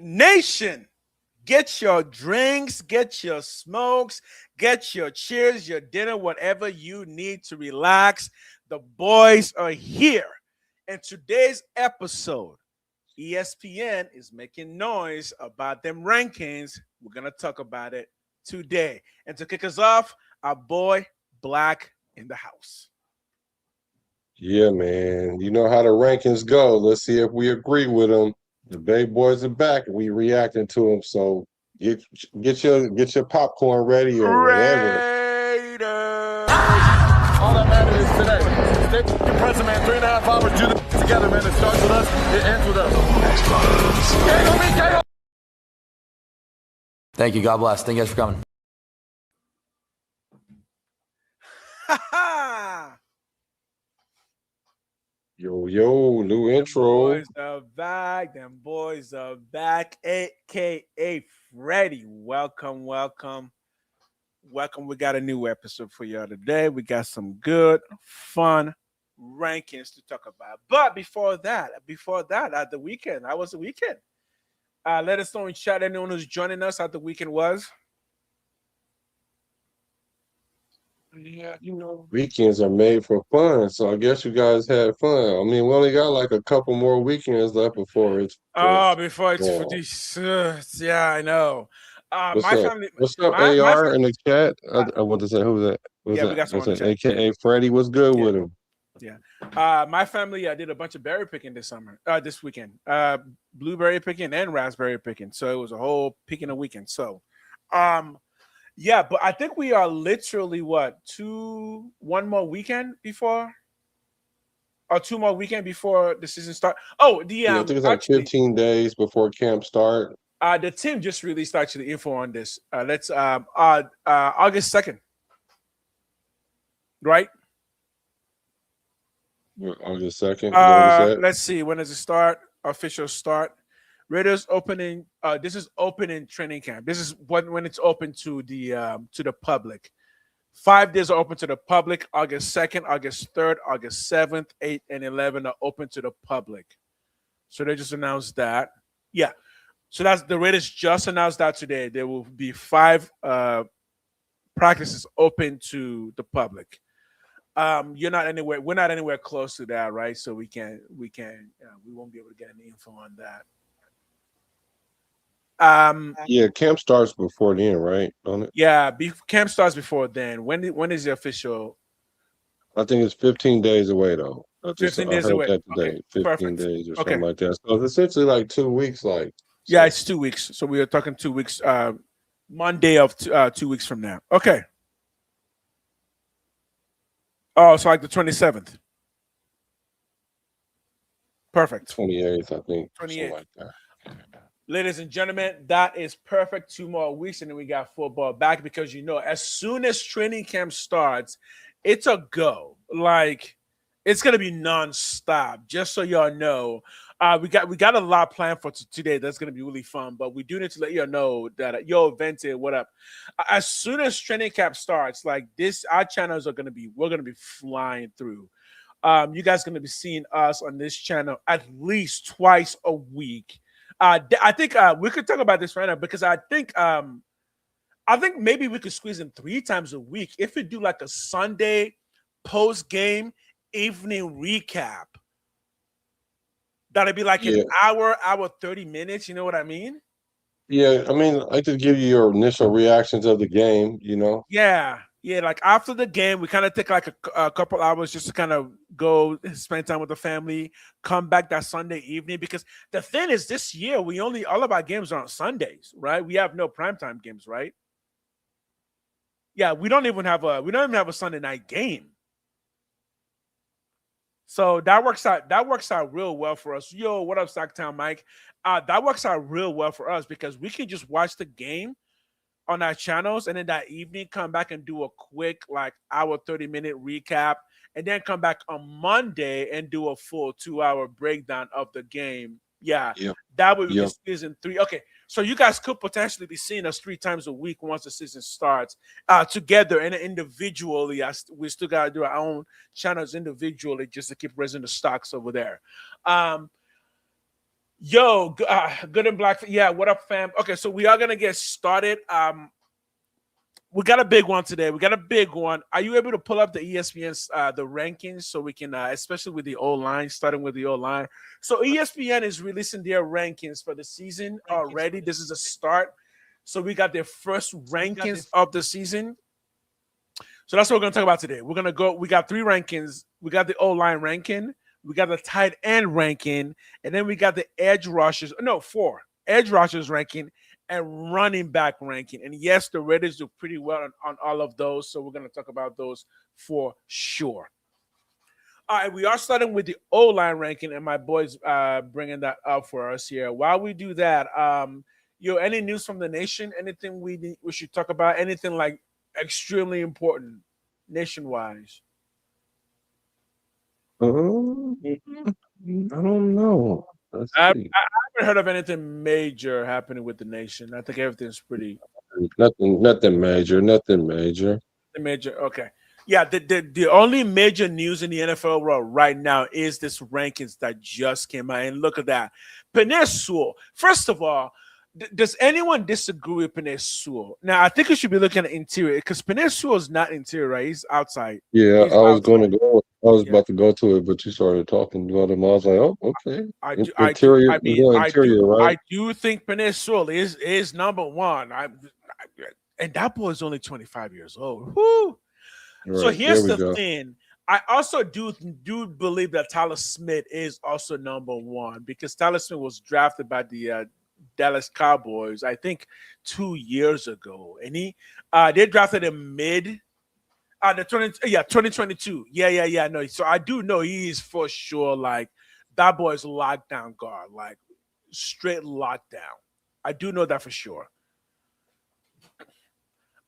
Nation, get your drinks, get your smokes, get your cheers, your dinner, whatever you need to relax. The boys are here. In today's episode, ESPN is making noise about them rankings. We're going to talk about it today. And to kick us off, our boy Black in the house. Yeah, man. You know how the rankings go. Let's see if we agree with them. The Bay Boys are back. We reacting to them. So get get your popcorn ready or whatever. Raiders! All that matters is today. Stay present, man. 3.5 hours. Do this together, man. It starts with us. It ends with us. Thank you. God bless. Thank you guys for coming. Yo, new intro. Boys are back. Them boys are back. AKA Freddy. Welcome. We got a new episode for y'all today. We got some good, fun rankings to talk about. But before that, at the weekend, how was the weekend? Let us know in chat anyone who's joining us how the weekend was. Yeah, weekends are made for fun. So I guess you guys had fun. I mean, we only got like a couple more weekends left before it's Before it's for gone. this, yeah, I know. What's My up? family, What's up, my AR in the chat? I want to say who's that? Who's yeah, we that? got someone What's in the that? chat. AKA Freddie. What's good Yeah. with him? Yeah. My family did a bunch of berry picking this weekend. Blueberry picking and raspberry picking. So it was a whole picking a weekend. So, yeah, but I think we are literally one more weekend before, or two more weekend before the season start. Oh, Yeah, I think it's like actually, 15 days before camp start. the team just released actually info on this. Let's August 2nd, right? August 2nd. Is that what he said? Let's see. When does it start? Official start. Raiders opening. This is opening training camp. This is when it's open to the public. 5 days are open to the public. August 2nd, August 3rd, August 7th, 8th, and 11th are open to the public. So they just announced that. Yeah. So that's the Raiders just announced that today. There will be 5 practices open to the public. We're not anywhere close to that, right? So we won't be able to get any info on that. Yeah, camp starts before then, right? Don't it? Yeah, camp starts before then. When is the official? I think it's 15 days away though. 15 I days heard away. that today. Okay, 15 perfect. days or Okay. something like that. So it's essentially like 2 weeks, like Yeah, so. it's 2 weeks. So we are talking 2 weeks. Monday of 2 weeks from now. Okay. Oh, so like the 27th. Perfect. 28th, I think. 28th. Something like that. Ladies and gentlemen, that is perfect. 2 more weeks, and then we got football back because as soon as training camp starts, it's a go. Like it's gonna be nonstop. Just so y'all know, we got a lot planned for today. That's gonna be really fun. But we do need to let you know that Vented, what up? As soon as training camp starts, like this, our channels we're gonna be flying through. You guys gonna be seeing us on this channel at least twice a week. I think we could talk about this right now because I think maybe we could squeeze in 3 times a week if we do like a Sunday post game evening recap. That'd be like an hour 30 minutes. You know what I mean? Yeah, I mean, I could give you your initial reactions of the game, Yeah. Like after the game, we kind of take like a couple hours just to kind of go spend time with the family, come back that Sunday evening. Because the thing is, this year all of our games are on Sundays, right? We have no primetime games, right? Yeah, we don't even have a Sunday night game. So that works out real well for us. Yo, what up, Sacktown Mike? That works out real well for us because we can just watch the game on our channels and then that evening come back and do a quick like hour 30-minute recap and then come back on Monday and do a full 2-hour breakdown of the game. Yeah. Yep. That way we Yep. can squeeze in 3. Okay. So you guys could potentially be seeing us 3 times a week once the season starts together and individually. We still got to do our own channels individually just to keep raising the stocks over there. Yo, good and black. Yeah, what up, fam? Okay, so we are gonna get started. We got a big one today. We got a big one. Are you able to pull up the ESPN's the rankings so we can, especially with the O line, starting with the O line? So ESPN is releasing their rankings for the season already. This is a start. So we got their first rankings of the season. So that's what we're gonna talk about today. We're gonna go. We got 3 rankings. We got the O line ranking. We got the tight end ranking, and then we got the edge rushers. No, 4 edge rushers ranking and running back ranking. And yes, the Raiders do pretty well on all of those. So we're going to talk about those for sure. All right, we are starting with the O-line ranking, and my boys bringing that up for us here. While we do that, any news from the nation? Anything we should talk about? Anything like extremely important nation-wise? I don't know. I haven't heard of anything major happening with the nation. I think everything's pretty Nothing major. Nothing major. major. Okay. Yeah, the only major news in the NFL world right now is this rankings that just came out. And look at that. Penei Sewell. First of all, does anyone disagree with Penei Sewell? Now, I think you should be looking at interior because Penei Sewell is not interior, right? He's outside. Yeah, He's I was outside. going to go. I was about to go to it, but you started talking about him. I was like, oh, okay. Interior, right? I do think Penei Sewell is number one. And that boy is only 25 years old. Woo! Right, so here's the thing. I also do believe that Tyler Smith is also number one because Tyler Smith was drafted by the Dallas Cowboys, I think 2 years ago. And they drafted him mid 2022. Yeah. No, so I do know he is for sure like that boy's lockdown guard, like straight lockdown. I do know that for sure.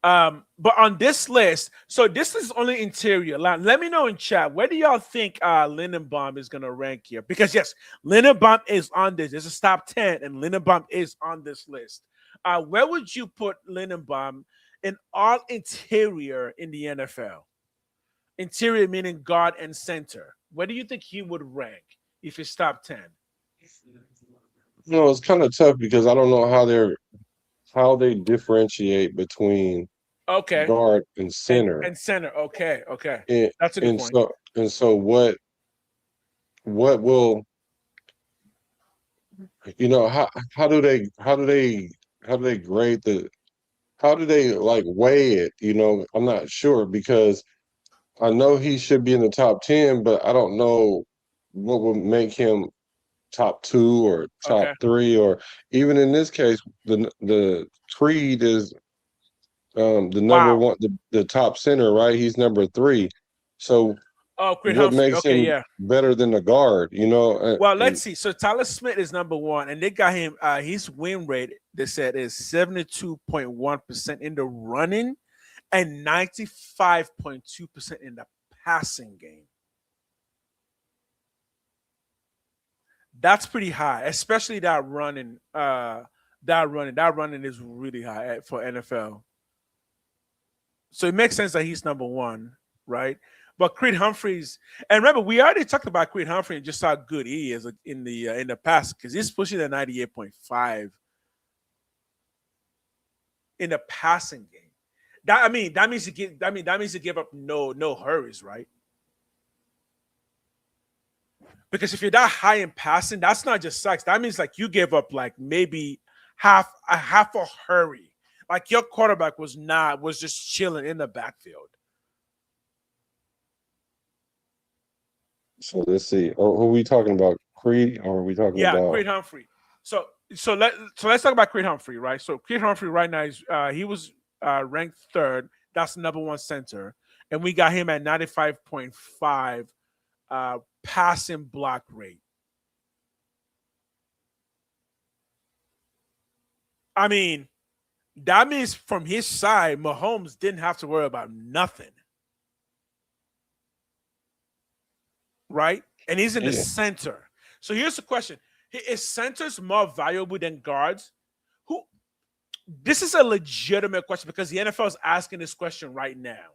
But on this list, so this is only interior. Let me know in chat. Where do y'all think Lindenbaum is gonna rank here? Because yes, Lindenbaum is on this. This is top 10, and Lindenbaum is on this list. Where would you put Lindenbaum in all interior in the NFL? Interior meaning guard and center. Where do you think he would rank if he's top 10? No, it's kind of tough because I don't know how they differentiate between guard and center. And center. Okay. And, that's a good point. So what will how do they grade how do they like weigh it? I'm not sure because I know he should be in the top 10, but I don't know what would make him top 2 or top 3, or even in this case, the Creed is the number one, the top center, right? He's number 3. So Creed what Humphrey. makes him better than the guard? Well, let's see. So Tyler Smith is number 1, and they got him. His win rate, they said, is 72.1% in the running and 95.2% in the passing game. That's pretty high, especially that running. That running is really high for NFL. So it makes sense that he's number 1, right? But Creed Humphreys, and remember, we already talked about Creed Humphrey and just how good he is in the past because he's pushing the 98.5 in the passing game. That means he give up no hurries, right? Because if you're that high in passing, that's not just sacks. That means like you gave up like maybe half a hurry. Like your quarterback was just chilling in the backfield. So let's see. Who are we talking about? Creed, or are we talking about? Yeah, Creed Humphrey. So let's talk about Creed Humphrey, right? So Creed Humphrey right now he was ranked 3rd. That's the number 1 center, and we got him at 95.5 passing block rate. I mean, that means from his side, Mahomes didn't have to worry about nothing. Right? And he's in the center. So here's the question. Is centers more valuable than guards? This is a legitimate question because the NFL is asking this question right now.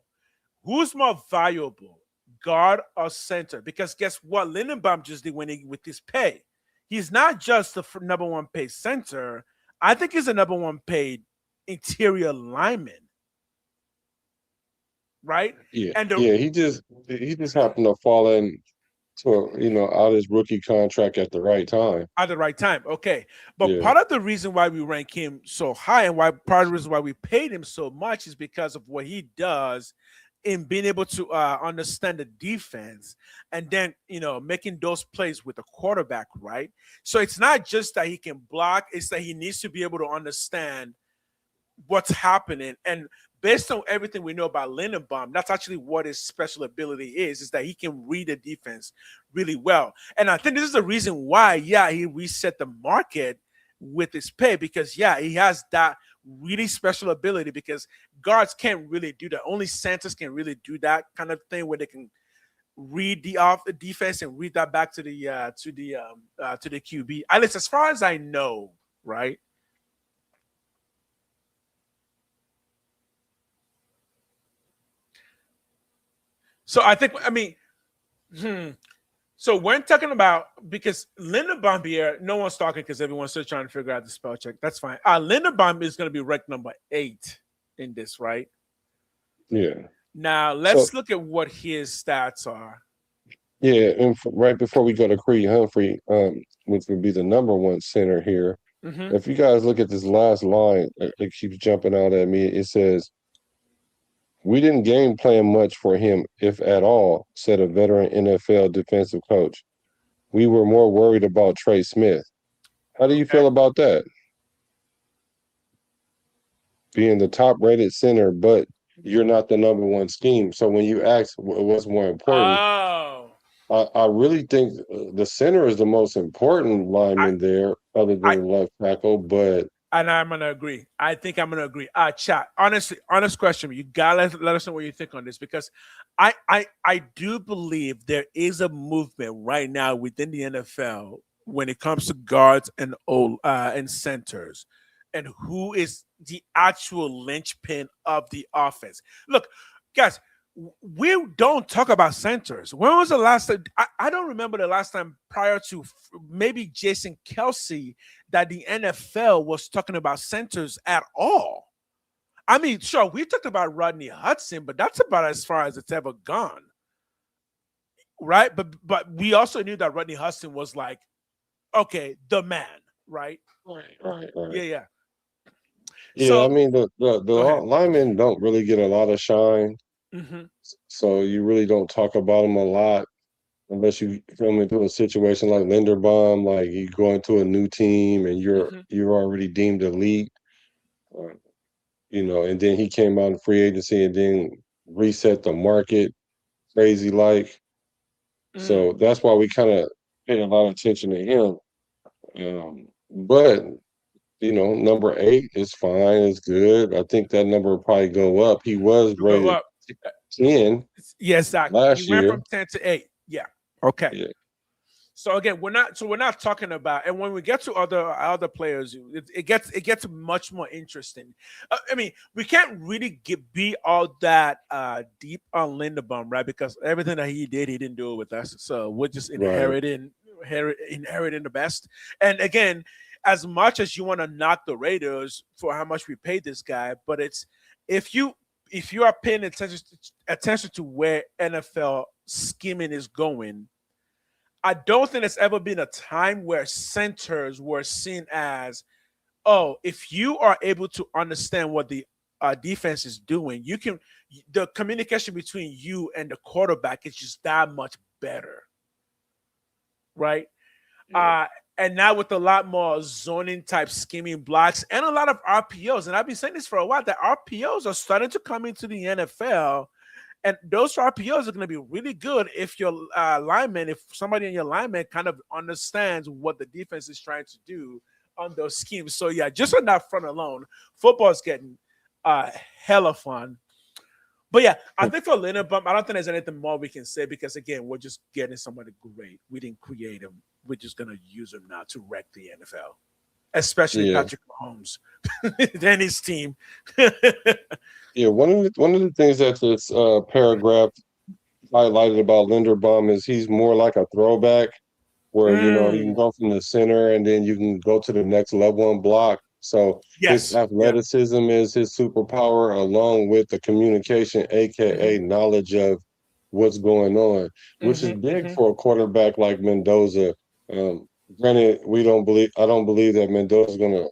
Who's more valuable, guard or center? Because guess what Lindenbaum just did with his pay? he's not just the number one paid center. I think he's the number one paid interior lineman, right? Yeah, And yeah. He just happened to fall in to out his rookie contract at the right time. at the right time. Okay. But Yeah, part of the reason why we rank him so high and why part of the reason why we paid him so much is because of what he does in being able to understand the defense and then making those plays with the quarterback, right? So it's not just that he can block, it's that he needs to be able to understand what's happening. And based on everything we know about Lindenbaum, that's actually what his special ability is that he can read the defense really well. And I think this is the reason why, he reset the market with his pay because, he has that really special ability because guards can't really do that. Only centers can really do that kind of thing where they can read the defense and read that back to the QB. At least as far as I know, right? So So we're talking about because Linderbaum here, no one's talking because everyone's still trying to figure out the spell check. That's fine. Linderbaum is going to be ranked number 8 in this, right? yeah. Now let's look at what his stats are. Yeah, and right before we go to Creed Humphrey, which would be the number one center here. Mm-hmm. If you guys look at this last line, it keeps jumping out at me. It says, "We didn't game plan much for him, if at all," said a veteran NFL defensive coach. "We were more worried about Trey Smith." How do you feel about that? Being the top-rated center, but you're not the number one scheme. So when you ask what's more important, I really think the center is the most important lineman there, other than left tackle. But and I'm gonna agree. I think I'm gonna agree. Chat. Honestly, honest question. You gotta let us know what you think on this because I do believe there is a movement right now within the NFL when it comes to guards and centers, and who is the actual linchpin of the offense. Look, guys, we don't talk about centers. When was the last time? I don't remember the last time prior to maybe Jason Kelsey that the NFL was talking about centers at all. I mean, sure, we talked about Rodney Hudson, but that's about as far as it's ever gone, right? But we also knew that Rodney Hudson was like, okay, the man, right? Right. Yeah. Yeah, So, I mean the linemen don't really get a lot of shine, so you really don't talk about them a lot unless you come into a situation like Linderbaum, like you go into a new team and you're already deemed elite, uh, and then he came out in free agency and then reset the market crazy like. So that's why we kind of pay a lot of attention to him. But number 8 is fine, it's good. I think that number will probably go up. He was go rated up. 10 Yes, last he went year. from 10 to 8. Yeah. Okay. Yeah. So again, we're not talking about, and when we get to other players, it gets much more interesting. I mean, we can't really be all that deep on Linderbaum, right? Because everything that he didn't do it with us. So we're just inheriting the best. And again, as much as you want to knock the Raiders for how much we paid this guy, but it's if you are paying attention to where NFL scheming is going, I don't think there's ever been a time where centers were seen as, oh, if you are able to understand what the defense is doing, the communication between you and the quarterback is just that much better, right? Yeah. And now with a lot more zoning type scheming blocks and a lot of RPOs, and I've been saying this for a while, that RPOs are starting to come into the NFL. And those RPOs are going to be really good if your if somebody in your lineman kind of understands what the defense is trying to do on those schemes. So, yeah, just on that front alone, football's getting hella fun. But, yeah, I think for Linderbaum, I don't think there's anything more we can say because, again, we're just getting somebody great. We didn't create him. We're just going to use him now to wreck the NFL, especially Patrick Mahomes and his team. Yeah, one of the things that this paragraph highlighted about Linderbaum is he's more like a throwback. where you can go from the center and then you can go to the next level and block. So his Yes. Yeah. athleticism is his superpower, along with the communication, aka knowledge of what's going on, which is big for a quarterback like Mendoza. Um, Granted, I don't believe that Mendoza's going to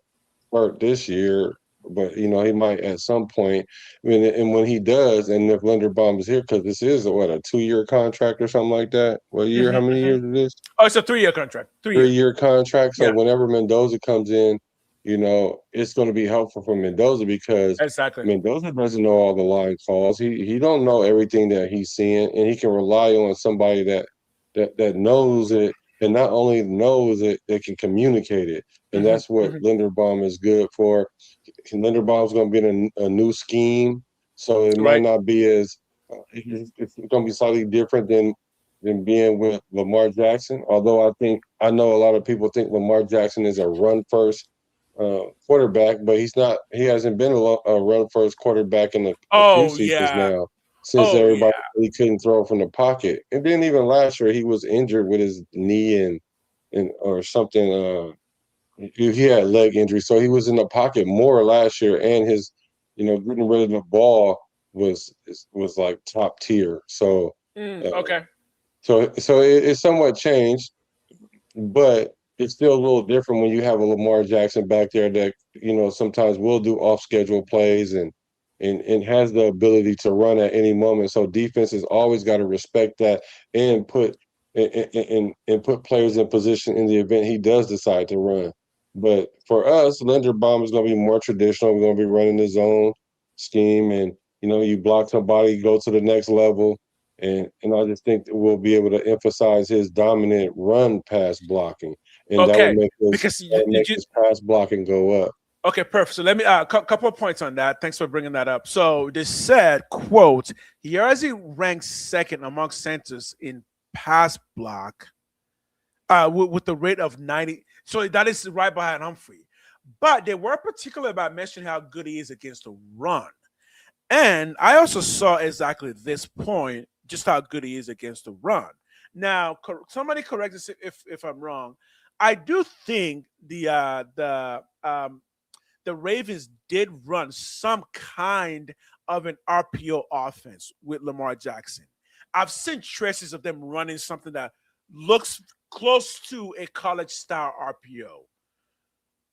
start this year, but he might at some point. I mean, and when he does, and if Linderbaum is here, because this is a 2-year contract or something like that. What year? How many years is this? Oh, it's a 3-year contract. 3 years. 3-year contract. So Yeah. whenever Mendoza comes in, it's going to be helpful for Mendoza because Exactly. Mendoza doesn't know all the line calls. He don't know everything that he's seeing, and he can rely on somebody that knows it, and not only knows it, they can communicate it, and that's what Linderbaum is good for. Linderbaum's going to be in a new scheme, so it might Right. not be as it's going to be slightly different than being with Lamar Jackson. Although I know a lot of people think Lamar Jackson is a run first quarterback, but he's not. He hasn't been a run first quarterback in a few Oh seasons yeah. now since Oh everybody yeah. he couldn't throw from the pocket. And then even last year he was injured with his knee and or something. He had leg injury, so he was in the pocket more last year, and his getting rid of the ball was like top tier. So. Uh, Okay. it's somewhat changed, but it's still a little different when you have a Lamar Jackson back there that sometimes will do off schedule plays and has the ability to run at any moment. So defense has always got to respect that and put players in position in the event he does decide to run. But for us, Linderbaum is going to be more traditional. We're going to be running the zone scheme, and you block somebody, go to the next level. And I just think that we'll be able to emphasize his dominant run pass blocking, and that will Okay. make Because you his pass blocking go up. okay, perfect. So let me couple of points on that. Thanks for bringing that up. So this said, quote, he already ranks second among centers in pass block with the rate of 90. So that is right behind Humphrey. But they were particular about mentioning how good he is against the run. And I also saw exactly this point, just how good he is against the run. Now, somebody correct us if I'm wrong. I do think the Ravens did run some kind of an RPO offense with Lamar Jackson. I've seen traces of them running something that looks close to a college style RPO.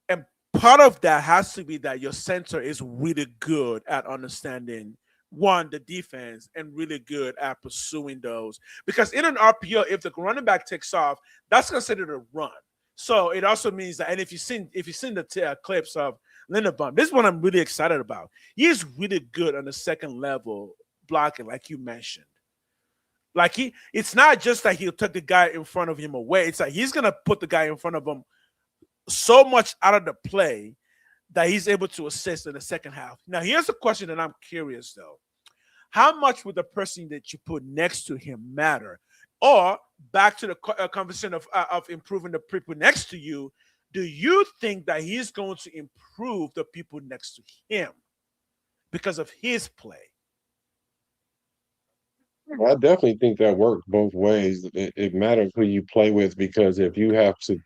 And part of that has to be that your center is really good at understanding one, the defense, and really good at pursuing those. Because in an RPO, if the running back takes off, that's considered a run. So it also means that, and if you've seen the clips of Linderbaum, this is what I'm really excited about. He is really good on the second level blocking, like you mentioned. Like it's not just that he'll take the guy in front of him away. It's like he's gonna put the guy in front of him so much out of the play that he's able to assist in the second half. Now, here's a question that I'm curious though. How much would the person that you put next to him matter? Or back to the conversation of improving the people next to you, do you think that he's going to improve the people next to him because of his play? I definitely think that works both ways. It matters who you play with because if you have to,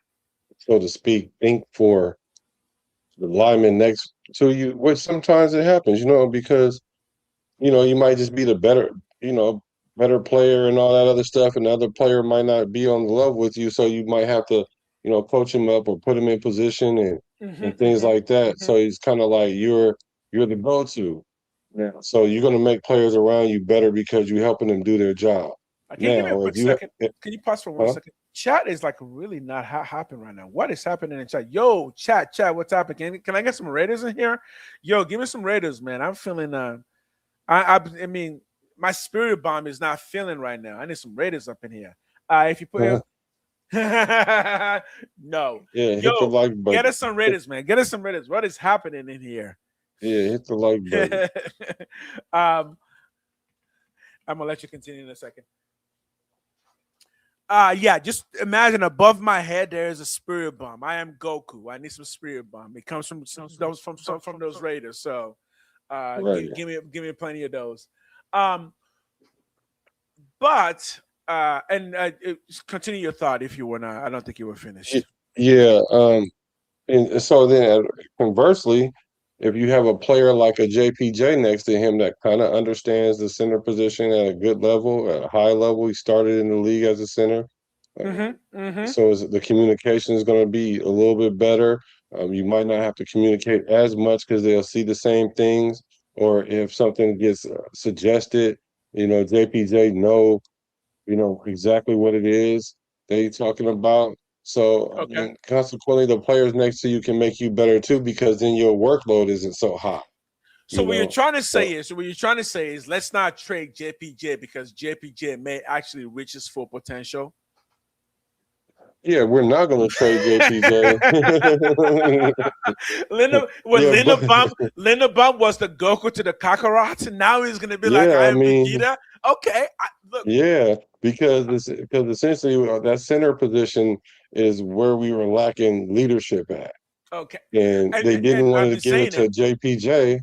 so to speak, think for the lineman next to you, which sometimes it happens, because you might just be the better player and all that other stuff, and the other player might not be on the level with you, so you might have to, coach him up or put him in position and things like that. So he's kind of like you're the go-to. Yeah. So you're gonna make players around you better because you're helping them do their job. Can you give me a Now, if quick you second? Can you pause for 1 huh? second? Chat is like really not happening right now. What is happening in chat? Yo, chat, what's happening? Can I get some Raiders in here? Yo, give me some Raiders, man. I'm feeling I mean, my spirit bomb is not feeling right now. I need some Raiders up in here. If you put no, Yeah, hit the yo, like get button. us some Raiders, man. Get us some Raiders. What is happening in here? Yeah, hit the like button. I'm gonna let you continue in a second. Yeah, just imagine above my head there is a spirit bomb. I am Goku. I need some spirit bomb. It comes from from those Raiders. So Right. give me plenty of those. Um, but Continue your thought if you were not. I don't think you were finished. Yeah. And so then, conversely, if you have a player like a JPJ next to him that kind of understands the center position at a good level, at a high level, he started in the league as a center. Uh, Mm-hmm. so the communication is going to be a little bit better. You might not have to communicate as much because they'll see the same things. Or if something gets suggested, JPJ know exactly what it is they talking about. So I Okay. mean, consequently, the players next to you can make you better too because then your workload isn't so high. So what you're trying to So say is let's not trade JPJ because JPJ may actually reach his full potential. yeah, we're not going to trade JPJ. Yeah, but Linda Bump was the Goku to the Kakarot, and now he's gonna be like yeah, I I am mean, Vegeta. Okay, look. yeah, because essentially that center position is where we were lacking leadership at, Okay, and they and didn't want I've to been give it saying to it. JPJ.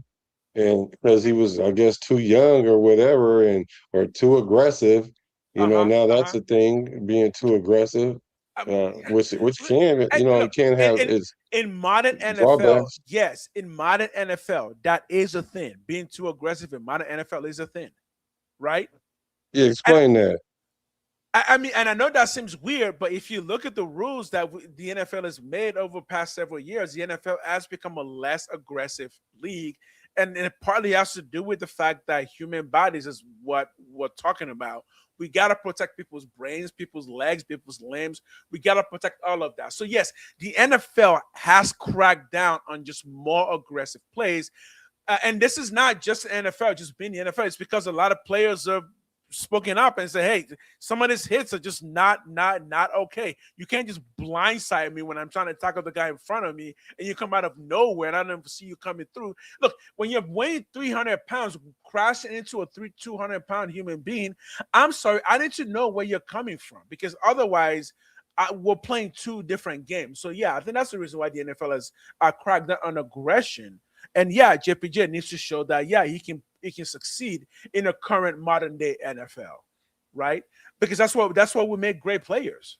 And because he was, I guess, too young or whatever, or too aggressive, now Uh that's huh. a thing, being too aggressive, Um, which can, look, it can have its in modern NFL, drawbacks. yes, in modern NFL, that is a thing. Being too aggressive in modern NFL is a thing, right? Yeah, And explain that. I mean, and I know that seems weird, but if you look at the rules that the NFL has made over the past several years, the NFL has become a less aggressive league, and it partly has to do with the fact that human bodies is what we're talking about. We gotta protect people's brains, people's legs, people's limbs. We gotta protect all of that. So yes, the NFL has cracked down on just more aggressive plays, and this is not just the NFL, just being the NFL. It's because a lot of players are spoken up and say, "Hey, some of these hits are just not okay. You can't just blindside me when I'm trying to tackle the guy in front of me, and you come out of nowhere and I don't see you coming through." Look, when you're weighing 300 pounds, crashing into a 200-pound human being, I'm sorry, I need to know where you're coming from because otherwise. We're playing two different games. So, yeah, I think that's the reason why the NFL has cracked down on aggression. And yeah, JPJ needs to show that yeah he can succeed in a current modern day NFL, right? Because that's what we make great players.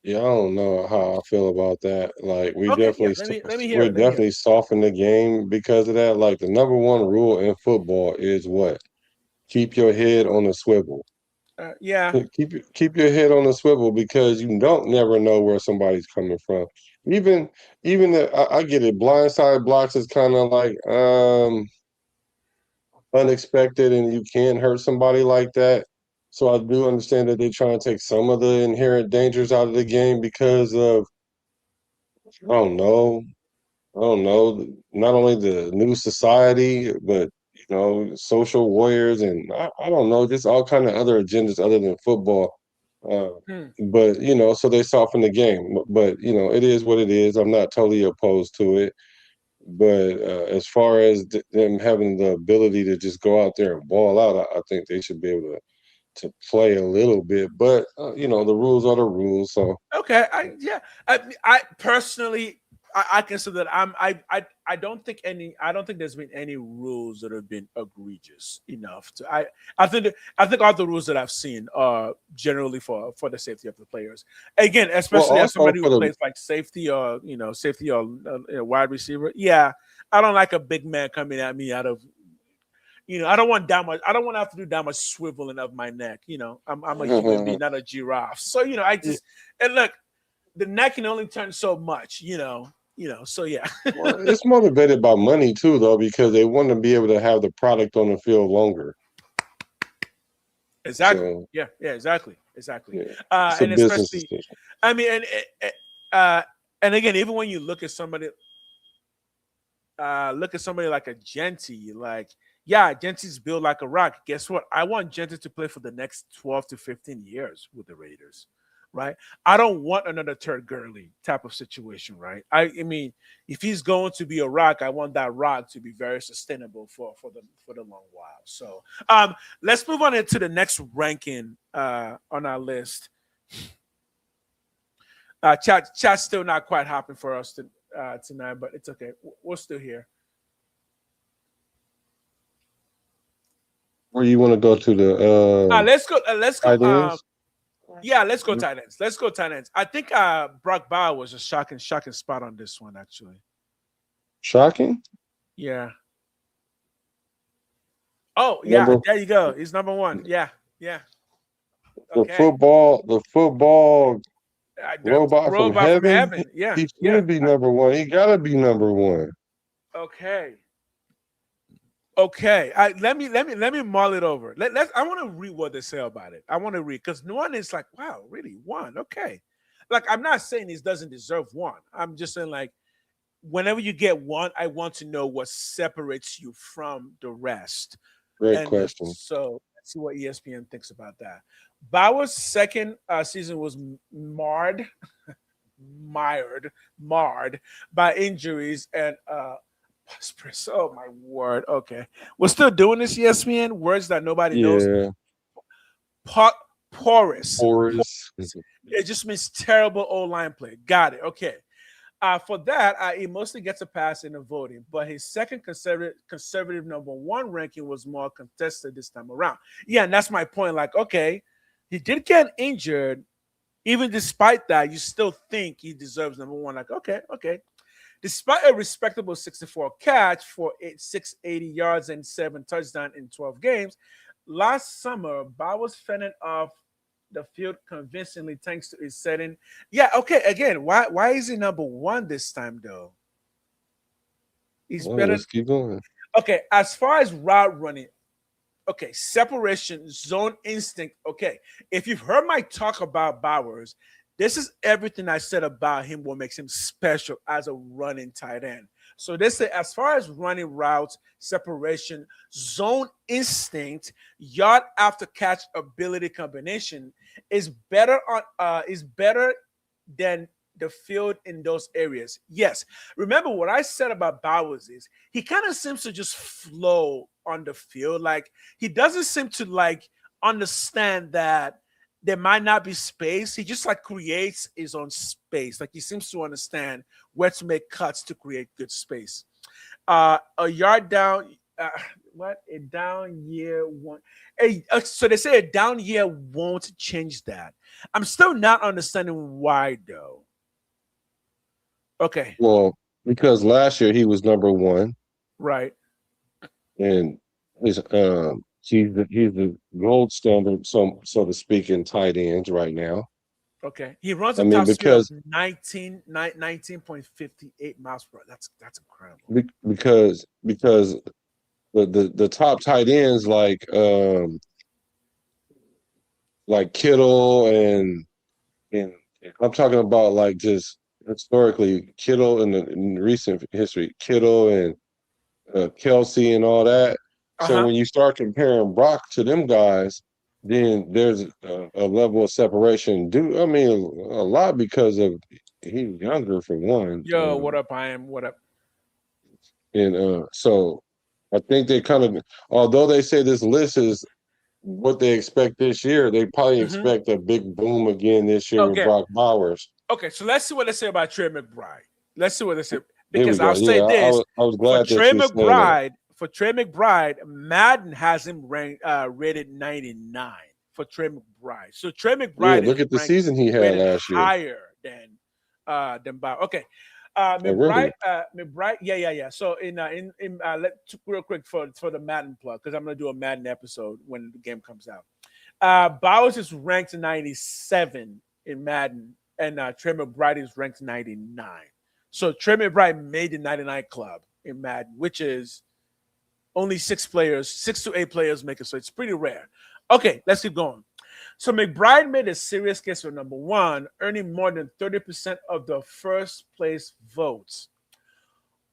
Yeah, I don't know how I feel about that. Like, Okay, yeah. Let me hear we're it. Let me hear definitely it. softening the game because of that. Like, the number one rule in football is what? Keep your head on a swivel. Yeah. Keep your head on a swivel because you don't never know where somebody's coming from. Even I get it. Blindside blocks is kind of like unexpected, and you can hurt somebody like that. So I do understand that they try to take some of the inherent dangers out of the game because of I don't know, I don't know, not only the new society, but social warriors, and I don't know, just all kind of other agendas other than football. Uh, Hmm. but so they soften the game. But it is what it is. I'm not totally opposed to it. But as far as them having the ability to just go out there and ball out, I think they should be able to play a little bit. But the rules are the rules. So Okay. I personally I consider that I don't think there's been any rules that have been egregious enough to I think all the rules that I've seen are generally for the safety of the players. Again, well, especially as also somebody who for the plays like safety or wide receiver. Yeah, I don't like a big man coming at me out of I don't want that much. I don't want to have to do that much swiveling of my neck. I'm a human being, not a giraffe. So I just and look, the neck can only turn so much. So yeah. well, it's motivated by money too, though, because they want to be able to have the product on the field longer. Exactly. So Yeah. Exactly. yeah, it's a And business especially, decision. I mean, uh, and again, even when you look at somebody like a Genty, like yeah, Genty's built like a rock. Guess what? I want Genty to play for the next 12 to 15 years with the Raiders, right? I don't want another Turd Gurley type of situation, right? I mean, if he's going to be a rock, I want that rock to be very sustainable for the long while. So let's move on into the next ranking on our list. Chat's still not quite hopping for us tonight, but it's okay. We're still here. Where you want to go to the Let's go. Let's go. tight ends? Yeah, let's go tight ends. Let's go tight ends. I think Brock Bauer was a shocking spot on this one, actually. Shocking. Yeah. Oh, yeah. Number There you go. He's number one. Yeah. Yeah. the Okay. football The robot from robot from heaven. heaven. Yeah. He Yeah. should be number one. He gotta be number one. Okay. Okay. Let me mull it over. I want to read what they say about it. I want to read because one is like, wow, really one. Okay. Like I'm not saying he doesn't deserve one. I'm just saying like whenever you get one, I want to know what separates you from the rest. Great And question. so let's see what ESPN thinks about that. Bauer's second season was marred by injuries and oh my word. Okay. We're still doing this, ESPN. Words that nobody knows. Yeah. Porous. Forrest. It just means terrible old line play. Got it. Okay. For that, he mostly gets a pass in the voting, but his second conservative number one ranking was more contested this time around. Yeah, and that's my point. Like, okay, he did get injured. Even despite that, you still think he deserves number one. Like, okay. Despite a respectable 64 catch for 680 yards and 7 touchdowns in 12 games, last summer, Bauer's fending off the field convincingly thanks to his setting. Yeah, okay. Again, why is he number one this time though? He's better. Let's keep going. Okay, as far as route running, okay, separation, zone instinct. Okay, if you've heard my talk about Bowers, this is everything I said about him. What makes him special as a running tight end. So they say as far as running routes, separation, zone instinct, yard after catch ability combination is better than the field in those areas. Yes. Remember what I said about Bowers is he kind of seems to just flow on the field. Like he doesn't seem to like understand that there might not be space. He just like creates his own space. Like he seems to understand where to make cuts to create good space. A yard down, a down year won't. So they say a down year won't change that. I'm still not understanding why though. Okay, Well, because last year he was number one, right. and he's the gold standard, so to speak, in tight ends right now. Okay, he runs I a mean, top speed of because 19.58 miles per hour. That's incredible. because the top tight ends like Kittle and I'm talking about like just historically Kittle in recent history, Kittle and Kelsey and all that. So when you start comparing Brock to them guys, then there's a level of separation. I mean a lot because of he's younger for one. Yo, what up? I am. What up? And so I think they kind of, although they say this list is what they expect this year, they probably expect a big boom again this year with Brock Bowers. Okay, so let's see what they say about Trey McBride. Let's see what they say. Here we Because go. I'll say this. I was glad for that you said that. For Trey McBride, Madden has him rated 99 for Trey McBride. So Trey McBride Look at the season he had last year. Higher than Bauer. Okay. McBride, really? McBride, yeah. So real quick for the Madden plug, because I'm gonna do a Madden episode when the game comes out. Bowers is ranked 97 in Madden, and Trey McBride is ranked 99. So Trey McBride made the 99 club in Madden, which is only 6 to 8 players make it. So it's pretty rare. Okay, let's keep going. So McBride made a serious case for number one, earning more than 30% of the first place votes.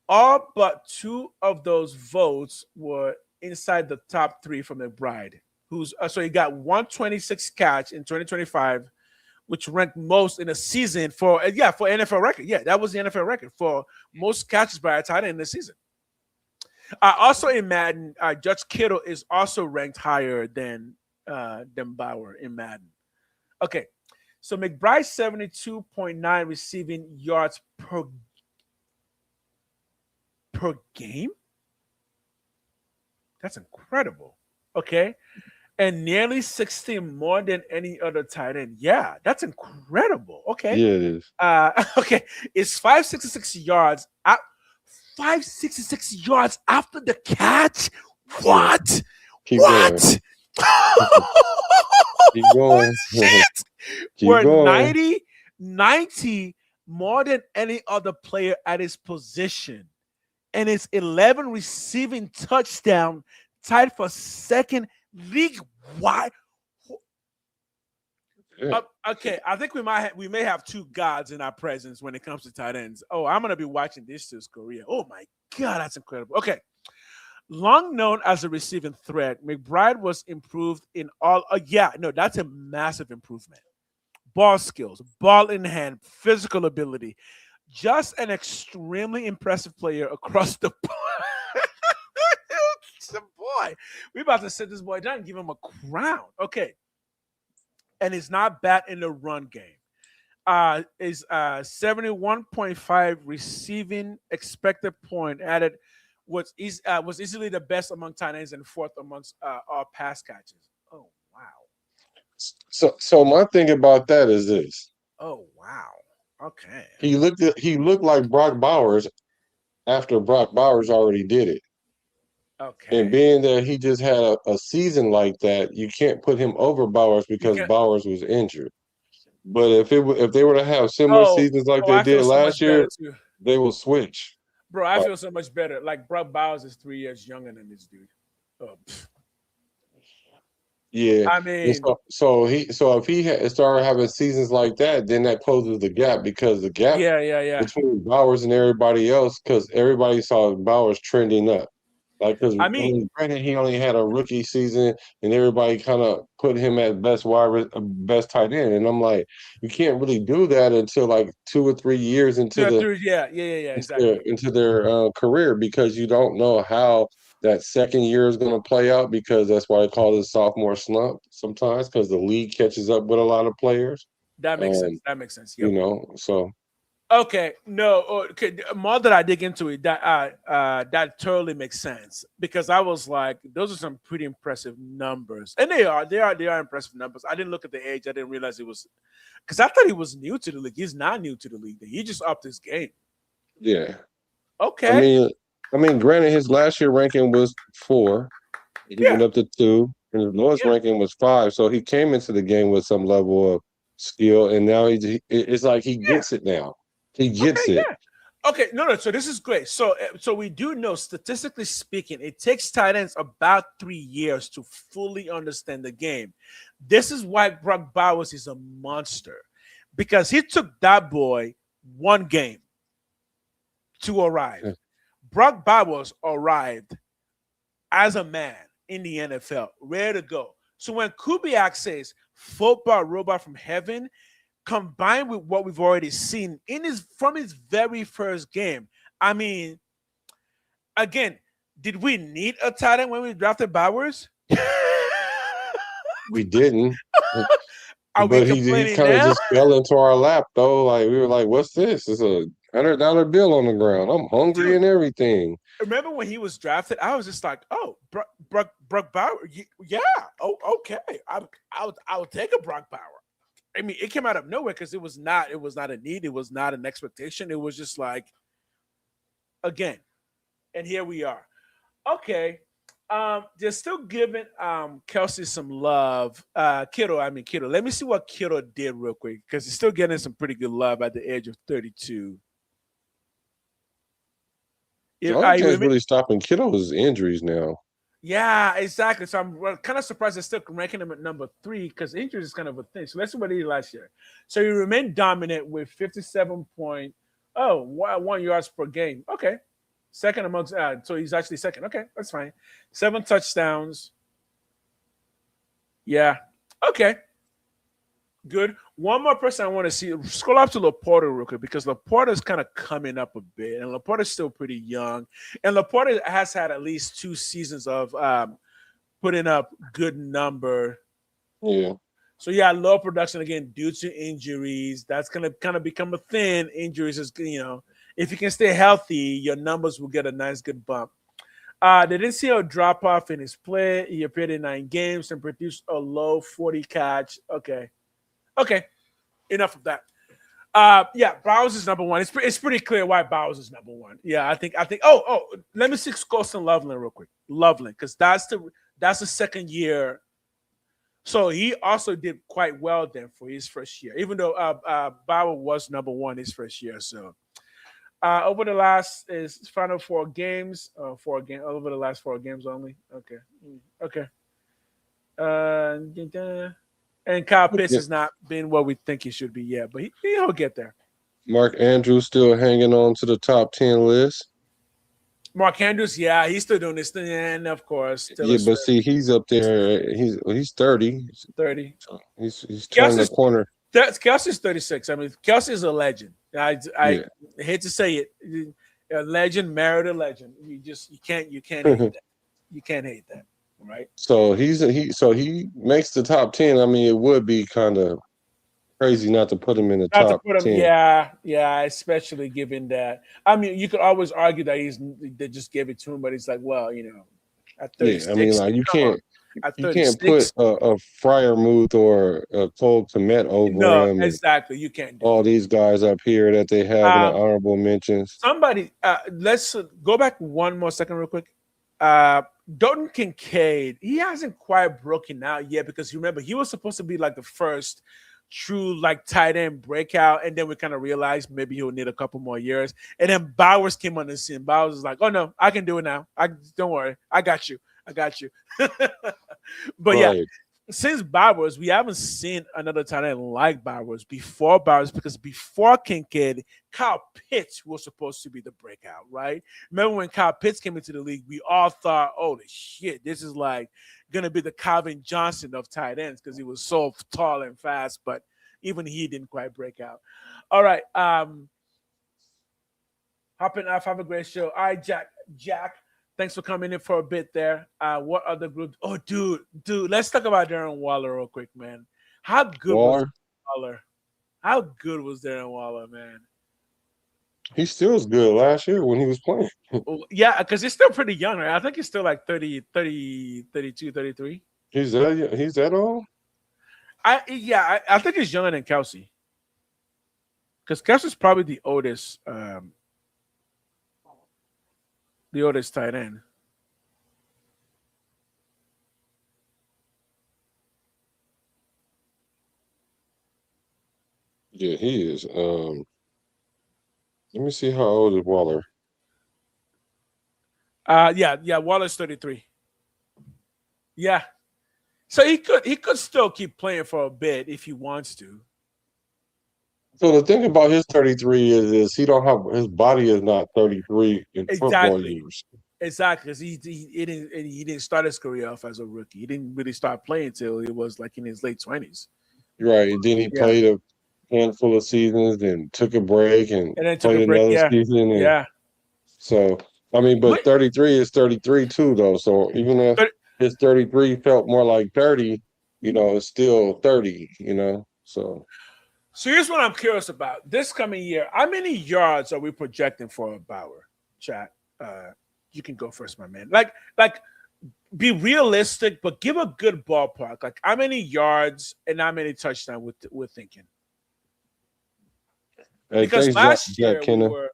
All but 2 of those votes were inside the top 3 for McBride, so he got 126 catch in 2025, which ranked most in a season for NFL record. Yeah, that was the NFL record for most catches by a tight end in the season. Also in Madden, Judge Kittle is also ranked higher than Bauer in Madden. Okay, so McBride 72.9 receiving yards per game. That's incredible. Okay. And nearly 16 more than any other tight end. Yeah, that's incredible. Okay. Yeah, it is. Okay. It's 566 yards. 566 yards after the catch. Yeah, What? keep going. What? Keep going. Shit. Keep We're going. 90 more than any other player at his position. And it's 11 receiving touchdown, tied for second league wide. Yeah. Okay, I think we may have two gods in our presence when it comes to tight ends. Oh, I'm gonna be watching this to his career. Oh my god, that's incredible. Okay, long known as a receiving threat, McBride was improved in all. Yeah, no, that's a massive improvement. Ball skills, ball in hand, physical ability. Just an extremely impressive player across the board. The boy, we about to sit this boy down and give him a crown. Okay, and he's not bad in the run game. Is 71.5 receiving expected point added was easily the best among tight ends and fourth amongst all pass catches. Oh wow. So my thing about that is this. Oh wow. Okay. He looked like Brock Bowers after Brock Bowers already did it. And Okay. being that he just had a season like that, you can't put him over Bowers You because can Bowers was injured. But if they were to have similar oh seasons like oh they I feel did so much last better year, too. they will switch. Bro, I Uh, feel so much better. Like Brock Bowers is 3 years younger than this dude. Oh, Yeah. I And mean, so if he started having seasons like that, then that closes the gap because the gap yeah. between Bowers and everybody else, because everybody saw Bowers trending up. Like, because I mean, granted, he only had a rookie season, and everybody kind of put him at best tight end, and I'm like, you can't really do that until like 2 or 3 years yeah, dude, yeah, exactly. into their career because you don't know how that second year is going to play out because that's why I call it a sophomore slump sometimes because the league catches up with a lot of players. That makes sense. Um, That makes sense. you Yep. know, so Okay, no, okay. The more that I dig into it, that totally makes sense because I was like, those are some pretty impressive numbers, and they are impressive numbers. I didn't look at the age; I didn't realize it was because I thought he was new to the league. He's not new to the league; he just upped his game. yeah. I Okay, mean, granted, his last year ranking was 4. He yeah, went up to 2, and his lowest yeah, ranking was 5. So he came into the game with some level of skill, and now it's like he yeah. gets it now. He Okay, gets it. yeah. Okay, no. So this is great. So we do know, statistically speaking, it takes tight ends about 3 years to fully understand the game. This is why Brock Bowers is a monster because he took that boy one game to arrive. Brock Bowers arrived as a man in the NFL, ready to go. So when Kubiak says football robot from heaven, combined with what we've already seen from his very first game. I mean, again, did we need a tight end when we drafted Bowers? We didn't, Are we but he complaining kind of now? just fell into our lap though. Like we were like, "What's this? It's a $100 bill on the ground. I'm hungry Dude, and everything." remember when he was drafted? I was just like, oh, Brock Bauer. Yeah. Oh, okay. I would take a Brock Bauer. I mean, it came out of nowhere because it was not a need. It was not an expectation. It was just like, again, and here we are. Okay. They're still giving Kelsey some love. Kittle. Let me see what Kittle did real quick because he's still getting some pretty good love at the age of 32. The If only I thing that's remember, really stopping Kittle is injuries now. yeah, exactly. So I'm kind of surprised they're still ranking him at number 3 because injuries is kind of a thing. So let's see what he did last year. So he remained dominant with 57.1 yards per game. Okay. Second amongst, so he's actually second. Okay, that's fine. 7 touchdowns. Yeah. Okay. Good. One more person I want to see. Scroll up to Laporta real quick because Laporta is kind of coming up a bit, and Laporta is still pretty young. And Laporta has had at least 2 seasons of putting up good number. Yeah. So yeah, low production again due to injuries. That's gonna kind of become a thing. Injuries is if you can stay healthy, your numbers will get a nice good bump. They didn't see a drop off in his play. He appeared in 9 games and produced a low 40 catch. Okay. Enough of that. Yeah, Bowers is number one. It's pretty clear why Bowers is number one. Yeah, I think. Oh, let me see Colson Loveland real quick. Loveland, because that's the second year. So he also did quite well then for his first year, even though Bauer was number one his first year. So over the last final 4 games, over the last 4 games only. Okay. And Kyle Pitts has not been what we think he should be yet, but he'll get there. Mark Andrews still hanging on to the top 10 list. Mark Andrews, yeah, he's still doing this thing, and of course, yeah, but see, he's up there. He's 30. 30. So he's turning the corner. Kelsey's 36. I mean, Kelsey's a legend. I hate to say it, a legend married a legend. You can't hate that. You can't hate that, right? So he makes the top 10. I mean, it would be kind of crazy not to put him in the top 10. Yeah, especially given that. I mean, you could always argue that they just gave it to him, but it's like, well, at 36. Yeah, I mean, like you can't put a Fryermuth or a Cole Kmet over him. Exactly. You can't do all these guys up here that they have in the honorable mentions. Somebody, let's go back 1 more second real quick. Dalton Kincaid, he hasn't quite broken out yet because remember, he was supposed to be like the first true like tight end breakout, and then we kind of realized maybe he'll need a couple more years. And then Bowers came on the scene. Bowers was like, "Oh no, I can do it now. Don't worry, I got you." But yeah, since Bowers, we haven't seen another tight end like Bowers before Bowers, because before Kincaid, Kyle Pitts was supposed to be the breakout, right? Remember when Kyle Pitts came into the league, we all thought, "Holy shit, this is like gonna be the Calvin Johnson of tight ends," because he was so tall and fast, but even he didn't quite break out. All right, hopping off, have a great show. All right, Jack, thanks for coming in for a bit there. What other group? Oh, dude, let's talk about Darren Waller real quick, man. How good was Waller? How good was Darren Waller, man? He still was good last year when he was playing. Yeah, because he's still pretty young, right? I think he's still like 30, 32, 33. He's that old? I think he's younger than Kelsey. Because Kelsey's probably the oldest tight end. Yeah, he is. Let me see how old is Waller. Waller's 33. Yeah. So he could still keep playing for a bit if he wants to. So the thing about his 33 is he don't have his body is not 33 in football years. Exactly, because he didn't start his career off as a rookie. He didn't really start playing until he was like in his late 20s. Right. And then he played a handful of seasons, then took a break and then played another season. And so I mean, but 33 is 33 too, though. So even if his 33 felt more like 30, it's still 30. So here's what I'm curious about this coming year. How many yards are we projecting for Bauer? Chat. You can go first, my man. Like, be realistic, but give a good ballpark. Like, how many yards and how many touchdowns we're thinking? Because last year we were.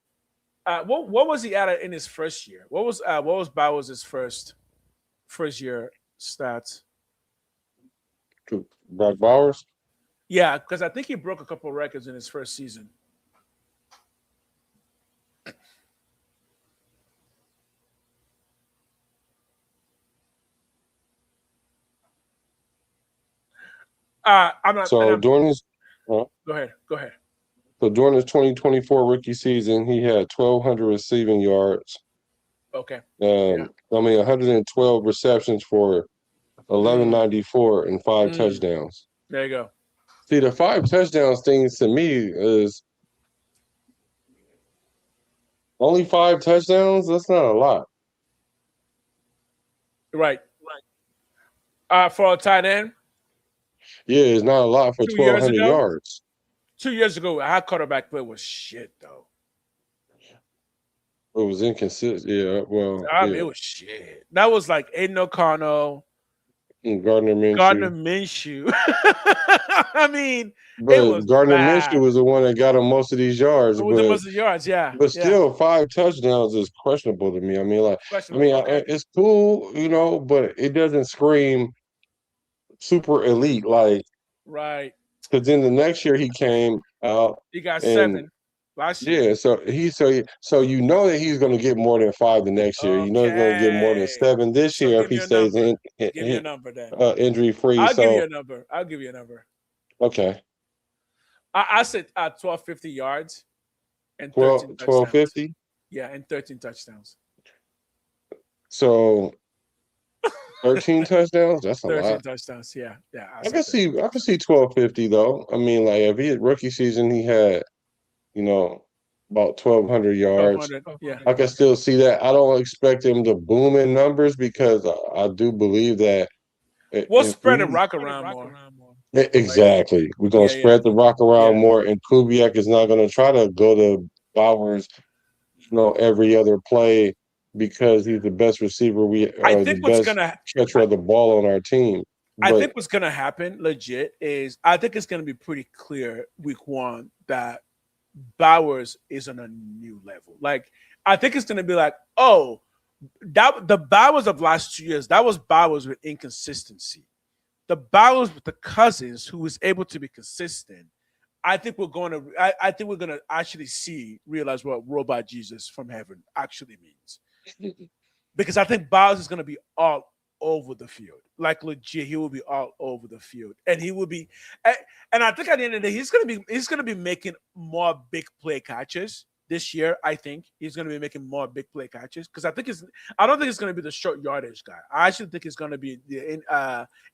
What was he at in his first year? What was Bowers' first year stats? Brock Bowers? Yeah, because I think he broke a couple of records in his first season. I'm not. So during his. Go ahead. So during his 2024 rookie season, he had 1,200 receiving yards. Okay. 112 receptions for 1,194 and 5 touchdowns. There you go. See, the 5 touchdowns things to me is only 5 touchdowns. That's not a lot. Right. For a tight end. Yeah, it's not a lot for 1,200 yards. 2 years ago, our quarterback play was shit, though. It was inconsistent. Yeah, well, I mean, yeah. it was shit. That was like Aiden O'Connell, And Gardner Gardner Minshew. Minshew. I mean, it But was Gardner Minshew bad. was the one that got him most of these yards. With the most of the yards, yeah, But yeah. still, 5 touchdowns is questionable to me. I mean, Questionable. Okay, it's cool, but it doesn't scream super elite. Like, right. because then the next year he came out He got and 7 last year. yeah, so you know that he's going to get more than 5 the next year. You know he's going to get more than Okay. 7 this So year if give he me a stays number. Give me a number then. injury free. I'll give you So a number. I'll give you a number. okay, I said 1,250 yards and 13 touchdowns. 1250. Yeah, and 13 touchdowns. So 13 touchdowns. That's a 13 lot. touchdowns. Yeah, yeah. I I said can 13 see I can see touchdowns. 1250 though. I mean, like if he had rookie season, he had about 1,200 yards. 1,200. Yeah. I can still see that. I don't expect him to boom in numbers because I do believe that We'll if spread the we rock around more. Right? exactly, we're gonna Yeah, yeah, spread the rock around yeah. more, and Kubiak is not gonna try to go to Bowers, every other play because he's the best receiver I the think what's best gonna catcher of the ball on our team. I But think what's gonna happen, legit, is I think it's gonna be pretty clear week 1 that Bowers is on a new level. Like I think it's gonna be like, oh, that the Bowers of last 2 years, that was Bowers with inconsistency. The Bowers with the Cousins, who was able to be consistent. I think we're going to. I think we're going to actually realize what robot Jesus from heaven actually means. Because I think Bowers is going to be all over the field, like legit. He will be all over the field, and he will be. And I think at the end of the day, he's going to be making more big play catches this year. I think he's going to be making more big play catches because I don't think it's going to be the short yardage guy. I actually think it's going to be the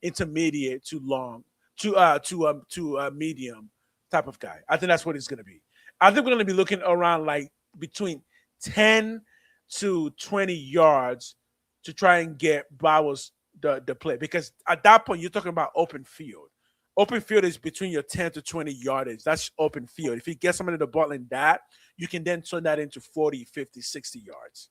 intermediate to long to medium type of guy. I think that's what he's going to be. I think we're going to be looking around like between 10 to 20 yards to try and get Bowers the play because at that point you're talking about open field. Open field is between your 10 to 20 yardage. That's open field. If you get somebody the ball in that, you can then turn that into 40, 50, 60 yards.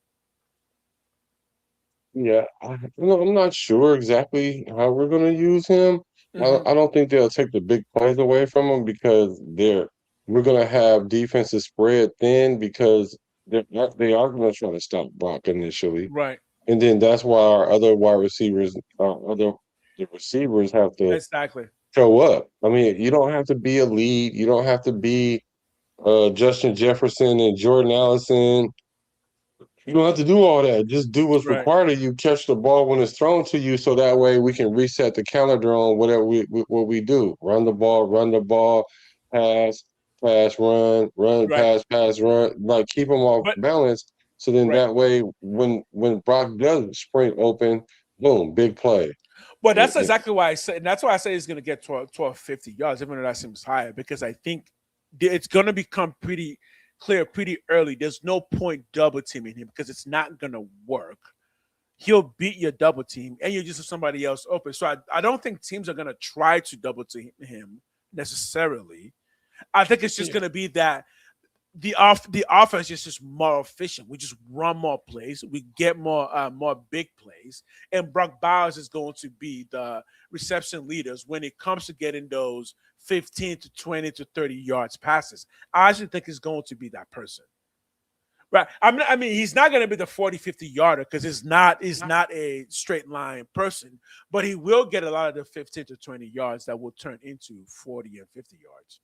yeah, I'm not sure exactly how we're going to use him. Mm-hmm. I don't think they'll take the big plays away from him because we're going to have defenses spread thin because they are going to try to stop Brock initially, Right. and then that's why our other wide receivers, the receivers have to Exactly. show up. I mean, you don't have to be a lead. You don't have to be Justin Jefferson and Jordan Allison. You don't have to do all that. Just do what's Right. required of you. Catch the ball when it's thrown to you, so that way we can reset the calendar on whatever what we do. Run the ball, pass, pass, run, Right. pass, run. Like keep them off But balance. So then right. that way, when Brock does sprint open, boom, big play. Well, that's exactly why I said, and that's why I say he's going to get 1250 yards, even though that seems higher, because I think it's going to become pretty clear pretty early. There's no point double teaming him because it's not going to work. He'll beat your double team, and you just have somebody else open. So I don't think teams are going to try to double team him necessarily. I think it's just going to be that the offense is just more efficient. We just run more plays. We get more big plays, and Brock Bowers is going to be the reception leaders when it comes to getting those 15 to 20 to 30 yards passes. I actually think he's going to be that person. Right. I mean, he's not going to be the 40, 50 yarder because he's not a straight line person, but he will get a lot of the 15 to 20 yards that will turn into 40 and 50 yards.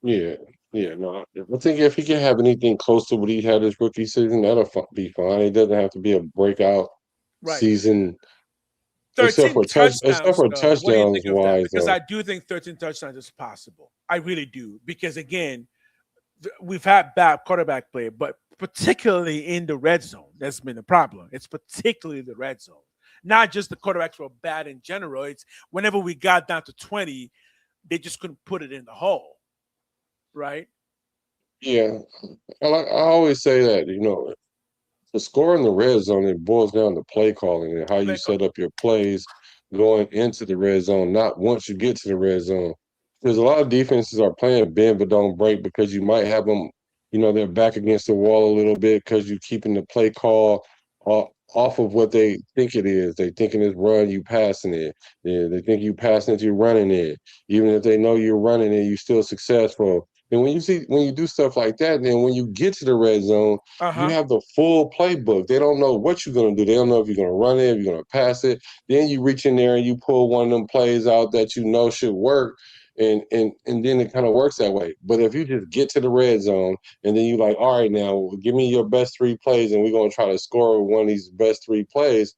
Yeah, no. I think if he can have anything close to what he had his rookie season, that'll be fine. It doesn't have to be a breakout Right. season, 13 except touchdowns, for though. What do you touchdowns think of that? wise, Because though. I do think 13 touchdowns is possible. I really do. Because, again, we've had bad quarterback play, but particularly in the red zone, that's been the problem. It's particularly the red zone. Not just the quarterbacks were bad in general. It's whenever we got down to 20, they just couldn't put it in the hole. Right? Yeah, I always say that the score in the red zone, it boils down to play calling and how you set up your plays going into the red zone, not once you get to the red zone. Because a lot of defenses are playing bend but don't break because you might have them, they're back against the wall a little bit because you're keeping the play call off of what they think it is. They thinking it's run, you passing it. Yeah, they think you passing it, you running it. Even if they know you're running it, you still successful. And when you do stuff like that, then when you get to the red zone, you have the full playbook. They don't know what you're gonna do. They don't know if you're gonna run it, if you're gonna pass it. Then you reach in there and you pull one of them plays out that you know should work. And then it kind of works that way. But if you just get to the red zone and then you like, all right, now give me your best 3 plays and we're gonna try to score one of these best 3 plays.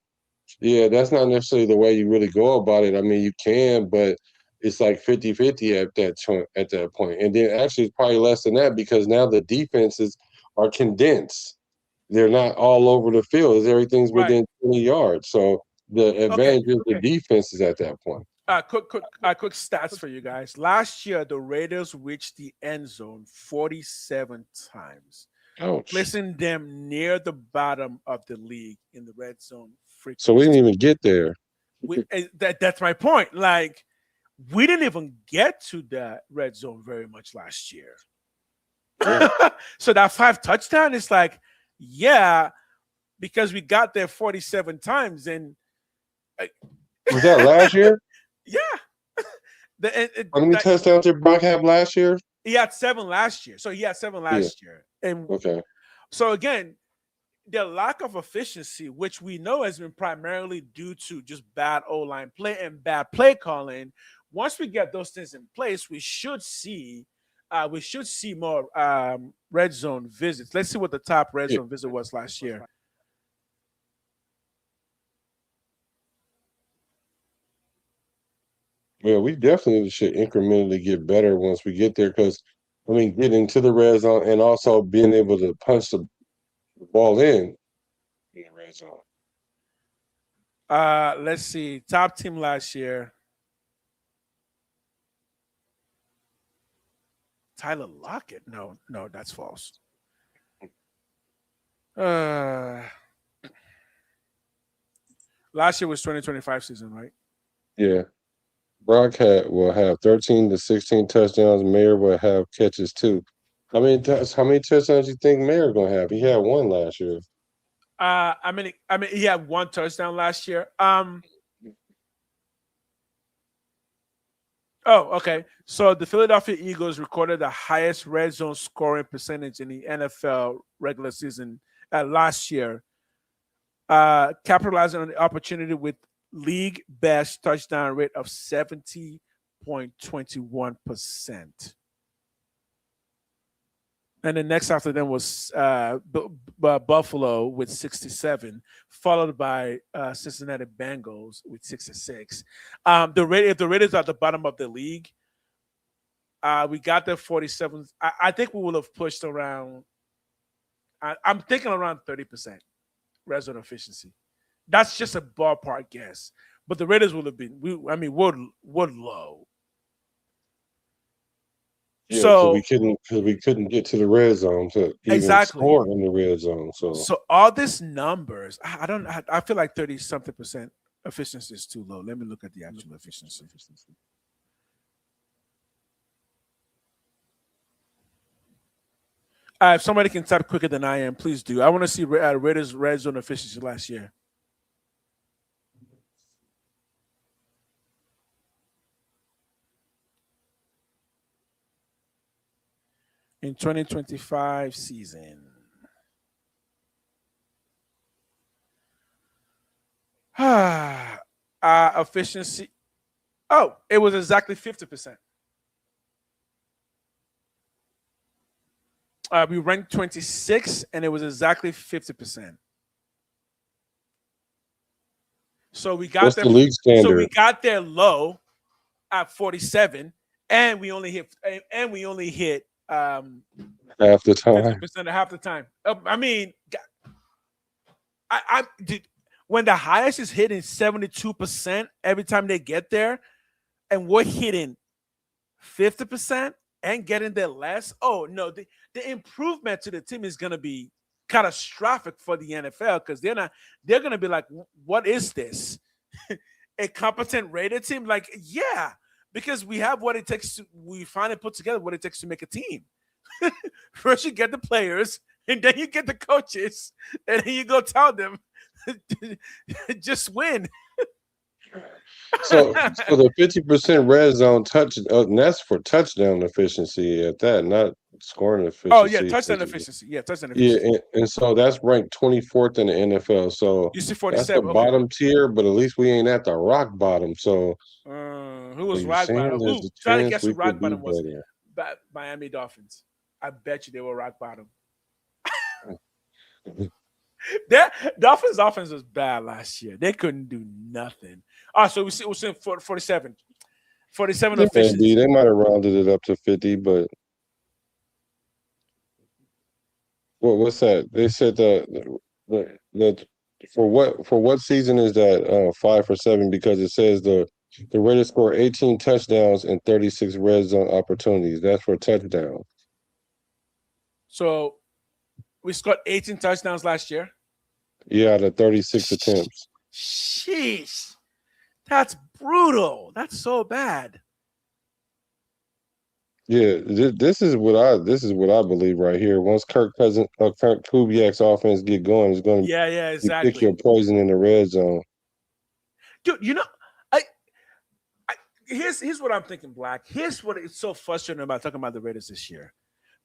Yeah, that's not necessarily the way you really go about it. I mean, you can, but it's like 50-50 at that point. And then actually it's probably less than that because now the defenses are condensed. They're not all over the field. Everything's within 20 yards. So the advantage is the defenses at that point. Quick stats for you guys. Last year, the Raiders reached the end zone 47 times, placing them near the bottom of the league in the red zone frequency. So we didn't even get there. That's my point. Like, we didn't even get to the red zone very much last year. Yeah. So that 5 touchdown is like, yeah, because we got there 47 times. And was that last year? Yeah. How many touchdowns did Brock have last year? He had 7 last year. So he had 7 last year. And so again, the lack of efficiency, which we know has been primarily due to just bad O-line play and bad play calling. Once we get those things in place, we should see more red zone visits. Let's see what the top red zone visit was last year. Well, we definitely should incrementally get better once we get there because, getting to the red zone and also being able to punch the ball in the red zone. Let's see. Top team last year. Tyler Lockett. No, that's false. Last year was 2025 season, right? Yeah. Brock will have 13 to 16 touchdowns. Mayer will have catches too. How many touchdowns do you think Mayer gonna have? He had 1 last year. He had 1 touchdown last year. Okay. So the Philadelphia Eagles recorded the highest red zone scoring percentage in the NFL regular season last year, capitalizing on the opportunity with league best touchdown rate of 70.21%. And the next after them was Buffalo with 67, followed by Cincinnati Bengals with 66. If the Raiders are at the bottom of the league, we got there 47. I think we will have pushed around. I'm thinking around 30% red zone efficiency. That's just a ballpark guess. But the Raiders would have been, we're low. Yeah, so we couldn't get to the red zone to even score in the red zone. So all these numbers, I feel like 30-something% efficiency is too low. Let me look at the actual efficiency. If somebody can type quicker than I am, please do. I want to see Raiders red zone efficiency last year. In 2025 season. Efficiency. Oh, it was exactly 50%. We ranked 26, and it was exactly 50%. So we got the league standard? So we got there low at 47, and we only hit half the time. 50% of half the time. When the highest is hitting 72% every time they get there, and we're hitting 50% and getting there less. Oh no, the improvement to the team is going to be catastrophic for the NFL because they're going to be like, what is this? A competent rated team? Like, yeah, because we have what it takes we finally put together what it takes to make a team. First you get the players, and then you get the coaches, and then you go tell them, just win. So the 50% red zone touch, and that's for touchdown efficiency at that, not scoring Oh yeah, efficiency. touchdown efficiency. Yeah, touchdown Yeah, efficiency. and so that's ranked 24th in the NFL. So You see that's the 47. Okay. bottom tier, but at least we ain't at the rock bottom. So Who are was you rock saying bottom? there's Who? a Try to chance guess who we could rock do bottom was. better? Miami Dolphins. I bet you they were rock bottom. Their Dolphins offense was bad last year. They couldn't do nothing. So we're seeing 47. 47 It may be. efficiency. They might have rounded it up to 50, but what's that? They said the for what season is that 5 for 7? Because it says the Raiders score 18 touchdowns and 36 red zone opportunities. That's for touchdowns. So we scored 18 touchdowns last year. Yeah, out of 36 attempts. Sheesh. That's brutal. That's so bad. Yeah, this is what I believe right here. Once Kirk Kubiak's offense get going, it's going to Yeah, pick your exactly. poison in the red zone. Dude, I, here's what I'm thinking, Black. Here's what it's so frustrating about talking about the Raiders this year.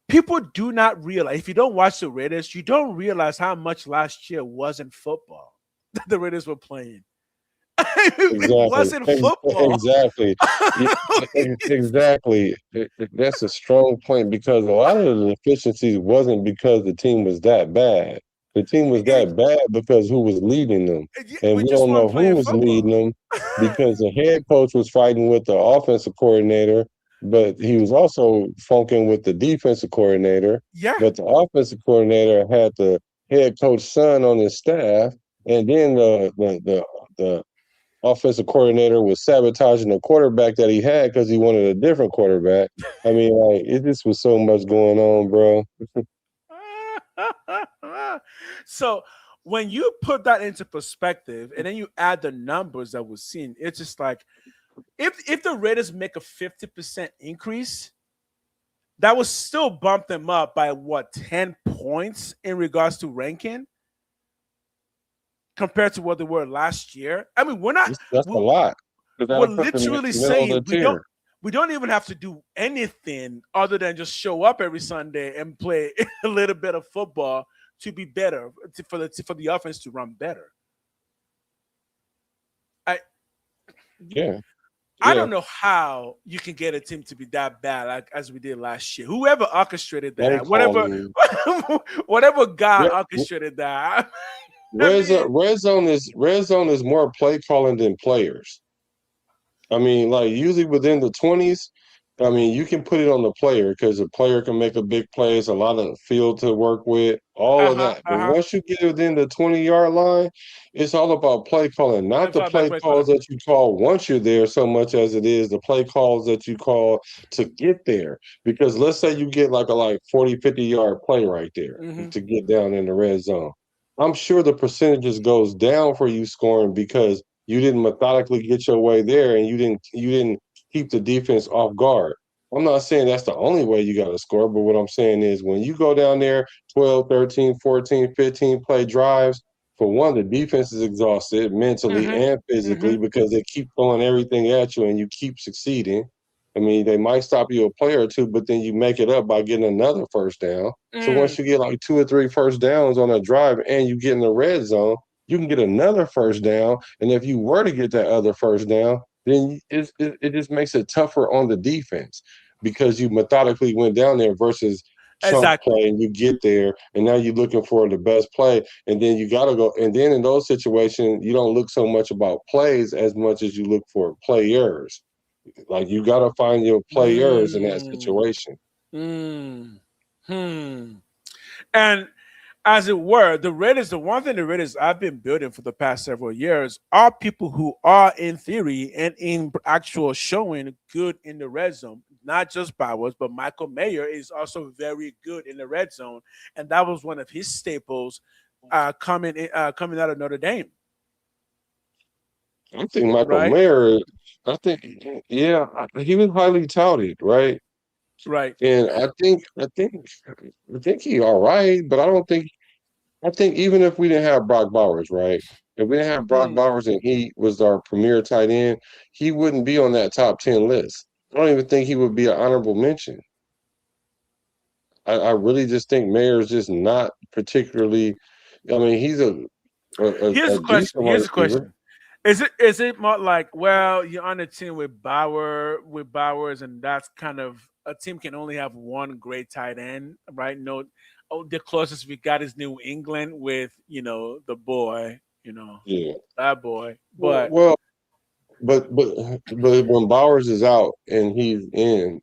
People do not realize, if you don't watch the Raiders, you don't realize how much last year wasn't football that the Raiders were playing. It Exactly. wasn't football. Exactly. Exactly. That's a strong point because a lot of the deficiencies wasn't because the team was that bad. The team was that bad because who was leading them. And We we just don't weren't know who playing was leading football. them because the head coach was fighting with the offensive coordinator, but he was also funking with the defensive coordinator. Yeah. But the offensive coordinator had the head coach son on his staff, and then the offensive coordinator was sabotaging the quarterback that he had because he wanted a different quarterback. I mean, like it just was so much going on, bro. So when you put that into perspective and then you add the numbers that we're seeing, it's just like if the Raiders make a 50% increase, that would still bump them up by what, 10 points in regards to ranking compared to what they were last year. I mean, That's a we're, lot. Because we're that'll put them in literally the middle of the saying tier. we don't even have to do anything other than just show up every Sunday and play a little bit of football to be better, for the offense to run better. I Yeah. I Yeah. don't know how you can get a team to be that bad like as we did last year. Whoever orchestrated Play that, whatever calling. whatever guy Red, orchestrated that. I red mean, zone, red zone is more play calling than players. I mean, like usually within the 20s, I mean, you can put it on the player because the player can make a big play. It's a lot of field to work with, all of that. But uh-huh. once you get within the 20-yard line, it's all about play calling, not That's the all about play play calls calling. that you call once you're there so much as it is the play calls that you call to get there. Because let's say you get like a 40, 50-yard play right there Mm-hmm. to get down in the red zone. I'm sure the percentages goes down for you scoring because you didn't methodically get your way there and you didn't keep the defense off guard. I'm not saying that's the only way you got to score, but what I'm saying is when you go down there 12, 13, 14, 15 play drives, for one, the defense is exhausted mentally Mm-hmm. and physically Mm-hmm. because they keep throwing everything at you and you keep succeeding. I mean, they might stop you a play or two, but then you make it up by getting another first down. So once you get like 2 or 3 first downs on a drive and you get in the red zone, you can get another first down. And if you were to get that other first down, then it just makes it tougher on the defense because you methodically went down there versus chunk Exactly. play and you get there and now you're looking for the best play and then you got to go and then in those situations you don't look so much about plays as much as you look for players. Like you got to find your players in that Mm. situation. Mm. Hmm. And as it were, the one thing the Raiders I've been building for the past several years are people who are in theory and in actual showing good in the red zone. Not just Bowers, but Michael Mayer is also very good in the red zone. And that was one of his staples coming out of Notre Dame, I think Michael right? Mayer, I think, yeah, he was highly touted, right? Right. And I think he all right, but I don't think. I think even if we didn't have Brock Bowers, right? If we didn't have Brock Mm. Bowers and he was our premier tight end, he wouldn't be on that top 10 list. I don't even think he would be an honorable mention. I really just think Mayer's just not particularly. I mean, he's Here's a the question. decent wide Here's the receiver. question. Is it more like, well, you're on a team with Bowers, and that's kind of a team can only have one great tight end, right? No, oh, the closest we got is New England with the boy, Yeah. that boy. Well, But well, but when Bowers is out and he's in,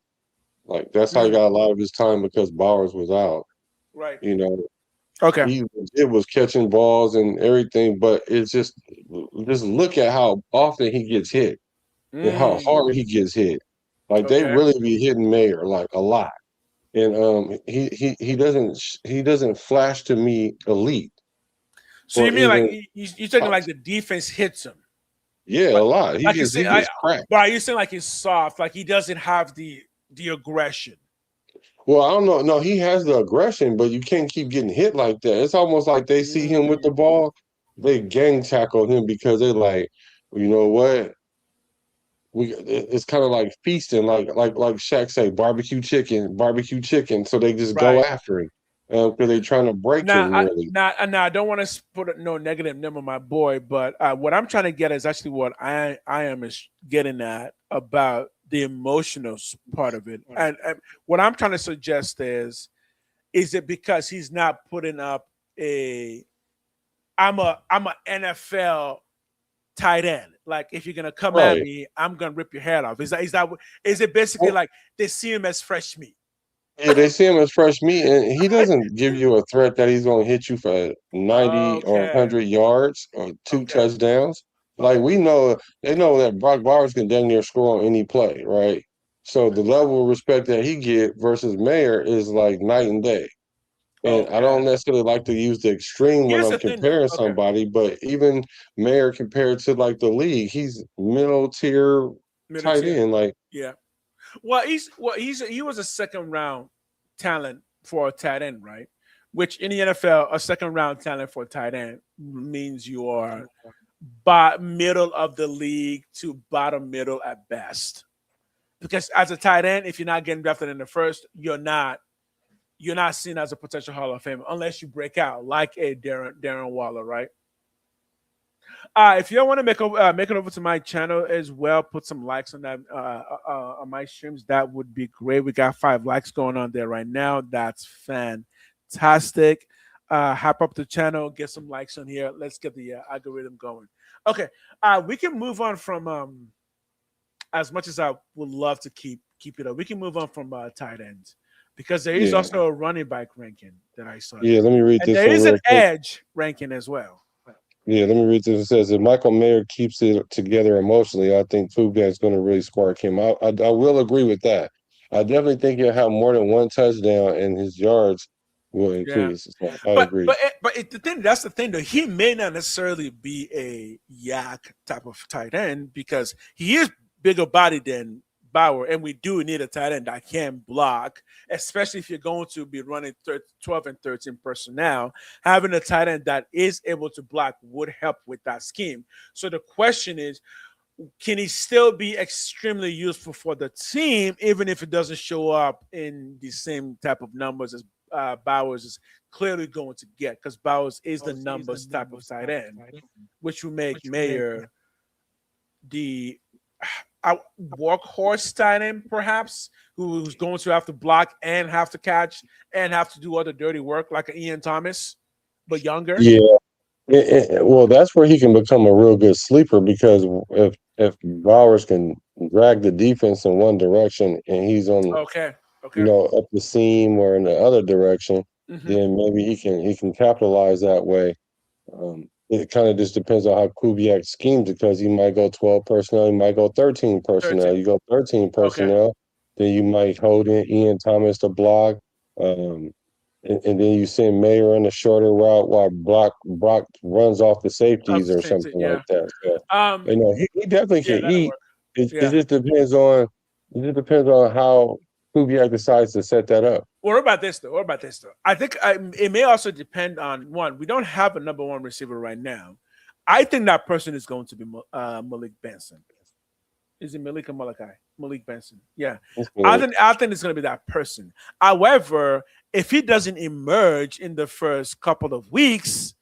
like that's how he mm, got a lot of his time because Bowers was out. right, You know, okay, he it was catching balls and everything, but it's just look at how often he gets hit and how mm, hard he gets hit. Like they okay. really be hitting Mayer like a lot. And he doesn't flash to me elite So you or mean like even you're talking top. like the defense hits him, Yeah, a but lot. He like you gets say, he gets cracked. but are you saying like he's soft, like he doesn't have the aggression? Well, I don't know. No, he has the aggression, but you can't keep getting hit like that. It's almost like they see him with the Mm, ball, they gang tackle him because they're like, "Well, you know what? It's kind of like feasting, like Shaq say, barbecue chicken. So they just go right. after him because they're trying to break Now, him really. I don't want to put no negative name on my boy, but what I'm trying to get is actually what I am is getting at about the emotional part of it, and what I'm trying to suggest is it because he's not putting up a I'm a NFL tight end. Like if you're gonna come at Right. me, I'm gonna rip your head off. Is it basically Well, like they see him as fresh meat? yeah, they see him as fresh meat, and he doesn't give you a threat that he's going to hit you for 90 or Okay, 100 yards or two okay, touchdowns. Like okay, we know, they know that Brock Bowers can damn near score on any play, right? So the level of respect that he get versus Mayer is like night and day. And I okay. don't necessarily like to use the extreme when Here's I'm the thing, though. comparing Okay, somebody, but even Mayer compared to like the league, he's middle tier middle tight tier. end. Like, Yeah. He was a second round talent for a tight end, right? Which in the NFL, a second round talent for a tight end means you are middle of the league to bottom middle at best. Because as a tight end, if you're not getting drafted in the first, you're not seen as a potential Hall of Famer unless you break out like a Darren Waller, right? If you want to make it over to my channel as well, put some likes on that on my streams. That would be great. We got 5 likes going on there right now. That's fantastic. Hop up the channel, get some likes on here. Let's get the algorithm going. Okay, we can move on from as much as I would love to keep it up. We can move on from tight ends because there is yeah, also a running back ranking that I saw yeah. there, Let me read and this there one is an real quick. edge ranking as well. Yeah, let me read this. It says if Michael Mayer keeps it together emotionally, I think Kubiak's going to really spark him. I will agree with that. I definitely think he'll have more than one touchdown, and his yards will Yeah. increase. So I But agree. but the thing that's the thing though, he may not necessarily be a yak type of tight end because he is bigger body than Bauer, and we do need a tight end that can block, especially if you're going to be running 12 and 13 personnel. Having a tight end that is able to block would help with that scheme. So the question is, can he still be extremely useful for the team, even if it doesn't show up in the same type of numbers as Bowers is clearly going to get? Because Bowers is the numbers type of tight end, which will make Mayer the workhorse tight end, perhaps, who's going to have to block and have to catch and have to do all the dirty work like an Ian Thomas, but younger. Yeah, well, that's where he can become a real good sleeper because if Bowers can drag the defense in one direction and he's on, Okay. Okay. up the seam or in the other direction, Hmm. then maybe he can capitalize that way. It kind of just depends on how Kubiak schemes it because he might go 12 personnel, he might go 13 personnel. 13. You go 13 Okay. personnel, then you might hold in Ian Thomas to block. Um, and then you send Mayer on a shorter route while Brock runs off the Of safeties the or same thing. something like Yeah. that. So Um. he definitely Yeah, can that'll eat. work. It Yeah. just depends on how Kubiak decides to set that up. What about this though? I think it may also depend on one. We don't have a number one receiver right now. I think that person is going to be Malik Benson. Is it Malik or Malachi? Malik Benson. Yeah. I think it's going to be that person. However, if he doesn't emerge in the first couple of weeks,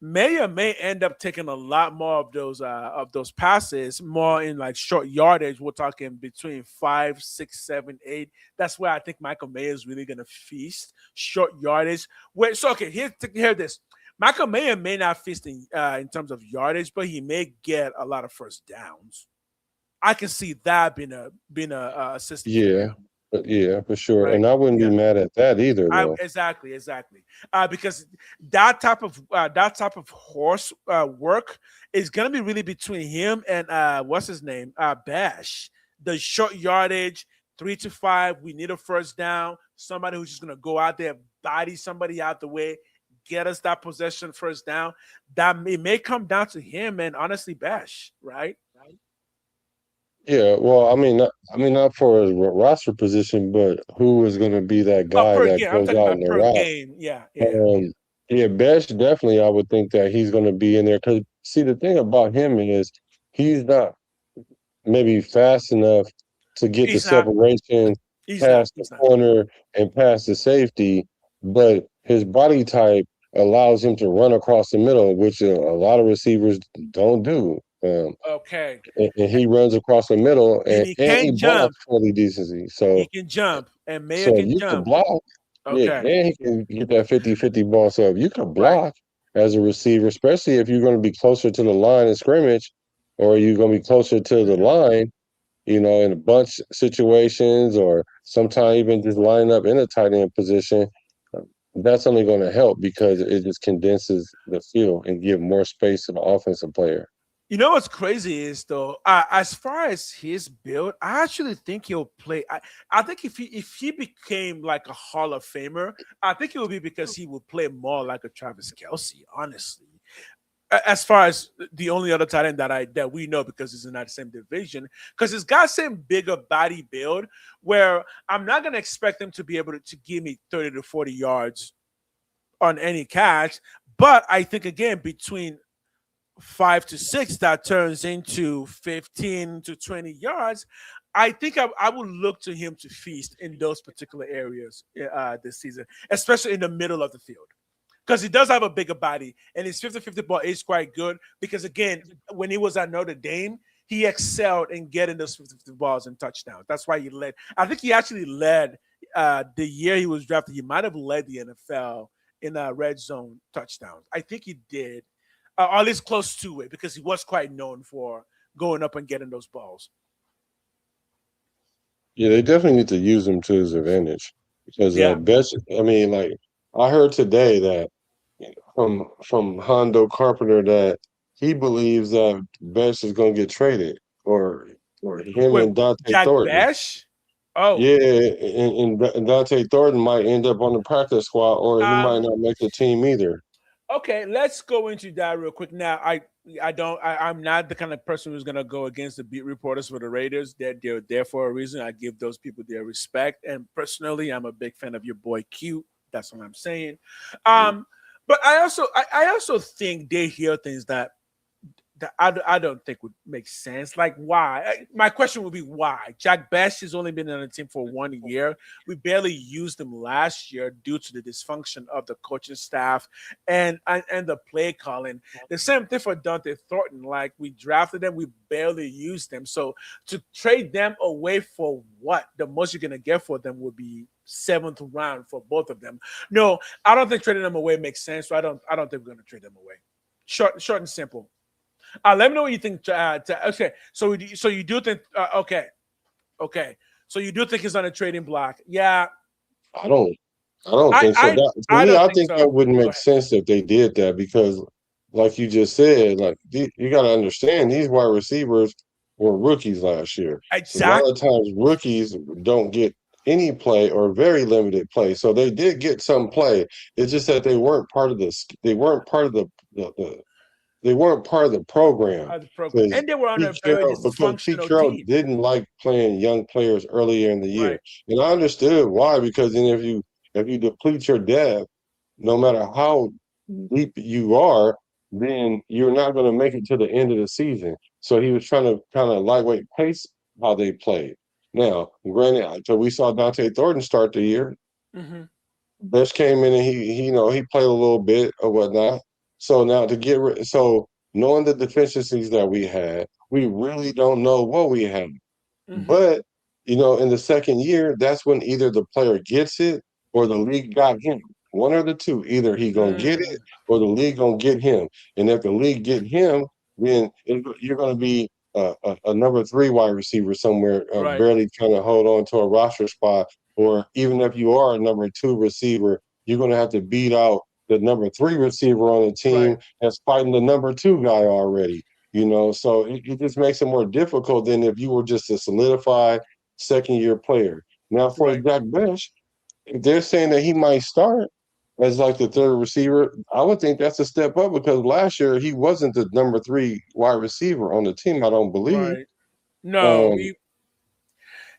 may end up taking a lot more of those passes, more in like short yardage. We're talking between 5, 6, 7, 8. That's where I think Michael Mayer is really going to feast short yardage. Wait, so okay, hear this. Michael Mayer may not feast in terms of yardage, but he may get a lot of first downs. I can see that being a system. Yeah, for sure. Right? And I wouldn't be mad at that either, though. Exactly. Because that type of horse work is gonna be really between him and what's his name, Bash. The short yardage, 3 to 5. We need a first down. Somebody who's just gonna go out there, body somebody out the way, get us that possession first down. That it may come down to him and honestly Bash, right? Yeah, well, I mean, not for a roster position, but who is going to be that guy Per that game. I'm goes talking out about in the per route? game. Yeah. Yeah, Besh definitely. I would think that he's going to be in there because see, the thing about him is he's not maybe fast enough to get the He's not. separation He's not. past the corner and past the safety, but his body type allows him to run across the middle, which a lot of receivers don't do. Okay. And he runs across the middle, And and, he and he can't jump. blocks fairly decently. He So, can jump, and Mayer so can you can jump. block. Yeah, Okay. and he can get that 50-50 ball. So if you can Right. block as a receiver, especially if you're going to be closer to the line of scrimmage, or you're going to be closer to the line, in a bunch situations, or sometimes even just line up in a tight end position, that's only going to help because it just condenses the field and give more space to the offensive player. You know what's crazy is though, as far as his build, I actually think he'll play. I think if he became like a Hall of Famer, I think it would be because he would play more like a Travis Kelce. Honestly, as far as the only other tight end that we know because he's in that same division, because he's got same bigger body build where I'm not gonna expect him to be able to give me 30 to 40 yards on any catch, but I think again between 5 to 6 that turns into 15 to 20 yards. I think I would look to him to feast in those particular areas this season, especially in the middle of the field. Because he does have a bigger body, and his 50-50 ball is quite good. Because, again, when he was at Notre Dame, he excelled in getting those 50-50 balls and touchdowns. That's why he led. I think he actually led the year he was drafted. He might have led the NFL in red zone touchdowns. I think he did. Or at least close to it, because he was quite known for going up and getting those balls. Yeah, they definitely need to use him to his advantage because Best. I mean, like I heard today that from Hondo Carpenter that he believes that Best is going to get traded, or him and Dante Jack Thornton. Bash? Oh, yeah, and Dante Thornton might end up on the practice squad, or he might not make the team either. Okay, let's go into that real quick. Now, I'm not the kind of person who's gonna go against the beat reporters for the Raiders. They're there for a reason. I give those people their respect. And personally, I'm a big fan of your boy Q. That's what I'm saying. But I also think they hear things that I don't think would make sense. Like why? My question would be why? Jack Bash has only been on the team for 1 year. We barely used him last year due to the dysfunction of the coaching staff and the play calling. The same thing for Dante Thornton. Like we drafted them, we barely used them. So to trade them away for what? The most you're gonna get for them would be 7th round for both of them. No, I don't think trading them away makes sense. So I don't think we're gonna trade them away. Short and simple. Let me know what you think. Okay, so you do think? Okay. So you do think he's on a trading block? Yeah. I don't think so. I think that wouldn't make sense if they did that because, like you just said, like you got to understand these wide receivers were rookies last year. Exactly. So a lot of times rookies don't get any play or very limited play. So they did get some play. It's just that they weren't part of this. They weren't part of the they weren't part of the program. The program, and they were on a very Because Pete dysfunctional Carroll team. didn't like playing young players earlier in the year, Right. and I understood why. Because then if you deplete your depth, no matter how deep you are, then you're not going to make it to the end of the season. So he was trying to kind of lightweight pace how they played. Now, granted, so we saw Dante Thornton start the year. Mm-hmm. Bush came in and he he played a little bit or whatnot. So now so knowing the deficiencies that we had, we really don't know what we had. Mm-hmm. But in the second year, that's when either the player gets it or the league got him. One or the two. Either he gonna get it or the league gonna get him. And if the league get him, then you're gonna be a number 3 wide receiver somewhere, Right. barely trying to hold on to a roster spot. Or even if you are a number 2 receiver, you're gonna have to beat out the number 3 receiver on the team Right. that's fighting the number 2 guy already. So it just makes it more difficult than if you were just a solidified second-year player. Now, for Right. Jack Bush, if they're saying that he might start as like the third receiver, I would think that's a step up because last year he wasn't the number 3 wide receiver on the team, I don't believe. Right. No, Um,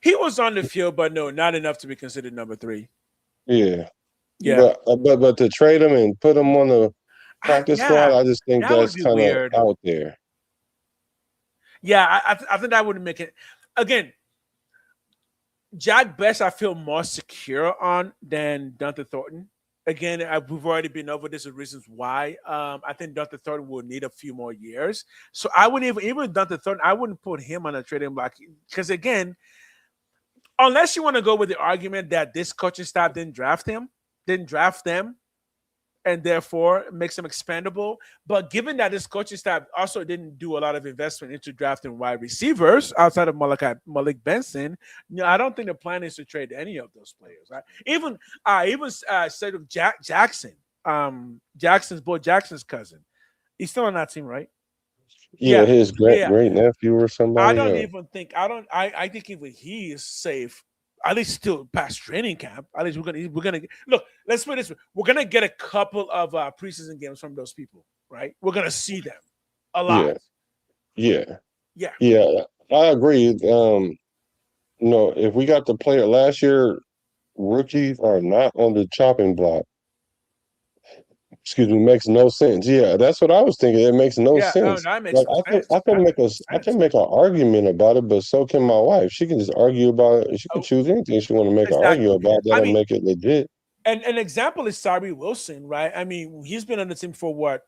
he was on the field, but no, not enough to be considered number 3. yeah, Yeah. but to trade him and put him on the practice squad, Yeah, I just think that would that's be kind of weird. out there. Yeah, I think that would make it. Again, Jack Best, I feel more secure on than Dante Thornton. Again, we've already been over this reasons why. I think Dante Thornton will need a few more years. So I wouldn't even Dante Thornton, I wouldn't put him on a trading block because again, unless you want to go with the argument that this coaching staff didn't draft them, and therefore makes them expendable. But given that this coaching staff also didn't do a lot of investment into drafting wide receivers outside of Malik Benson, I don't think the plan is to trade any of those players. Right? Even said of Jackson, Jackson's cousin. He's still on that team, right? Yeah, his Yeah. great nephew or somebody. I don't even think I think even he is safe. At least still past training camp. At least we're gonna look. Let's put it this way: we're gonna get a couple of preseason games from those people, right? We're gonna see them a lot. Yeah. Yeah. I agree. If we got the player last year, rookies are not on the chopping block. Excuse me, makes no sense. Yeah, that's what I was thinking. It makes no Yeah. Oh, sense. that makes Like no sense. That makes no I sense. can make an argument about it, but so can my wife. She can just argue about it. She can Oh, choose anything she want to make an argue exactly. about. I That'll mean, make it legit. and an example is Tyree Wilson, right? I mean, he's been on the team for what,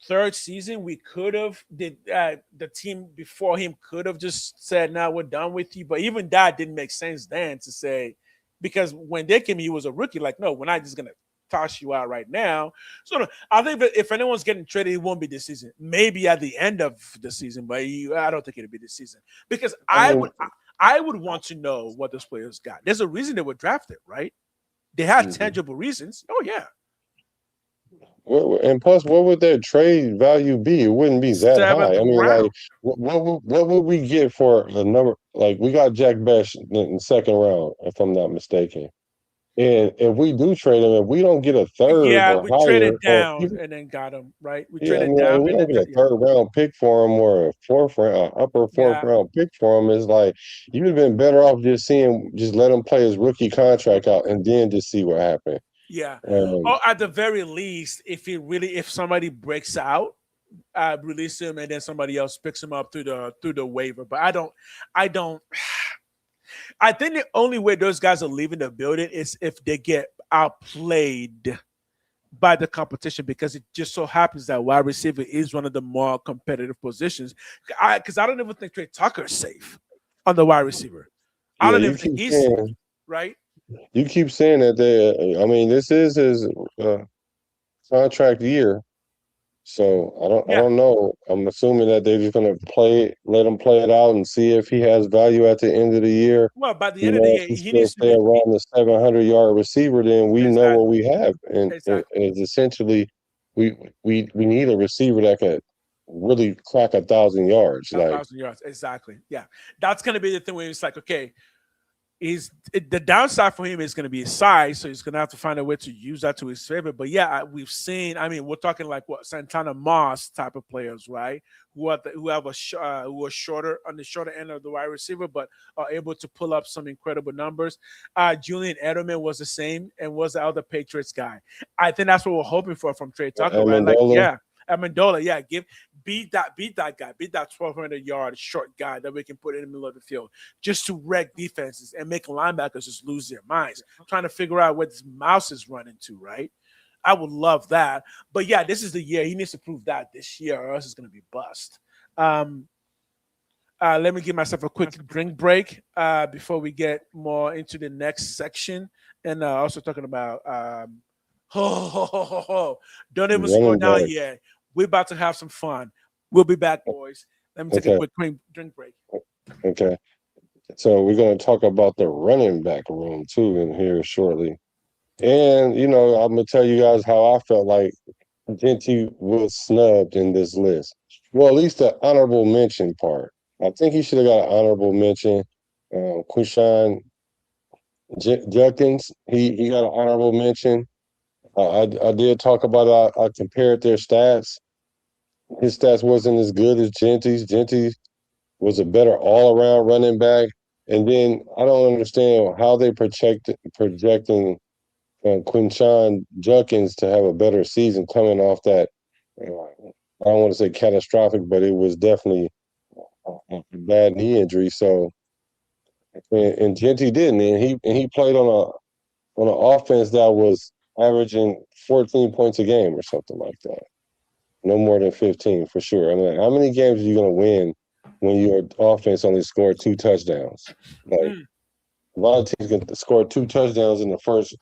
third season? We could have the team before him could have just said, "Now we're done with you." But even that didn't make sense then to say, because when they came, he was a rookie. Like, no, we're not just gonna toss you out right now. So no, I think that if anyone's getting traded, it won't be this season. Maybe at the end of the season, but I don't think it'll be this season because I would want to know what those players got. There's a reason they were drafted, right? They had tangible reasons. Oh yeah. And plus, what would that trade value be? It wouldn't be that high. 7th I mean, round. like, what would we get for a number? Like, we got Jack Best in the second round, if I'm not mistaken. And if we do trade him, if we don't get a third Yeah, or we higher, traded or down even and then got him, right? We yeah, I traded mean, like, down if we and don't then get a third round pick for him or a fourth round, upper fourth yeah, round pick for him, it's like you'd have been better off just let him play his rookie contract out and then just see what happened. yeah. Um, Or at the very least, if somebody breaks out, release him and then somebody else picks him up through the waiver. But I don't I think the only way those guys are leaving the building is if they get outplayed by the competition, because it just so happens that wide receiver is one of the more competitive positions. Because I don't even think Trey Tucker is safe on the wide receiver. I yeah, don't even think he's safe, right? you keep saying that I mean, this is his contract year. So I Yeah. don't know. I'm assuming that they're just gonna let him play it out and see if he has value at the end of the year. Well, by the end of the If year, he he still needs to stay be around the 700-yard receiver, then we know what exactly, we have, and exactly, it's essentially we need a receiver that could really crack 1,000 yards. Like, 1,000 yards, exactly. Yeah, that's gonna be the thing where it's like, okay, The downside for him is going to be his size, so he's going to have to find a way to use that to his favor. But yeah, we've seen. I mean, we're talking like what Santana Moss type of players, right? Who are shorter on the shorter end of the wide receiver, but are able to pull up some incredible numbers. Julian Edelman was the same, and was the other Patriots guy. I think that's what we're hoping for from Trey Tucker, right? Like, yeah, Amendola, yeah, beat that guy, beat that 1,200-yard short guy that we can put in the middle of the field just to wreck defenses and make linebackers just lose their minds, trying to figure out what this mouse is running to, right? I would love that. But yeah, this is the year. He needs to prove that this year, or else it's going to be bust. Let me give myself a quick drink break before we get more into the next section. And also talking about don't even scroll down yet. We're about to have some fun. We'll be back, boys. Let me take a quick drink break. Okay. So we're going to talk about the running back room too in here shortly. And, I'm going to tell you guys how I felt like Genty was snubbed in this list. Well, at least the honorable mention part. I think he should have got an honorable mention. Quinshon Judkins, he got an honorable mention. I did talk about I compared their stats. His stats wasn't as good as Genty's. Genty was a better all-around running back. And then I don't understand how they projecting Quinshon Judkins to have a better season coming off that. I don't want to say catastrophic, but it was definitely a bad knee injury. So, and Genty didn't, and he played on an offense that was averaging 14 points a game or something like that. No more than 15 for sure. I mean, how many games are you going to win when your offense only scored 2 touchdowns? Like a lot of teams can score 2 touchdowns in the first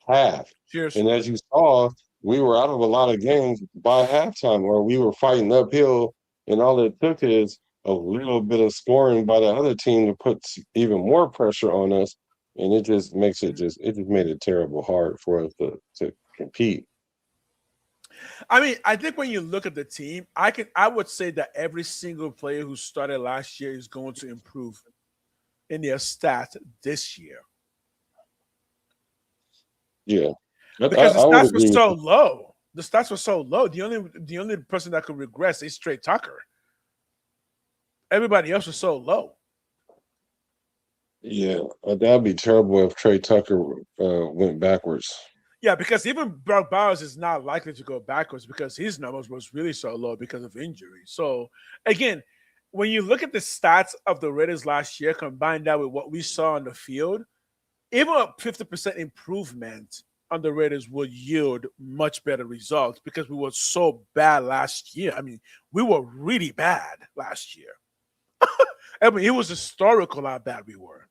half. Cheers. And as you saw, we were out of a lot of games by halftime where we were fighting uphill, and all it took is a little bit of scoring by the other team to put even more pressure on us, and it just made it terrible hard for us to compete. I mean, I think when you look at the team, I would say that every single player who started last year is going to improve in their stats this year. Yeah. Because the stats were so low. The stats were so low. The only person that could regress is Trey Tucker. Everybody else was so low. Yeah, that'd be terrible if Trey Tucker went backwards. Yeah, because even Brock Bowers is not likely to go backwards because his numbers was really so low because of injury. So again, when you look at the stats of the Raiders last year, combine that with what we saw on the field, even a 50% improvement on the Raiders would yield much better results because we were so bad last year. I mean, we were really bad last year. I mean, it was historical how bad we were.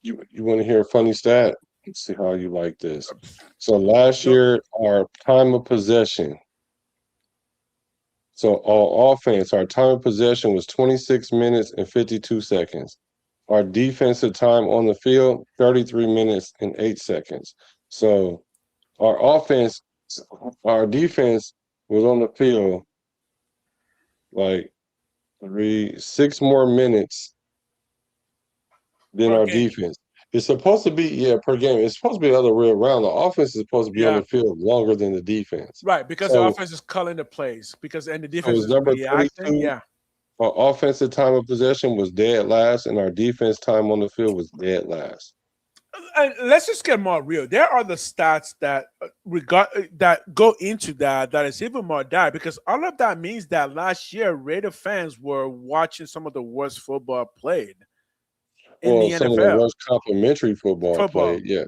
You want to hear a funny stat? Let's see how you like this. So last year, our time of possession. So on offense, our time of possession was 26 minutes and 52 seconds. Our defensive time on the field, 33 minutes and 8 seconds. So our defense was on the field like 6 more minutes than our defense. It's supposed to be, per game. It's supposed to be the other way around. The offense is supposed to be on the field longer than the defense. Right, because the offense is calling the plays. And the defense is reacting. Yeah. Our offensive time of possession was dead last, and our defense time on the field was dead last. And let's just get more real. There are the stats that go into that is even more dire because all of that means that last year Raider fans were watching some of the worst football played in the NFL. Some of the worst complimentary football played, yes.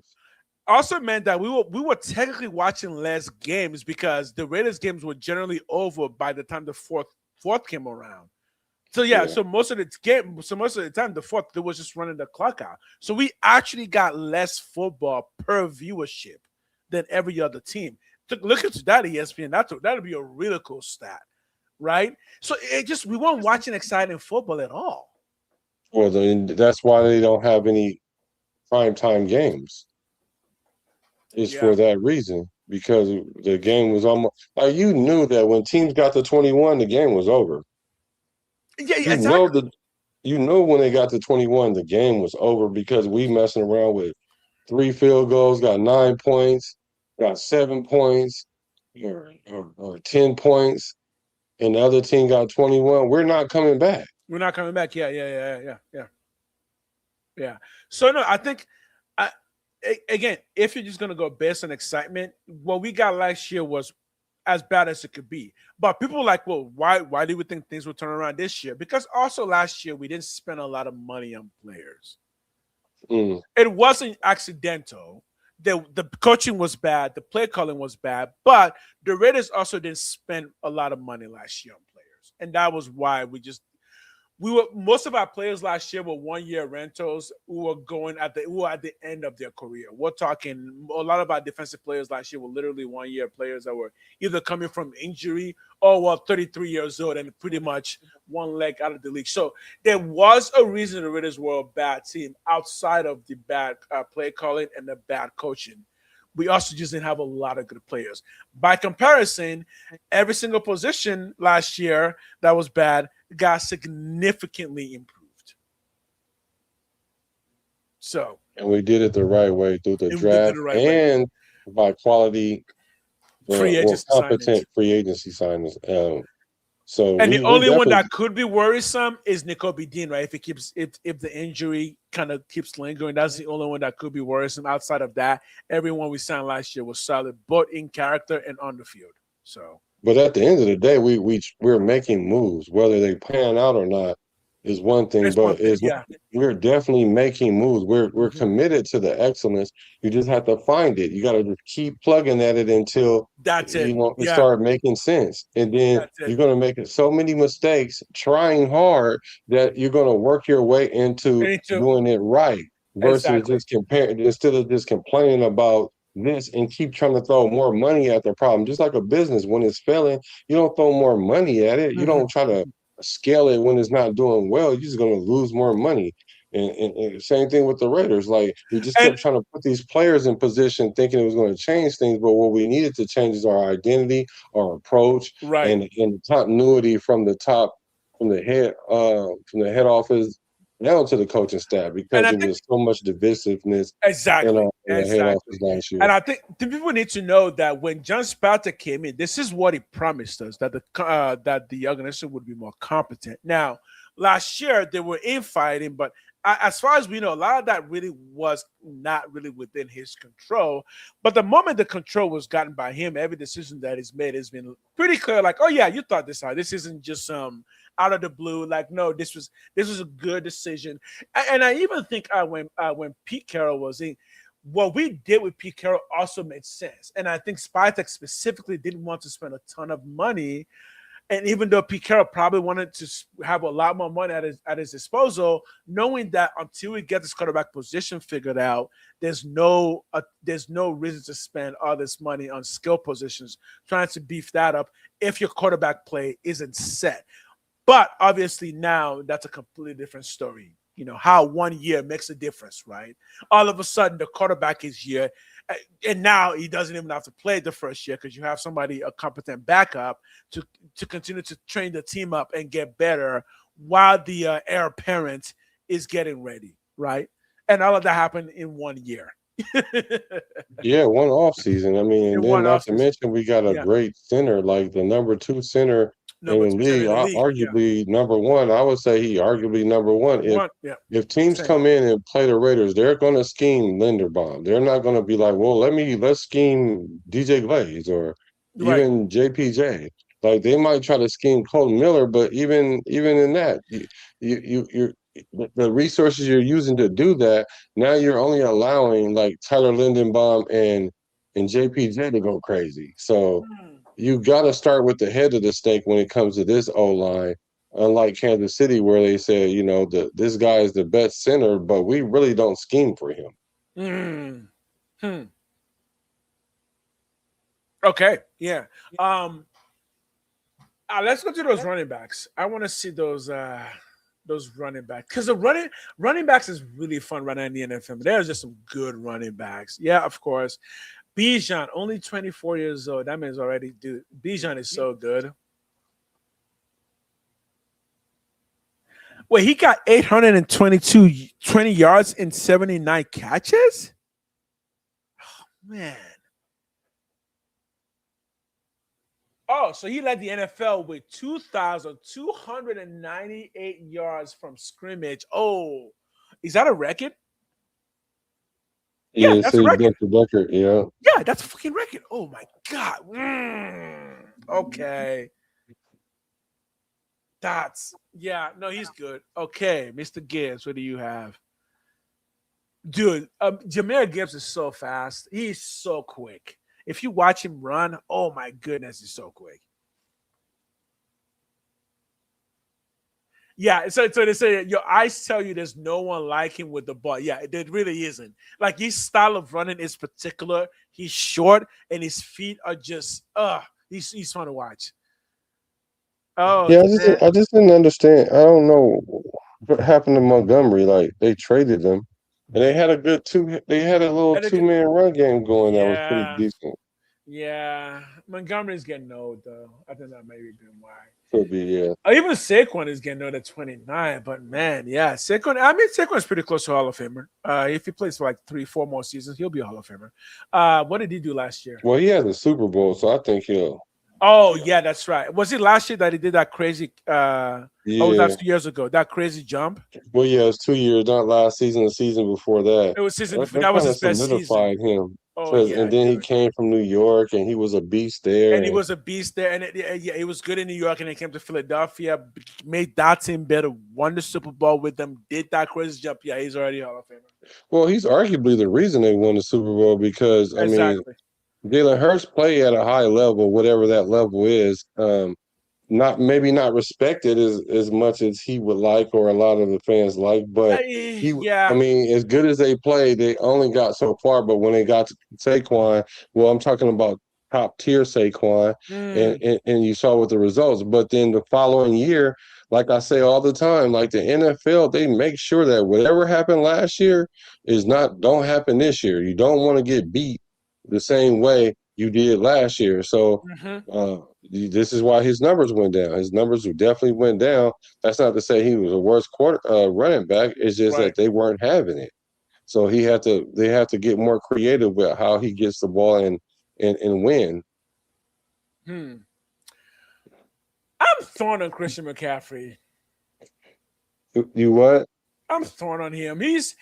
Also meant that we were technically watching less games because the Raiders games were generally over by the time the fourth came around. So so most of the time the fourth they was just running the clock out. So we actually got less football per viewership than every other team. Look at that ESPN. That'll be a really cool stat, right? So we weren't watching exciting football at all. Well, that's why they don't have any primetime games. It's for that reason because the game was almost like you knew that when teams got to 21, the game was over. Yeah, exactly. you know when they got to 21, the game was over because we messing around with 3 field goals, got 9 points, got 7 points, or 10 points, and the other team got 21. We're not coming back. We're not coming back. Yeah. So no, I think, again, if you're just gonna go based on excitement, what we got last year was as bad as it could be. But people were like, well, why do we think things will turn around this year? Because also last year we didn't spend a lot of money on players. Mm. It wasn't accidental. The coaching was bad, the play calling was bad, but the Raiders also didn't spend a lot of money last year on players, and that was why most of our players last year were 1 year rentals who were at the end of their career. We're talking a lot of our defensive players last year were literally 1 year players that were either coming from injury or were 33 years old and pretty much one leg out of the league. So there was a reason the Raiders were a bad team outside of the bad play calling and the bad coaching. We also just didn't have a lot of good players. By comparison, every single position last year that was bad got significantly improved. So, And we did it the right way through the and we did it draft the right way. and by quality, Free agency competent signings. free agency signings. So And the we're only one definitely, that could be worrisome is Nakobe Dean, right? If the injury kind of keeps lingering, that's the only one that could be worrisome. Outside of that, everyone we signed last year was solid, both in character and on the field. So, but at the end of the day, we're making moves. Whether they pan out or not is one thing, it's one but thing. is Yeah. we're definitely making moves. We're Mhm. committed to the excellence. You just have to find it. You got to keep plugging at it until That's it. it Yeah. start making sense, and then That's it. you're going to make so many mistakes trying hard that you're going to work your way into Into doing it right versus exactly. just comparing instead of just complaining about this and keep trying to throw more money at the problem. Just like a business, when it's failing, you don't throw more money at it. You Mhm. don't try to scale it when it's not doing well. You're just going to lose more money. And same thing with the Raiders. Like we just And kept trying to put these players in position, thinking it was going to change things. But what we needed to change is our identity, our approach, right. and continuity from the top, from the head office down to the coaching staff, And because I it think was so much divisiveness exactly. in the head office Exactly. last year. And I think the people need to know that when John Sparta came in, this is what he promised us, that the organization would be more competent. Now, last year they were infighting, but as far as we know, a lot of that really was not really within his control. But the moment the control was gotten by him, every decision that he's made has been pretty clear. Like, oh yeah, you thought this out. This isn't just out of the blue. Like, no, this was a good decision. And I even think when Pete Carroll was in, what we did with Pete Carroll also made sense. And I think Spytek specifically didn't want to spend a ton of money. And even though Pete Carroll probably wanted to have a lot more money at his disposal, knowing that until we get this quarterback position figured out, there's no reason to spend all this money on skill positions, trying to beef that up if your quarterback play isn't set. But obviously now that's a completely different story. You know, how 1 year makes a difference, right? All of a sudden the quarterback is here, and now he doesn't even have to play the first year because you have somebody, a competent backup, to continue to train the team up and get better while the heir apparent is getting ready, right? And all of that happened in 1 year. Yeah, one off season. I mean, and In then one not to offseason. mention we got a Yeah. great center, like the number 2 center in Number the two center league, in the league. Yeah. arguably number one. I would say he arguably number one. If One. Yeah. if teams Same. come in and play the Raiders, they're going to scheme Linderbaum. They're not going to be like, well, let's scheme DJ Glaze or Right. even JPJ. Like they might try to scheme Colton Miller, but even in that, you're the resources you're using to do that. Now you're only allowing like Tyler Lindenbaum and JPJ to go crazy. So Hmm. you got to start with the head of the stake when it comes to this O line. Unlike Kansas City, where they said, this guy is the best center, but we really don't scheme for him. Hmm. Hmm. Okay. Yeah. Let's go to those running backs. I want to see those running backs, because the running backs is really fun right now in the NFL. There's just some good running backs. Yeah, of course. Bijan, only 24 years old. That means already, dude. Bijan is so good. Wait, he got 20 yards in 79 catches? Oh, man. Oh, so he led the NFL with 2,298 yards from scrimmage. Oh, is that a record? Yeah, Yeah, that's so a he record. broke the record. Yeah. Yeah, that's a fucking record. Oh my God. Okay. No, he's good. Okay, Mr. Gibbs, what do you have? Dude, Jameer Gibbs is so fast. He's so quick. If you watch him run, oh my goodness, he's so quick. Yeah, so they say your eyes tell you there's no one like him with the ball. Yeah, there really isn't. Like his style of running is particular. He's short and his feet are just he's fun to watch. Oh, Yeah, man. I just didn't understand. I don't know what happened to Montgomery. Like they traded him, and they had a good two. They had a little I think two-man run game going that was pretty yeah, decent. yeah. Montgomery's getting old though. I think that may be why. Could be, yeah. Even Saquon is getting old at 29, but man, yeah, Saquon. I mean, Saquon's pretty close to Hall of Famer. If he plays for like 3-4 more seasons, he'll be a Hall of Famer. What did he do last year? Well, he had the Super Bowl, so I think he'll. Oh yeah, that's right. Was it last year that he did that crazy? Oh, Yeah. that's 2 years ago. That crazy jump. Well, yeah, it was 2 years, not last season, the season before that. It was season before. That That was kind of his best season. solidified him. Oh And yeah, then he dude. came from New York, and he was a beast there. And he was a beast there, and it was good in New York, and then came to Philadelphia, made that team better, won the Super Bowl with them, did that crazy jump. Yeah, he's already a Hall of Famer. Well, he's arguably the reason they won the Super Bowl because, I mean, Exactly. Jalen Hurts play at a high level, whatever that level is. Not respected as much as he would like or a lot of the fans like, but I Yeah. mean, as good as they played, they only got so far. But when they got to Saquon, well, I'm talking about top tier Saquon, and you saw with the results. But then the following year, like I say all the time, like the NFL, they make sure that whatever happened last year don't happen this year. You don't want to get beat the same way you did last year. So this is why his numbers went down. His numbers definitely went down. That's not to say he was a worse running back. It's just that they weren't having it. So they have to get more creative with how he gets the ball and win. I'm torn on Christian McCaffrey. You what? I'm torn on him. He's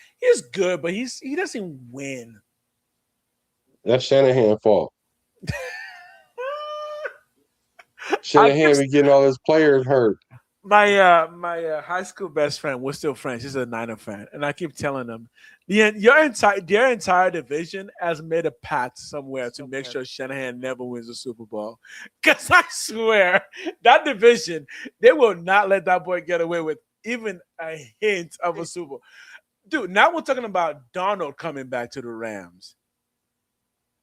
good, but he doesn't win. That's Shanahan's fault. Shanahan be getting all his players hurt. My high school best friend, we're still friends. He's a Niner fan, and I keep telling him, their entire division has made a pact somewhere to make sure Shanahan never wins a Super Bowl. Because I swear that division, they will not let that boy get away with even a hint of a Super Bowl. Dude, now we're talking about Donald coming back to the Rams.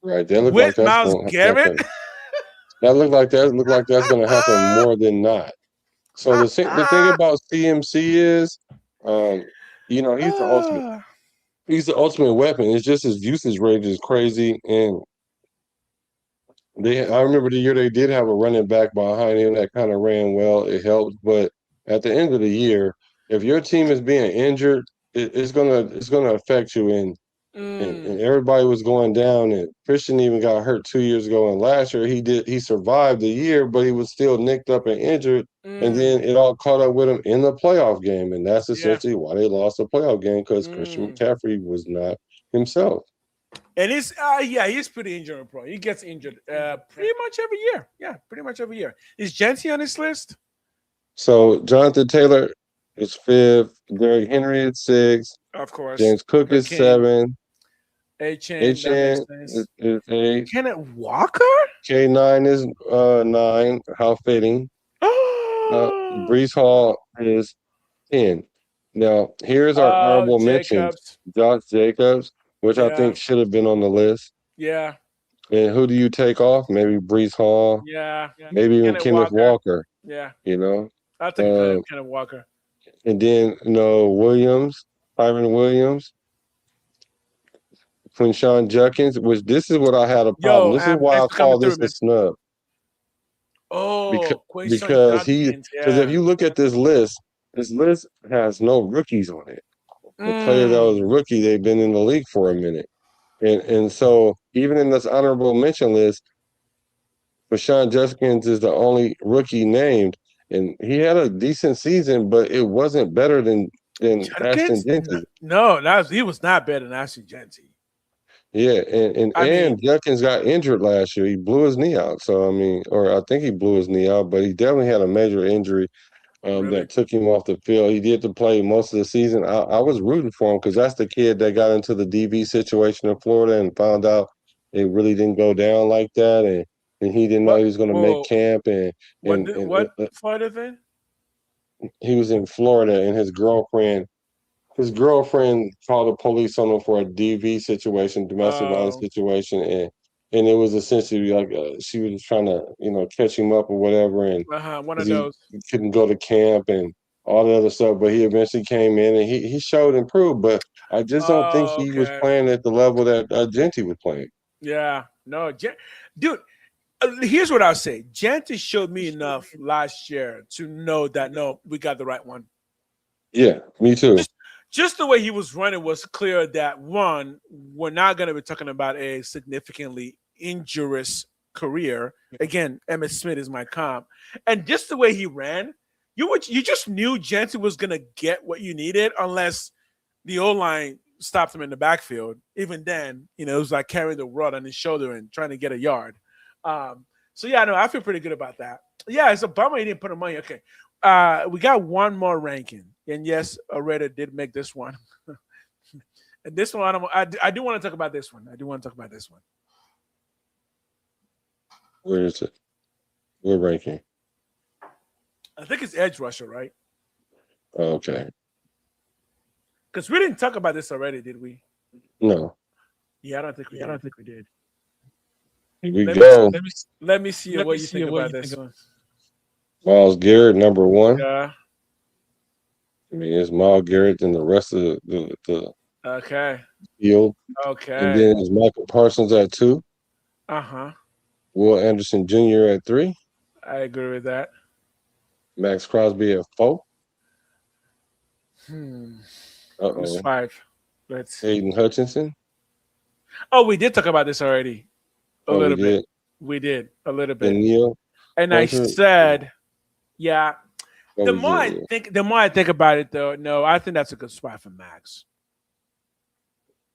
Right, that look With like that's Myles Garrett. That look like that's going to happen more than not. So the thing about CMC is, he's the ultimate. He's the ultimate weapon. It's just his usage rate is crazy, and I remember the year they did have a running back behind him that kind of ran well. It helped, but at the end of the year, if your team is being injured, it's gonna affect you. And everybody was going down, and Christian even got hurt 2 years ago, and last year he survived the year, but he was still nicked up and injured, and then it all caught up with him in the playoff game, and that's essentially why they lost the playoff game, because Christian McCaffrey was not himself. And he's pretty injury prone. He gets injured pretty much every year. Yeah, pretty much every year. Is Genty on this list? So Jonathan Taylor is 5th, Derrick Henry is 6th, of course. James Cook is 7th. H-N is 8. Kenneth Walker? K9 is 9. How fitting. Brees Hall is 10. Now, here's our honorable mentions. Josh Jacobs, which I think should have been on the list. Yeah. And who do you take off? Maybe Brees Hall. Yeah. Maybe even Kenneth Walker. Yeah. I'll take Kenneth Walker. And then, Williams, Tyron Williams. Quinshon Judkins, which this is what I had a problem. This is why I call this a snub. Oh, because if you look at this list, This list has no rookies on it. The player that was a Mm. rookie, they've been in the league for a minute. And so even in this honorable mention list, Rashawn Judkins is the only rookie named. And he had a decent season, but it wasn't better than Ashton Judkins? Jenkins. No, he was not better than Ashton Genty. Yeah, I mean, and Judkins got injured last year. He blew his knee out. So I mean, or I think he blew his knee out, but he definitely had a major injury really? that took him off the field. He did to play most of the season. I was rooting for him because that's the kid that got into the DV situation in Florida and found out it really didn't go down like that, and he didn't know What? he was going to make Whoa. camp, and What? What? uh, Florida thing? he was in Florida, and his girlfriend called the police on him for a DV situation, domestic violence Oh, situation, and it was essentially like she was trying to catch him up or whatever, and one of because he those. couldn't go to camp and all the other stuff. But he eventually came in and he showed improved. But I just don't think Oh, he was okay. playing at the level that Genty was playing. Yeah. No, dude. Here's what I'll say. Genty showed me enough last year to know that no, we got the right one. Yeah, me too. Just the way he was running was clear that one, we're not going to be talking about a significantly injurious career. Again, Emmitt Smith is my comp, and just the way he ran, you just knew Genty was going to get what you needed, unless the O line stopped him in the backfield. Even then, it was like carrying the rod on his shoulder and trying to get a yard. So yeah, no, I feel pretty good about that. Yeah, it's a bummer he didn't put him on. Okay, we got one more ranking, and yes, Areta did make this one. And this one, I do want to talk about this one. Where is it? What ranking? I think it's edge rusher, right? Okay. Because we didn't talk about this already, did we? No. Yeah, I don't think we did. Here we go. Let me see what you think about this one. Myles Garrett, number one. Yeah. I mean, it's Myles Garrett and the rest of the Okay. field. Okay. And then it's Michael Parsons at 2. Uh-huh. Will Anderson Jr. at 3. I agree with that. Max Crosby at 4. Who's 5? Let's see. Aiden Hutchinson. Oh, we did talk about this already. A little bit. Did. We did a little bit. Neil. And Hunter. I said, yeah. The more Jr. I think about it, though, no, I think that's a good spot for Max.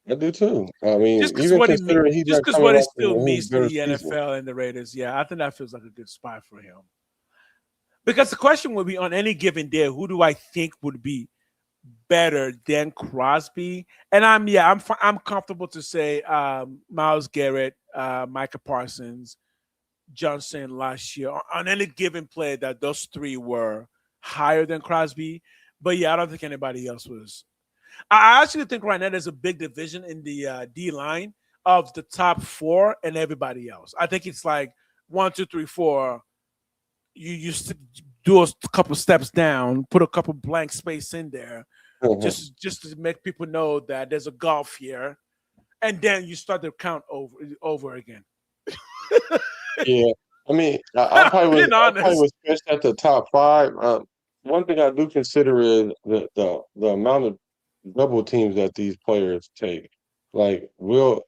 I do too. I mean, Just because even what considering it still means to the NFL and the Raiders, yeah, I think that feels like a good spot for him. Because the question would be, on any given day, who do I think would be better than Crosby? And I'm comfortable to say Myles Garrett, Micah Parsons, Johnson last year on any given play that those three were higher than Crosby. But yeah, I don't think anybody else was. I actually think right now there's a big division in the D line of the top 4 and everybody else. I think it's like 1, 2, 3, 4. You do a couple steps down, put a couple blank space in there, just to make people know that there's a gulf here, and then you start the count over again. Yeah, I mean, I probably would switch at the top 5. One thing I do consider is the amount of double teams that these players take. Like, the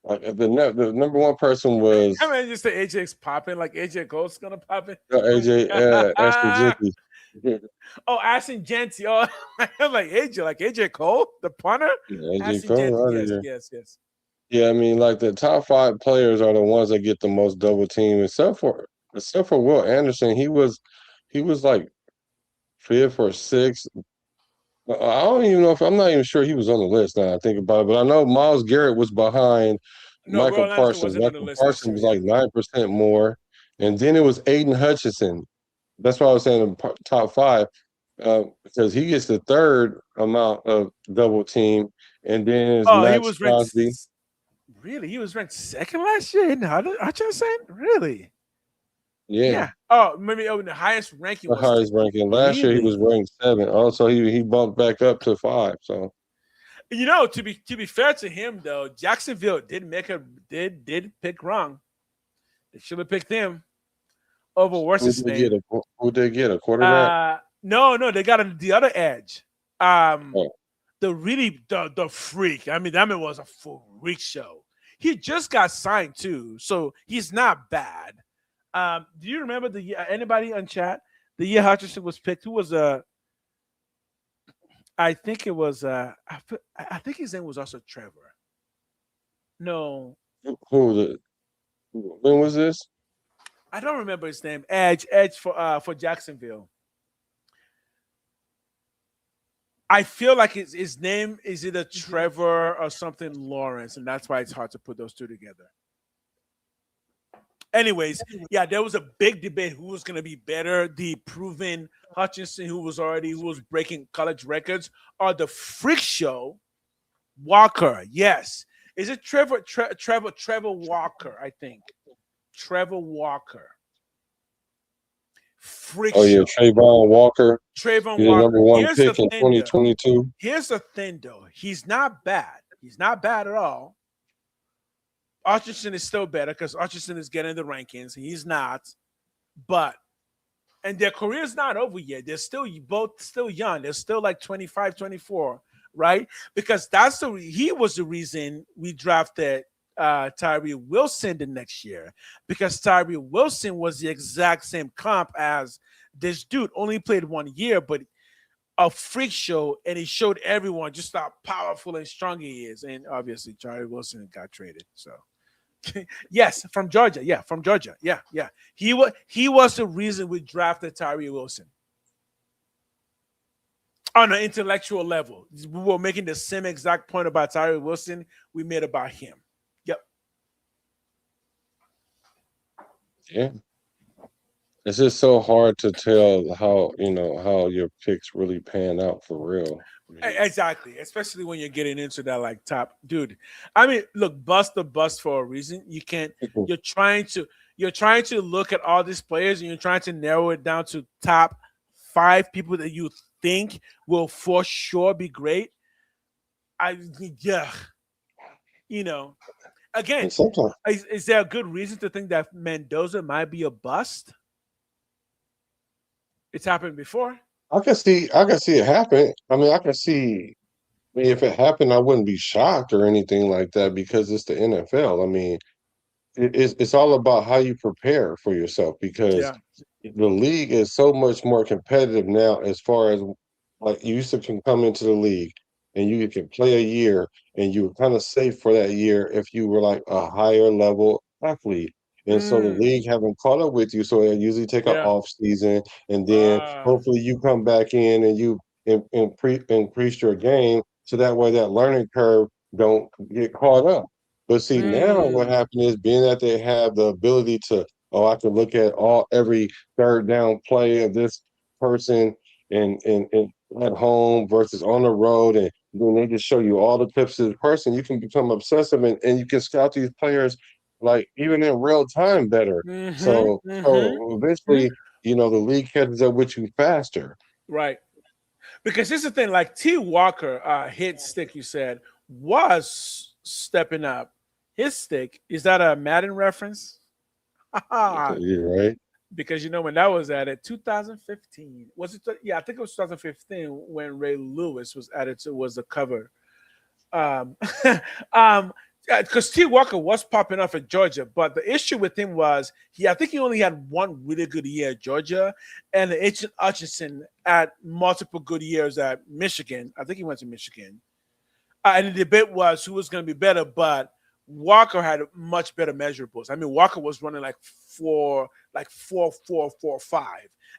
number one person was I mean, just the AJ's popping, like AJ Cole's gonna pop it. AJ Ashton Jenkins. Oh, Ashton Jenkins. Oh, I'm like AJ Cole, the punter. Yeah, AJ Ashton Cole. Jenkins. Yes. Yeah, I mean, like the top 5 players are the ones that get the most double team, except for Will Anderson. He was like 5th or 6th. I don't even know I'm not even sure he was on the list now I think about it, but I know Myles Garrett was behind Michael Parsons. Michael Parsons was like 9% more. And then it was Aiden Hutchinson. That's why I was saying the top 5, because he gets the 3rd amount of double team. And then it's Max Crosby. Really? He was ranked 2nd last year in Hutchinson? Really? Yeah. Oh, maybe the highest ranking. The highest ranking. Last year he was ranked 7. Also, he bumped back up to 5. So, to be fair to him though, Jacksonville did pick wrong. They should have picked him over what's his name. Who did get a quarterback? No, they got the other edge. Um, Oh, the freak. I mean, that man was a freak show. He just got signed too, so he's not bad. Do you remember the year? Anybody on chat? The year Hutchinson was picked. Who was I think it was I think his name was also Trevor. No, who the? When was this? I don't remember his name. Edge for Jacksonville. I feel like his name is either Trevor or something Lawrence, and that's why it's hard to put those two together. Anyways, yeah, there was a big debate who was going to be better, the proven Hutchinson who was breaking college records, or the freak show Walker. Yes, is it Trevor Walker? I think Trevor Walker. Freak Oh yeah, show. Trayvon Walker. Trayvon He's the Walker. number one Here's the pick in thing, though. 2022. Here's the thing, though. He's not bad. He's not bad at all. Hutchinson is still better because Hutchinson is getting the rankings. He's not. But, and their career's not over yet. They're still both still young. They're still like 25, 24, right? Because he was the reason we drafted Tyree Wilson the next year, because Tyree Wilson was the exact same comp as this dude, only played 1 year, but a freak show, and he showed everyone just how powerful and strong he is. And obviously, Tyree Wilson got traded. So, yes, from Georgia. Yeah, from Georgia. Yeah. He was the reason we drafted Tyree Wilson. On an intellectual level, we were making the same exact point about Tyree Wilson we made about him. Yeah. It's just so hard to tell how your picks really pan out for real. Exactly, especially when you're getting into that like top dude. I mean, look, bust the bust for a reason. You can't. You're trying to look at all these players and you're trying to narrow it down to top 5 people that you think will for sure be great. Again, Sometimes is there a good reason to think that Mendoza might be a bust? It's happened before. I can see it happen. I mean, if it happened, I wouldn't be shocked or anything like that because it's the NFL. I mean, it's all about how you prepare for yourself because Yeah. the league is so much more competitive now as far as like you used to can come into the league and you can play a year and you were kind of safe for that year if you were like a higher level athlete. And so the league haven't caught up with you, so they usually take an Yeah. off season, and then hopefully you come back in and you increase your game, so that way that learning curve don't get caught up. But see, now what happened is being that they have the ability to, I can look at every third down play of this person and at home versus on the road, and then they just show you all the clips of the person. You can become obsessive and you can scout these players like even in real time better. So eventually, the league catches up with you faster. Right. Because here's the thing, like T. Walker, hit stick, you said, was stepping up. His stick, is that a Madden reference? Yeah, right. Because when that was added, 2015. Was it? Yeah, I think it was 2015 when Ray Lewis was added to was the cover. Because T. Walker was popping off at Georgia, but the issue with him was I think he only had one really good year at Georgia, and Agent Hutchinson had multiple good years at Michigan. I think he went to Michigan. And the debate was who was going to be better, but Walker had much better measurables. I mean, Walker was running like 4, 4, 4, 5.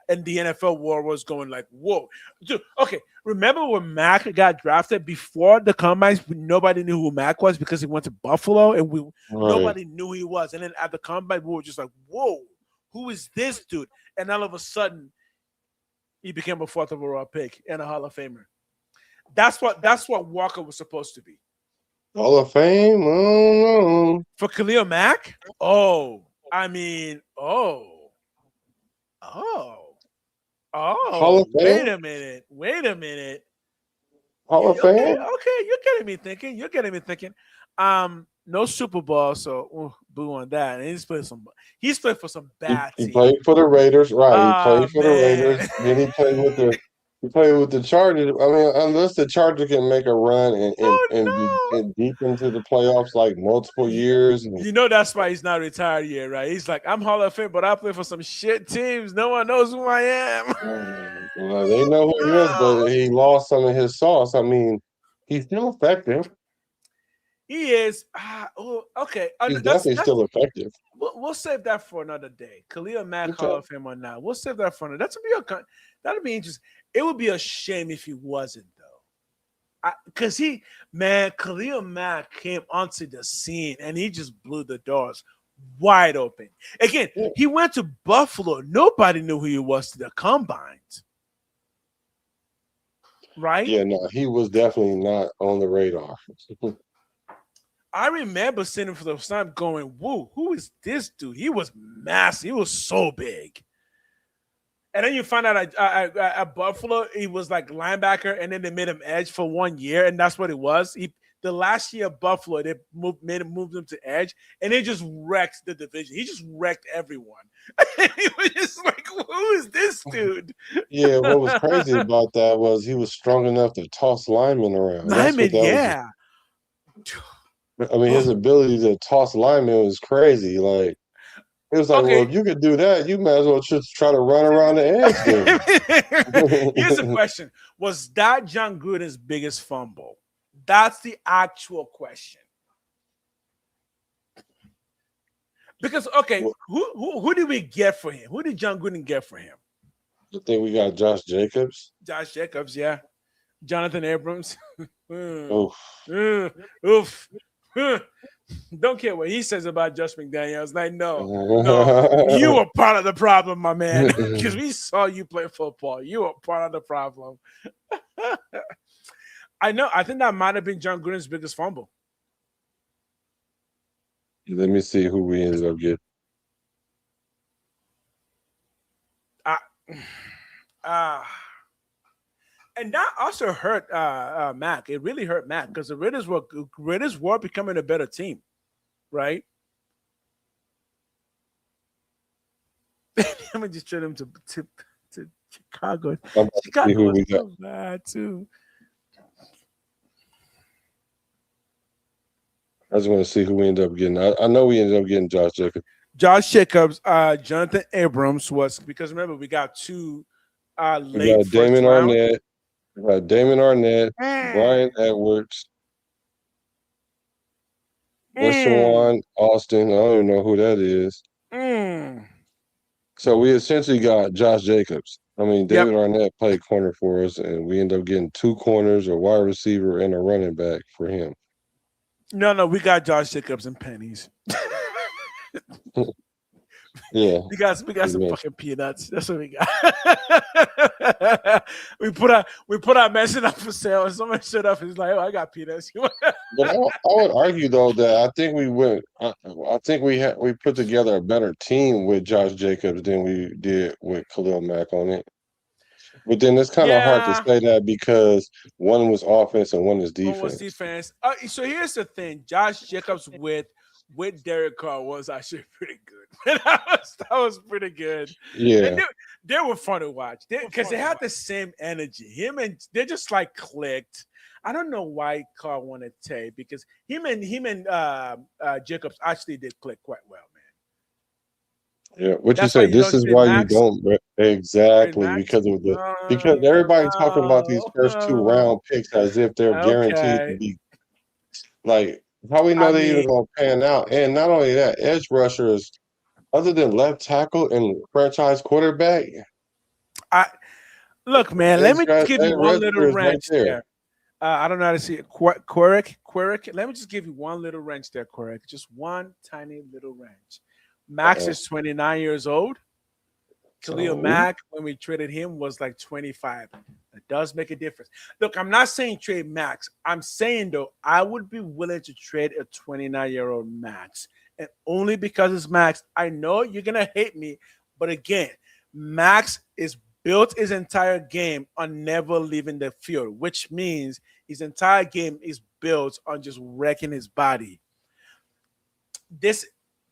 And the NFL war was going like, whoa. Dude, okay, remember when Mac got drafted before the combines? Nobody knew who Mac was because he went to Buffalo, and nobody knew who he was. And then at the combine, we were just like, whoa, who is this dude? And all of a sudden, he became a 4th overall pick and a Hall of Famer. That's what Walker was supposed to be. Hall of Fame? I don't know. For Khalil Mack? Oh, Hall of Fame? Wait a minute. Hall of Fame? Okay, you're getting me thinking. No Super Bowl, so boo on that. And he's played for some bad He teams. played for the Raiders, right? He Oh played for the Raiders. man. Then he played with the Chargers. I mean, unless the Chargers can make a run and be Oh and deep into the playoffs like multiple no. years. And, That's why he's not retired yet, right? He's like, I'm Hall of Fame, but I play for some shit teams. No one knows who I am. well, they know who he is, but he lost some of his sauce. I mean, he's still effective. He is. Okay. He's That's definitely still effective. we'll save that for another day. Khalil Mack Okay. Hall of Fame or not. We'll save that for another. That'll be interesting. It would be a shame if he wasn't though. Because Khalil Mack came onto the scene and he just blew the doors wide open. Again, he went to Buffalo. Nobody knew who he was to the combines. Right? Yeah, no, he was definitely not on the radar. I remember seeing him for the first time going, whoa, who is this dude? He was massive. He was so big. And then you find out at Buffalo, he was like linebacker, and then they made him edge for 1 year, and that's what it was. The last year of Buffalo, they moved him to edge, and they just wrecked the division. He just wrecked everyone. He was just like, who is this dude? Yeah, what was crazy about that was he was strong enough to toss linemen around. Lineman, yeah. I mean, his ability to toss linemen was crazy. Like, it was like, well, if you could do that, you might as well just try to run around the edge. Here's the question. Was that John Gruden's biggest fumble? That's the actual question. Because, okay, who did we get for him? Who did John Gruden get for him? I think we got Josh Jacobs. Josh Jacobs, yeah. Jonathan Abrams. Oof. Oof. Don't care what he says about Josh McDaniels. Like, no, you were part of the problem, my man. Because we saw you play football. You were part of the problem. I know. I think that might have been John Gruden's biggest fumble. Let me see who we ended up getting. And that also hurt Mac. It really hurt Mac because the Raiders were becoming a better team, right? Let me just trade him to Chicago. Chicago was so bad too. I just want to see who we ended up getting. I know we ended up getting Josh Jacobs. Josh Jacobs, Jonathan Abrams was because remember we got two late we got Damon round. Arnett. We got Damon Arnett, Brian Edwards, Deshaun Austin. I don't even know who that is. So we essentially got Josh Jacobs. I mean, David Arnett played corner for us, and we ended up getting two corners, a wide receiver, and a running back for him. No, we got Josh Jacobs and pennies. Yeah, we got some fucking peanuts. That's what we got. we put our message up for sale, and someone showed up and he's like, "Oh, I got peanuts." But I would argue though that I think we went. I think we put together a better team with Josh Jacobs than we did with Khalil Mack on it. But then it's kind of hard to say that because one was offense and one is defense. One was defense. So here's the thing: Josh Jacobs with Derek Carr was actually pretty good. that was pretty good. Yeah, and they were fun to watch because they had the same energy. They just like clicked. I don't know why Carr wanted Tay because him and Jacobs actually did click quite well, man. Yeah, what you say? This is why you don't exactly because of because everybody's talking about these first 2 round picks as if they're guaranteed to be like. How we know they're even going to pan out? And not only that, edge rushers, other than left tackle and franchise quarterback. Look, man, let me just give you one little wrench there. I don't know how to see it. Quirk. Let me just give you one little wrench there, Quirk. Just one tiny little wrench. Max is 29 years old. Khalil Mack, when we traded him, was like 25. That does make a difference. Look, I'm not saying trade Max. I'm saying, though, I would be willing to trade a 29-year-old Max. And only because it's Max. I know you're going to hate me. But again, Max is built his entire game on never leaving the field, which means his entire game is built on just wrecking his body. this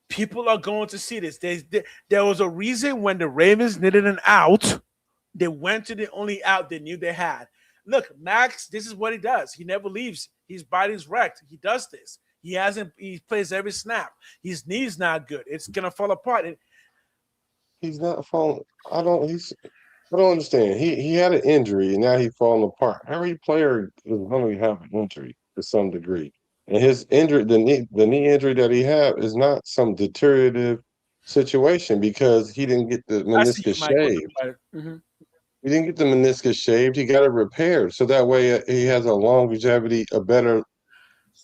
people are going to see this. There was a reason when the Ravens needed an out, they went to the only out they knew they had. Look, Max, this is what he does. He never leaves. His body's wrecked. He does this. He hasn't. He plays every snap. His knee's not good. It's gonna fall apart. He's not falling. I don't understand. He had an injury and now he's falling apart. Every player is going to have an injury to some degree. And his injury, the knee injury that he had is not some deteriorative situation because he didn't get the I see you, meniscus Mike. shaved. Mm-hmm. He didn't get the meniscus shaved. He got it repaired. So that way he has a longevity, a better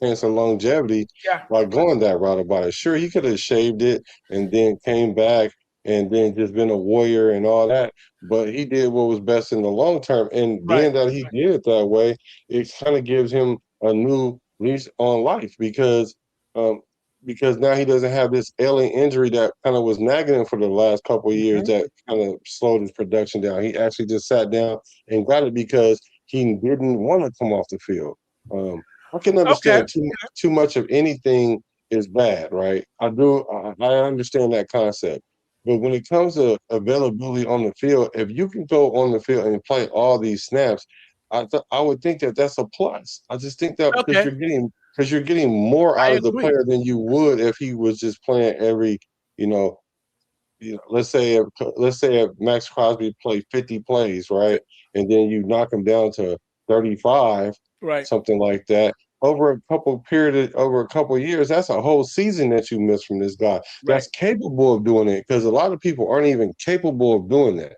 chance of longevity Yeah. by going that route about it. Sure, he could have shaved it and then came back and then just been a warrior and all that. But he did what was best in the long term. And Right. being that he did it that way, it kind of gives him a new lease on life um, because now he doesn't have this alien injury that kind of was nagging him for the last couple of years Mm-hmm. that kind of slowed his production down. He actually just sat down and got it because he didn't want to come off the field. I can Okay. understand too much of anything is bad, right? I do. I understand that concept. But when it comes to availability on the field, if you can go on the field and play all these snaps, I would think that that's a plus. I just think that Okay. because you're getting more I out of the agree. player than you would if he was just playing every, you know, let's say if Max Crosby played 50 plays, right, and then you knock him down to 35, Right. something like that. Over a couple of years, that's a whole season that you miss from this guy. Right. That's capable of doing it because a lot of people aren't even capable of doing that.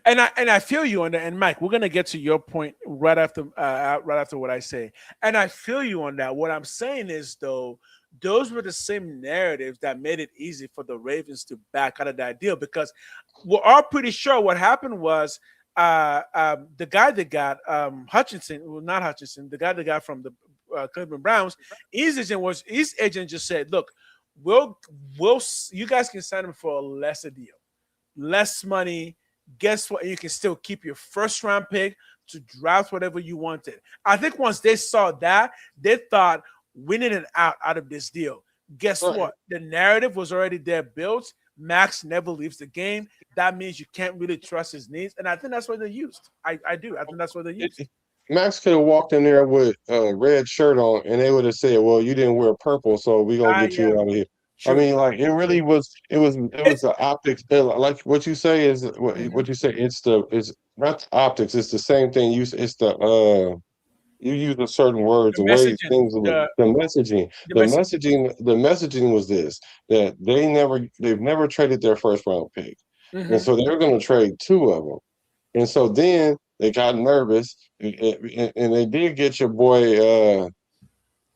And I feel you on that. And Mike, we're gonna get to your point right after what I say. And I feel you on that. What I'm saying is though, those were the same narratives that made it easy for the Ravens to back out of that deal because we're all pretty sure what happened was the guy that got Hutchinson, well, not Hutchinson, the guy that got from the Cleveland Browns, his agent just said, "Look, we'll you guys can sign him for a lesser deal, less money. Guess what? You can still keep your first round pick to draft whatever you wanted." I think once they saw that, they thought winning an out of this deal. Guess Right. what? The narrative was already there built. Max never leaves the game. That means you can't really trust his knees. And I think that's what they used. I do. I think that's what they used. Max could have walked in there with a red shirt on, and they would have said, "Well, you didn't wear purple, so we're gonna get Yeah, you out of here." I true. mean, like it really was. It was the optics. Like what you say is Mhm. what you say. It's not the optics. It's the same thing. It's the you use a certain words, The the way messaging, things look, the messaging. the The message. messaging was this that they've never traded their first round pick, and Mhm. so they were going to trade two of them. And so then they got nervous, and they did get your boy.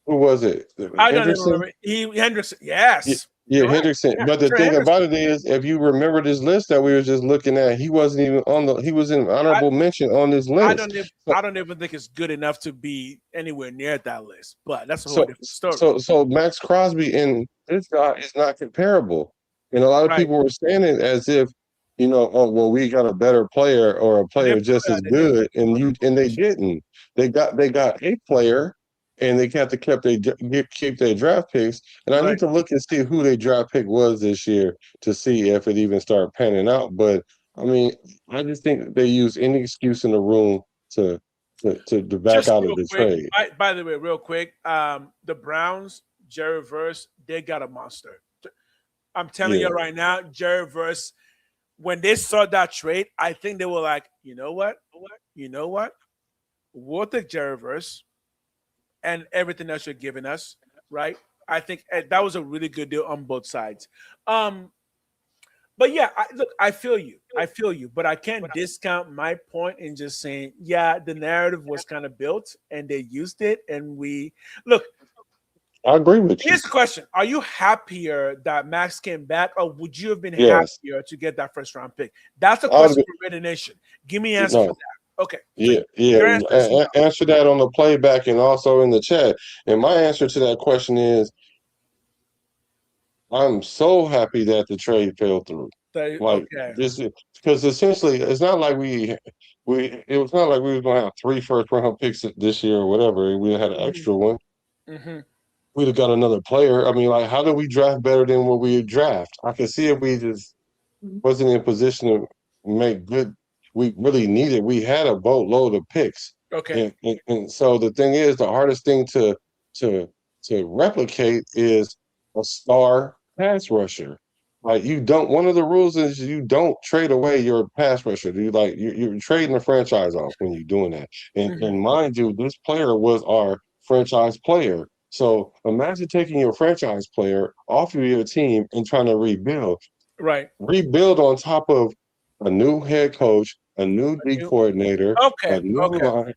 Who was it? I don't even Henderson. remember. Hendrickson. Yeah, Yes, yeah, you're right. Henderson. Yeah, But the Trey thing about Henderson. it is, if you remember this list that we were just looking at, he wasn't even on the. He was in I, honorable mention on this list. So, I don't even think it's good enough to be anywhere near that list. But that's a whole so, different story. so Max Crosby and this guy is not comparable, and a lot of Right. people were saying it as if, oh well, we got a better player or a And player just as they didn't. good, and they didn't. They got a player, and they had to keep their draft picks. And I Right. need to look and see who their draft pick was this year to see if it even started panning out. But I mean, I just think they use any excuse in the room to to back Just out of real the quick. trade. By the way, real quick. The Browns, Jerry Verse, they got a monster. I'm telling you Yeah. right now, Jerry Verse, when they saw that trade, I think they were like, you know what? You know what? We'll take Jerry Verse and everything else you're giving us, right? I think that was a really good deal on both sides. Um, but yeah, look, I feel you. I feel you, but I can't discount my point in just saying, yeah, the narrative was kind of built and they used it. And we look, I agree with you. here's the question: are you happier that Max came back, or would you have been Yes. happier to get that first round pick? That's a I would question for Raider Nation. Give me an answer for no. that. Okay, so Yeah, yeah. your answer is no. Answer that on the playback and also in the chat. And my answer to that question is I'm so happy that the trade fell through. Like Okay. this, because essentially it's not like it was not like we were going to have three first round picks this year or whatever. We had an hmm extra one. hmm we'd have got another player. I mean, like, how do we draft better than what we draft? I can see if we just wasn't in position to make good. We really needed. We had a boatload of picks, Okay. and so the thing is, the hardest thing to to replicate is a star pass rusher. Like you don't. One of the rules is you don't trade away your pass rusher. You're trading the franchise off when you're doing that. And mind you, this player was our franchise player. So imagine taking your franchise player off of your team and trying to rebuild. Right. Rebuild on top of a new head coach, a new D coordinator, Okay. a new Okay. line.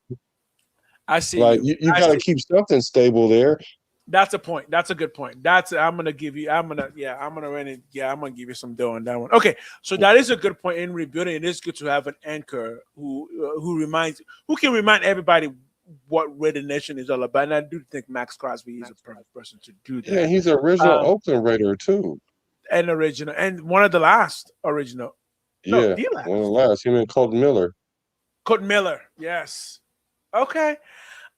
I see Like you. you I got to see. keep something stable there. That's a point. That's a good point. I'm gonna give you. I'm gonna run it. Yeah, I'm gonna give you some dough on that one. Okay, so that is a good point in rebuilding. It is good to have an anchor who can remind everybody what Raider Nation is all about. And I do think Max Crosby is a perfect person to do Yeah, that. he's an original Um, Oakland Raider too. and original, and one of the last original. No, Yeah, the one of the last. last. Him and Colton Miller. Cotton Miller. Yes. Okay.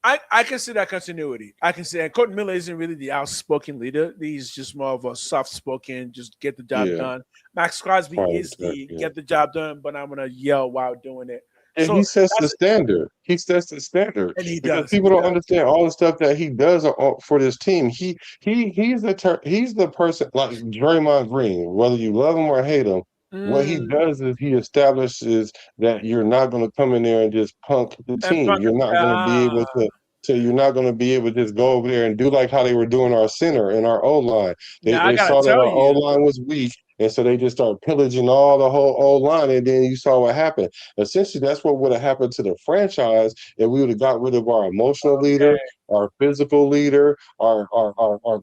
I can see that continuity. I can see, and Cotton Miller isn't really the outspoken leader. He's just more of a soft-spoken, just get the job Yeah, done. Max Crosby quiet is back. the Yeah. get the job done, but I'm gonna yell while doing it. And he So sets the that's standard. He sets the standard and he because does. people He don't does. understand all the stuff that he does for this team. He's the person like Draymond Green. Whether you love him or hate him, what he Mm, does is he establishes that you're not going to come in there and just punk the and team. Punk, You're not going to be able to. So you're not going to be able to just go over there and do like how they were doing our center and our O line. They now I they gotta saw that tell our O you, line was weak, and so they just started pillaging all the whole O line. And then you saw what happened. Essentially, that's what would have happened to the franchise if we would have got rid of our emotional leader, okay, our physical leader, our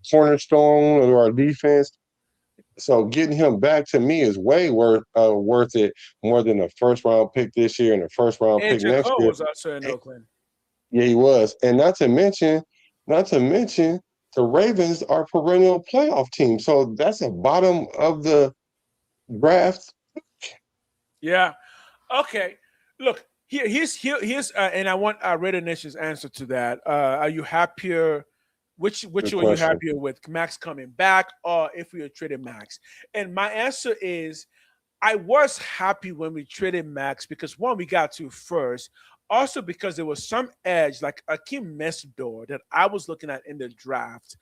cornerstone of our defense. So getting him back to me is way worth it more than a first round pick this year and a first round pick AJ next Cole year. was also in Oakland. Yeah, he was. And not to mention the Ravens are perennial playoff team. So that's a bottom of the draft. Yeah. Okay. Look, here's and I want Raider Nation's answer to that. Are you happier? Which Good are you question. happier with, Max coming back or if we had traded Max? And my answer is I was happy when we traded Max because one, we got to first. Also because there was some edge like Akeem Mesdor that I was looking at in the draft.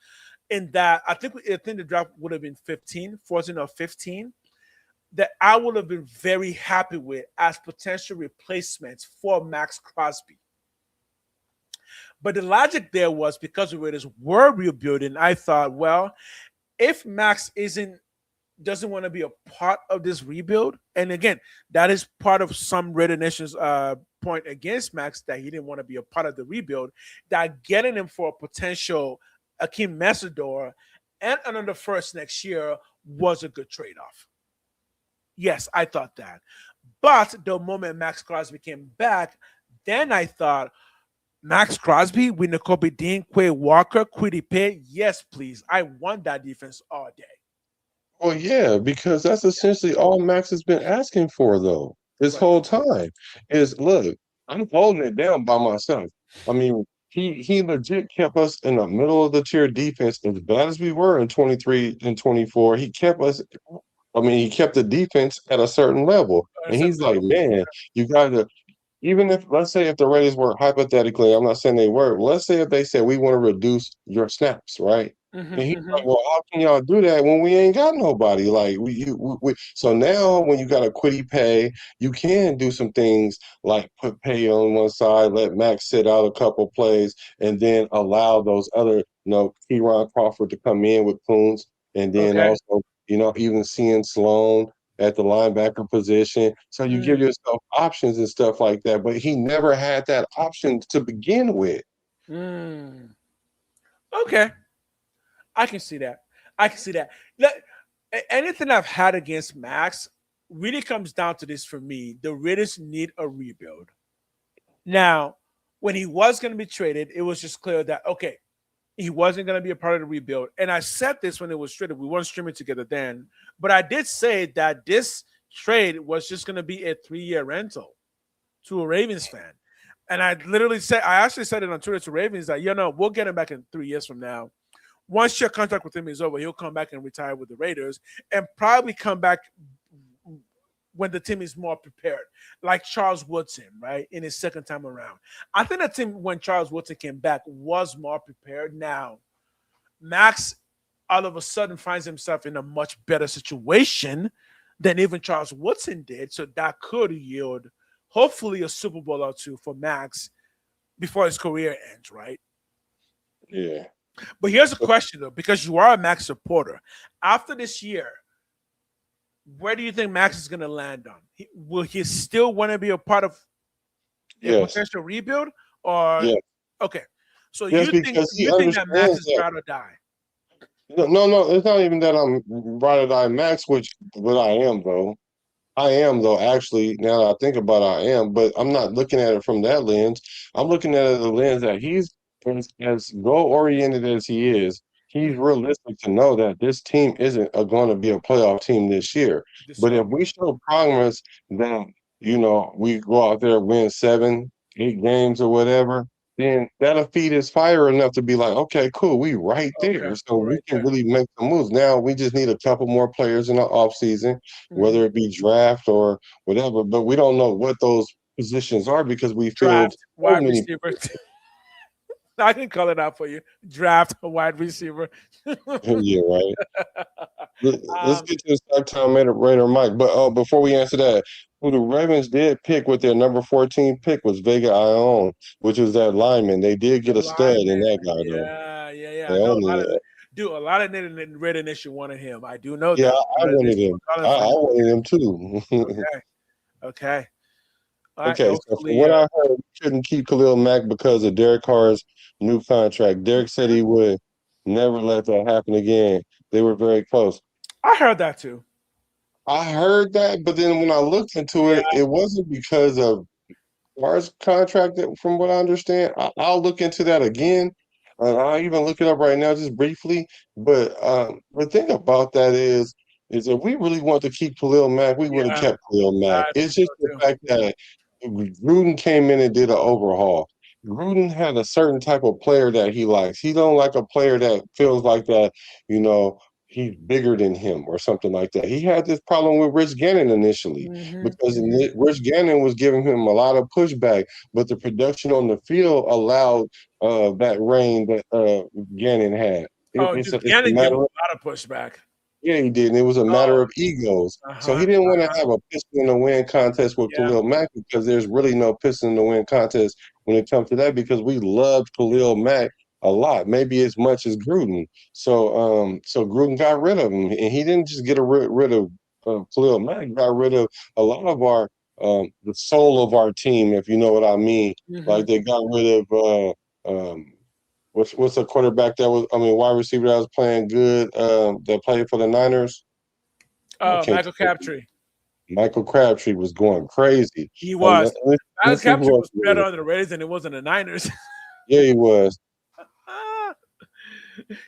In that I think the draft would have been 15, 14 or 15 that I would have been very happy with as potential replacements for Max Crosby. But the logic there was because the Raiders were rebuilding, I thought, well, if Max isn't doesn't want to be a part of this rebuild, and again, that is part of some Raider Nation's point against Max that he didn't want to be a part of the rebuild, that getting him for a potential Akeem Mesdor and another first next year was a good trade-off. Yes, I thought that. But the moment Max Crosby came back, then I thought, Max Crosby with Nakobe Dean, Quay Walker, Quiddy Pay, yes, please. I want that defense all day. Well, yeah, because that's essentially all Max has been asking for, though, this Right. whole time. Is look, I'm holding it down by myself. I mean, he legit kept us in the middle of the tier defense as bad as we were in 23 and 24. He kept us. I mean, he kept the defense at a certain level, A and certain he's like, level. man, you got to. Even if, let's say, if the Raiders were hypothetically, I'm not saying they were, but let's say if they said we want to reduce your snaps, right? And he's like, Mm-hmm. well, how can y'all do that when we ain't got nobody? Like so now when you got a quitty pay, you can do some things like put pay on one side, let Max sit out a couple plays, and then allow those other, Keyron Crawford to come in with Coons, and then Okay. also, even seeing Sloan at the linebacker position. So you give Mm. yourself options and stuff like that. But he never had that option to begin with. Mm. Okay. I can see that. I can see that. Anything I've had against Max really comes down to this for me. The Raiders need a rebuild. Now, when he was going to be traded, it was just clear that, okay, he wasn't going to be a part of the rebuild. And I said this when it was traded. We weren't streaming together then. But I did say that this trade was just going to be a 3-year rental to a Ravens fan. And I actually said it on Twitter to Ravens that, we'll get him back in 3 years from now once your contract with him is over, he'll come back and retire with the Raiders and probably come back when the team is more prepared, like Charles Woodson, right, in his second time around. I think the team, when Charles Woodson came back, was more prepared. Now, Max all of a sudden finds himself in a much better situation than even Charles Woodson did. So that could yield, hopefully, a Super Bowl or two for Max before his career ends, right? Yeah. But here's a question, though, because you are a Max supporter. After this year, where do you think Max is going to land on? Will he still want to be a part of a Yes. potential rebuild? Or Yeah. okay, so Yes, because he you think that Max understands is that. ride or die? No, it's not even that I'm ride or die Max, but I am though. I am though, actually, now that I think about it, I am, but I'm not looking at it from that lens. I'm looking at it the lens that he's as goal oriented as he is, he's realistic to know that this team isn't going to be a playoff team this year. But if we show promise that, we go out there, win 7, 8 games or whatever, then that'll feed his fire enough to be like, okay, cool, we right Okay, there. So we're we right can there. really make some moves. Now we just need a couple more players in the offseason, Mhm. whether it be draft or whatever, but we don't know what those positions are because we filled Draft so wide many. receiver. I can call it out for you. Draft a wide receiver. Yeah, right. Let's um, get to the Stockton Raider Mike. But before we answer that, who the Ravens did pick with their number 14 pick was Vega Ione, which was that lineman. They did the get a stud in lineman. that guy though. Yeah. They I know only a lot of Raider Nation wanted him. I do know yeah, that. I Raider wanted Nation him. were calling I for him. wanted him too. Okay. Okay. All right. Okay, so from Hopefully, what I heard, we shouldn't keep Khalil Mack because of Derek Carr's new contract. Derek said he would never let that happen again. They were very close. I heard that too. I heard that, but then when I looked into Yeah. it, it wasn't because of Carr's contract, from what I understand. I'll look into that again. I'll even look it up right now, just briefly. But the thing about that is if we really want to keep Khalil Mack, we would have Yeah. kept Khalil Mack. I It's think just so the too. fact that Gruden came in and did an overhaul. Gruden had a certain type of player that he likes. He don't like a player that feels like that, you know, he's bigger than him or something like that. He had this problem with Rich Gannon initially because Rich Gannon was giving him a lot of pushback, but the production on the field allowed that reign that Gannon had. Oh, It's dude, a Gannon gave him matter of, a lot of pushback. yeah, he did. And it was a matter Oh, of egos. So he uh-huh. didn't want to have a piston in the win contest with Yeah. Khalil Mack because there's really no piston in the win contest when it comes to that because we loved Khalil Mack a lot, maybe as much as Gruden. So Gruden got rid of him, and he didn't just get rid of Khalil Mack. He got rid of a lot of our the soul of our team, if you know what I mean. Like they got rid of what's a quarterback that was, I mean, wide receiver that was playing good, that played for the Niners. I can't Michael think. Crabtree. Michael Crabtree was going crazy. He was. Michael Let's see Crabtree who was else better was. on the Raiders than it was on the Niners. Yeah, he was.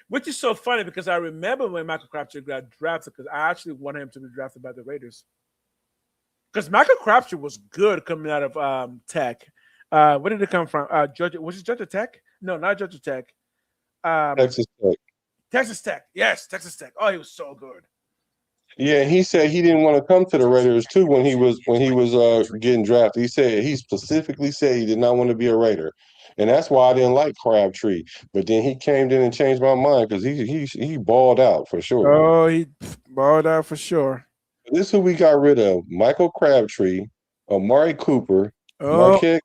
Which is so funny because I remember when Michael Crabtree got drafted because I actually wanted him to be drafted by the Raiders. Because Michael Crabtree was good coming out of Tech. Where did it come from? Georgia. Was it Georgia Tech? No, not Georgia Tech. Texas Tech. Texas Tech. Yes, Texas Tech. Oh, he was so good. Yeah, he said he didn't want to come to the Raiders too when he was getting drafted. He specifically said he did not want to be a Raider, and that's why I didn't like Crabtree. But then he came in and changed my mind because he balled out for sure. Oh, he balled out for sure. This is who we got rid of: Michael Crabtree, Amari Cooper, Oh, Marquette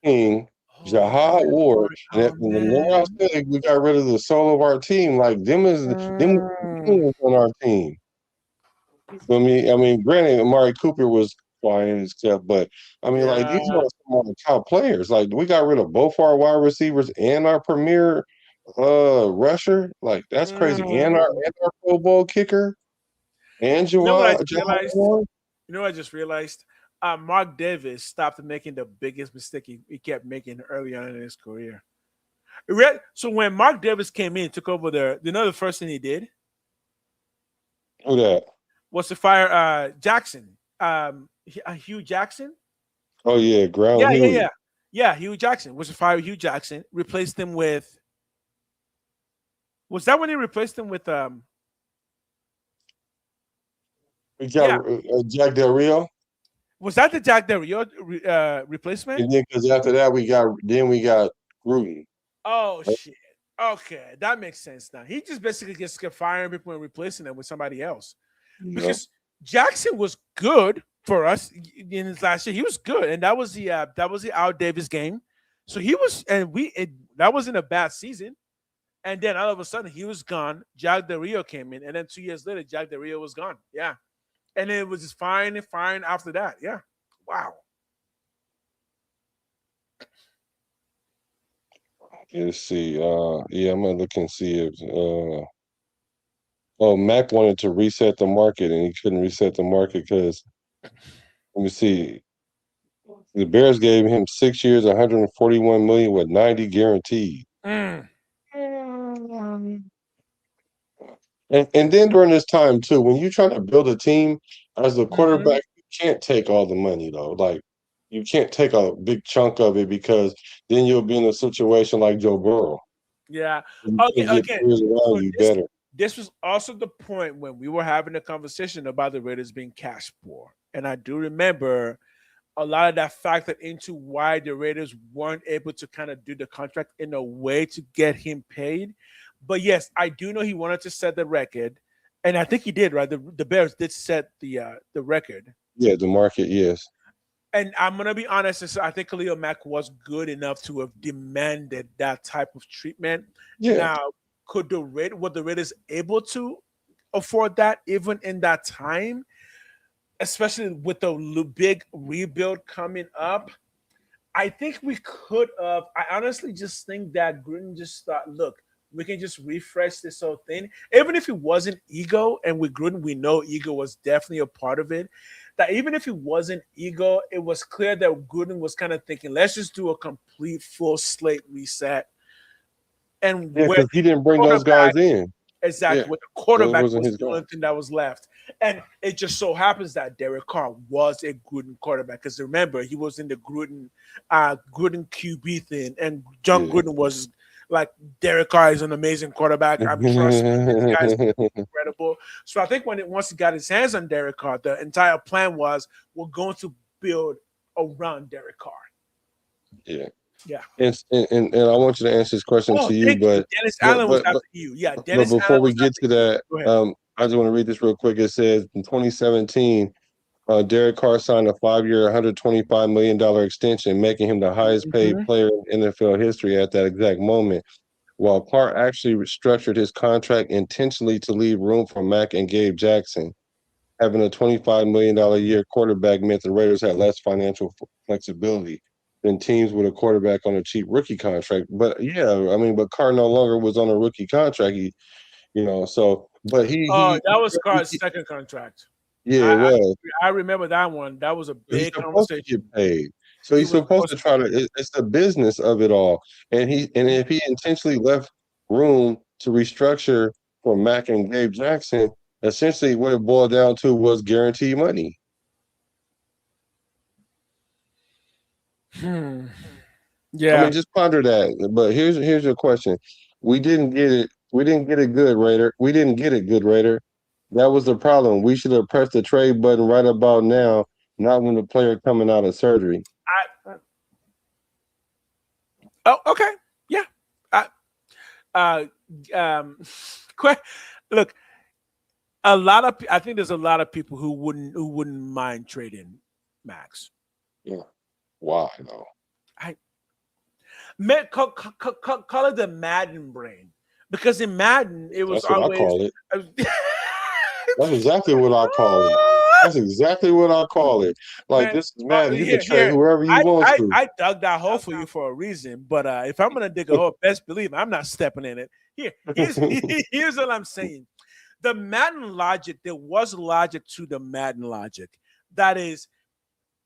King, Jahad Ward, and remember I man. said we got rid of the soul of our team. Like them was on our team. Granted, Amari Cooper was fine and stuff, but I mean, like Yeah. these are some of the top players. Like we got rid of both our wide receivers and our premier rusher. Like that's crazy. And our Pro Bowl kicker and You know what I Jahad just realized? Ward. You know what I just realized? Mark Davis stopped making the biggest mistake he kept making early on in his career. So when Mark Davis came in, took over there, you know the first thing he did Who that? was to fire Jackson, Hugh Jackson. Oh yeah, Ground Huey. Yeah. Hugh Jackson was to fire Hugh Jackson, replaced him with Was that when he replaced him with We got yeah, Jack Del Rio, was that the Jack Del Rio replacement? and then because after that we got Gruden. Oh Right? shit. Okay, that makes sense now. He just basically just kept firing people and replacing them with somebody else. Yeah. Because Jackson was good for us in his last year. He was good, and that was the Al Davis game. So he was, and that wasn't a bad season. And then all of a sudden he was gone. Jack Del Rio came in, and then 2 years later, Jack Del Rio was gone. Yeah, and then it was just fine and fine after that. Yeah, wow. Let's see. Yeah, I'm gonna look and see if oh, Mac wanted to reset the market and he couldn't reset the market because let me see. The Bears gave him 6 years, 141 million with 90 guaranteed. Mm, And then during this time too, when you're trying to build a team as a mhm. quarterback, you can't take all the money though. Like you can't take a big chunk of it because then you'll be in a situation like Joe Burrow. Yeah. You Okay. can't get Again, players around so you this better. this was also the point when we were having a conversation about the Raiders being cash poor, and I do remember a lot of that factored into why the Raiders weren't able to kind of do the contract in a way to get him paid. But yes, I do know he wanted to set the record, and I think he did. Right, the Bears did set the record. Yeah, the market, yes. And I'm gonna be honest, I think Khalil Mack was good enough to have demanded that type of treatment. Yeah. Now, were the Raiders able to afford that even in that time, especially with the big rebuild coming up? I think we could have. I honestly just think that Gruden just thought, look, we can just refresh this whole thing. Even if it wasn't ego, and with Gruden, we know ego was definitely a part of it. That even if it wasn't ego, it was clear that Gruden was kind of thinking, let's just do a complete full slate reset. And Yeah, where because the he didn't bring those quarterback guys in. Yeah. Exactly. With the Those quarterback wasn't was his the guys. only thing that was left. And it just so happens that Derek Carr was a Gruden quarterback. Because remember, he was in the Gruden QB thing. And John Yeah. Gruden was like, Derek Carr is an amazing quarterback. I'm trust me, this guy's incredible. So I think once he got his hands on Derek Carr, the entire plan was we're going to build around Derek Carr. Yeah. Yeah. And I want you to answer this question Oh, to you, thank you. but Dennis but Allen was but but, after you. Yeah, but Dennis before Allen we was get after to you. that, Go ahead. I just want to read this real quick. It says in 2017, Derek Carr signed a 5-year, $125 million extension, making him the highest paid Mhm. player in NFL history at that exact moment. While Carr actually restructured his contract intentionally to leave room for Mack and Gabe Jackson, having a $25 million a year quarterback meant the Raiders had less financial flexibility than teams with a quarterback on a cheap rookie contract. But yeah, I mean, but Carr no longer was on a rookie contract. So but Oh, that was Carr's second contract. yeah, I, it I was. I remember that one. That was a He's big supposed to get conversation. paid. So He he's was supposed supposed to to get try to paid. it's the business of it all. And if he intentionally left room to restructure for Mack and Gabe Jackson, essentially what it boiled down to was guaranteed money. Hmm. I Yeah. mean, just ponder that. But here's your question. We didn't get it. We didn't get it good, Raider. We didn't get it good, Raider. That was the problem. We should have pressed the trade button right about now, not when the player coming out of surgery. Oh, okay. Yeah. I, uh, um, look, I think there's a lot of people who wouldn't mind trading Max. Yeah. Why though? I call it the Madden brain because in Madden it was That's what I always. call it. That's exactly what I call it. That's exactly what I call it. Like Man, this is Madden. You can trade here. whoever you want to. I dug that hole for you for a reason, but if I'm gonna dig a hole, best believe I'm not stepping in it. Here's what I'm saying. The Madden logic, there was logic to the Madden logic. That is,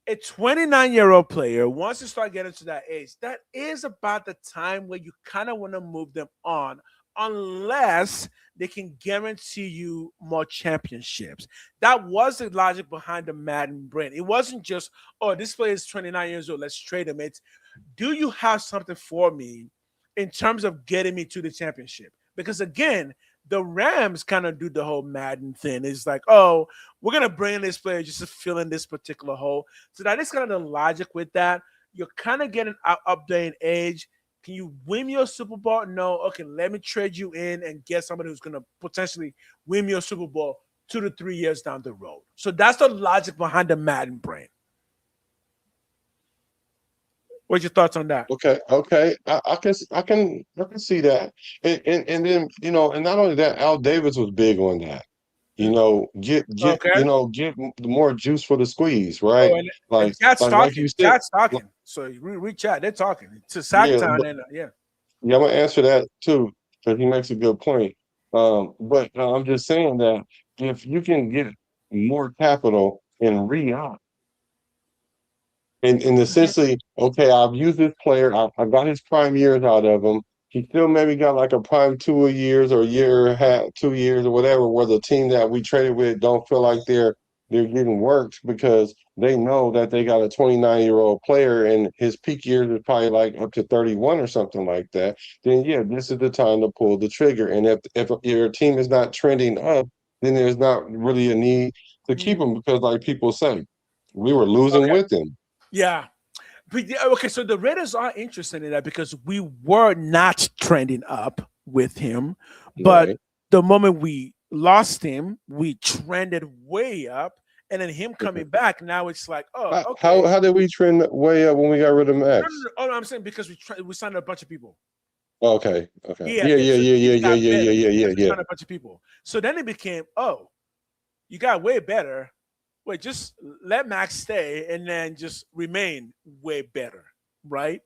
a 29-year-old player, once you start getting to that age, that is about the time where you kind of want to move them on, unless they can guarantee you more championships. That was the logic behind the Madden brand. It wasn't just, oh, this player is 29 years old, let's trade him. It's, do you have something for me in terms of getting me to the championship? Because again, the Rams kind of do the whole Madden thing. It's like, oh, we're gonna bring in this player just to fill in this particular hole. So that is kind of the logic with that. You're kind of getting up there in age. Can you win your Super Bowl? No. Okay, let me trade you in and get somebody who's gonna potentially win your Super Bowl 2 to 3 years down the road. So that's the logic behind the Madden brand. What's your thoughts on that? Okay, I can see that, and then and not only that, Al Davis was big on that. Okay. Get more juice for the squeeze, Oh, right? and Like chat's like you talking. said, Chat's talking. So we chat. They're talking. It's a sack yeah, town, but and yeah. yeah, I'm gonna answer that too because he makes a good point. But I'm just saying that if you can get more capital and re-up. And Mhm. essentially, okay, I've used this player. I got his prime years out of him. He still maybe got like a prime 2 years or a year, and a half, 2 years or whatever, where the team that we traded with don't feel like they're getting worked because they know that they got a 29-year-old player and his peak years is probably like up to 31 or something like that. Then yeah, this is the time to pull the trigger. And if your team is not trending up, then there's not really a need to keep Mm, him because, like people say, we were losing okay. with him. Yeah. But okay, so the Raiders are interested in that because we were not trending up with him, but Right. the moment we lost him, we trended way up, and then him Mhm. coming back, now it's like, oh, How, okay. how how did we trend way up when we got rid of No, no, Max? no. Oh, no, I'm saying because we signed a bunch of people. Okay, okay. Yeah, Yeah, yeah. yeah, So yeah, the yeah, team yeah, got yeah, better yeah, yeah, yeah, because we yeah. signed a bunch of people. So then it became, oh, you got way better. Wait, just let Max stay and then just remain way better, right?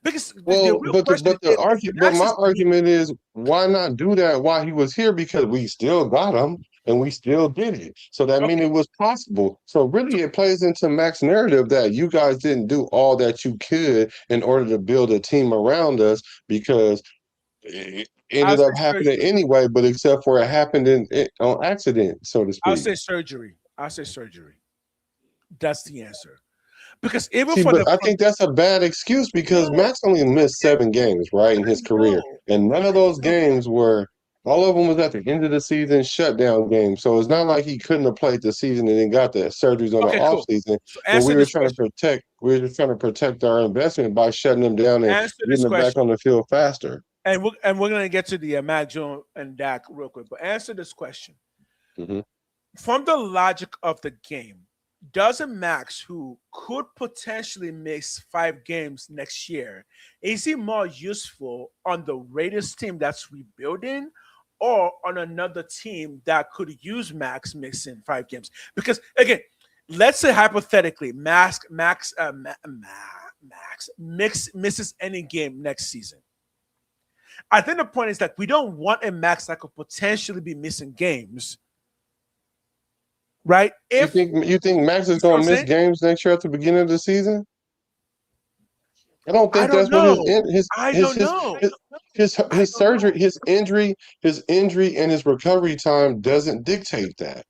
Because the Well, real but the question but is the if argument, but Max my is leaving, argument is why not do that while he was here? Because we still got him and we still did it. So that means okay, it was possible. So so really, it plays into Mac's narrative that you guys didn't do all that you could in order to build a team around us because it I'll ended say up happening surgery. anyway. But except for it happened on accident, so to I'll speak. say surgery. I'll say surgery. That's the answer. Because even See, for but the I for, think that's a bad excuse because no, Max only missed 7 games, right, in his career. no, And none of I those know. games were, all of them was at the end of the season shutdown games. So it's not like he couldn't have played the season and then got the surgeries on the Okay, off cool. season. So But answer this question. we were trying to protect our investment by shutting them down and Answer getting this them back question. on the field faster. And we're gonna get to the Mac Jones and Dak real quick. But answer this question. Hmm. From the logic of the game, doesn't Max, who could potentially miss 5 games next year, is he more useful on the Raiders team that's rebuilding or on another team that could use Max missing 5 games? Because again, let's say hypothetically, Max misses any game next season. I think the point is that we don't want a Max that could potentially be missing games, right? You If think you think Max is you see what going I'm to miss saying? games next year at the beginning of the season? I don't I think don't that's what know. I don't know. I his don't know. surgery, his injury and his recovery time doesn't dictate that.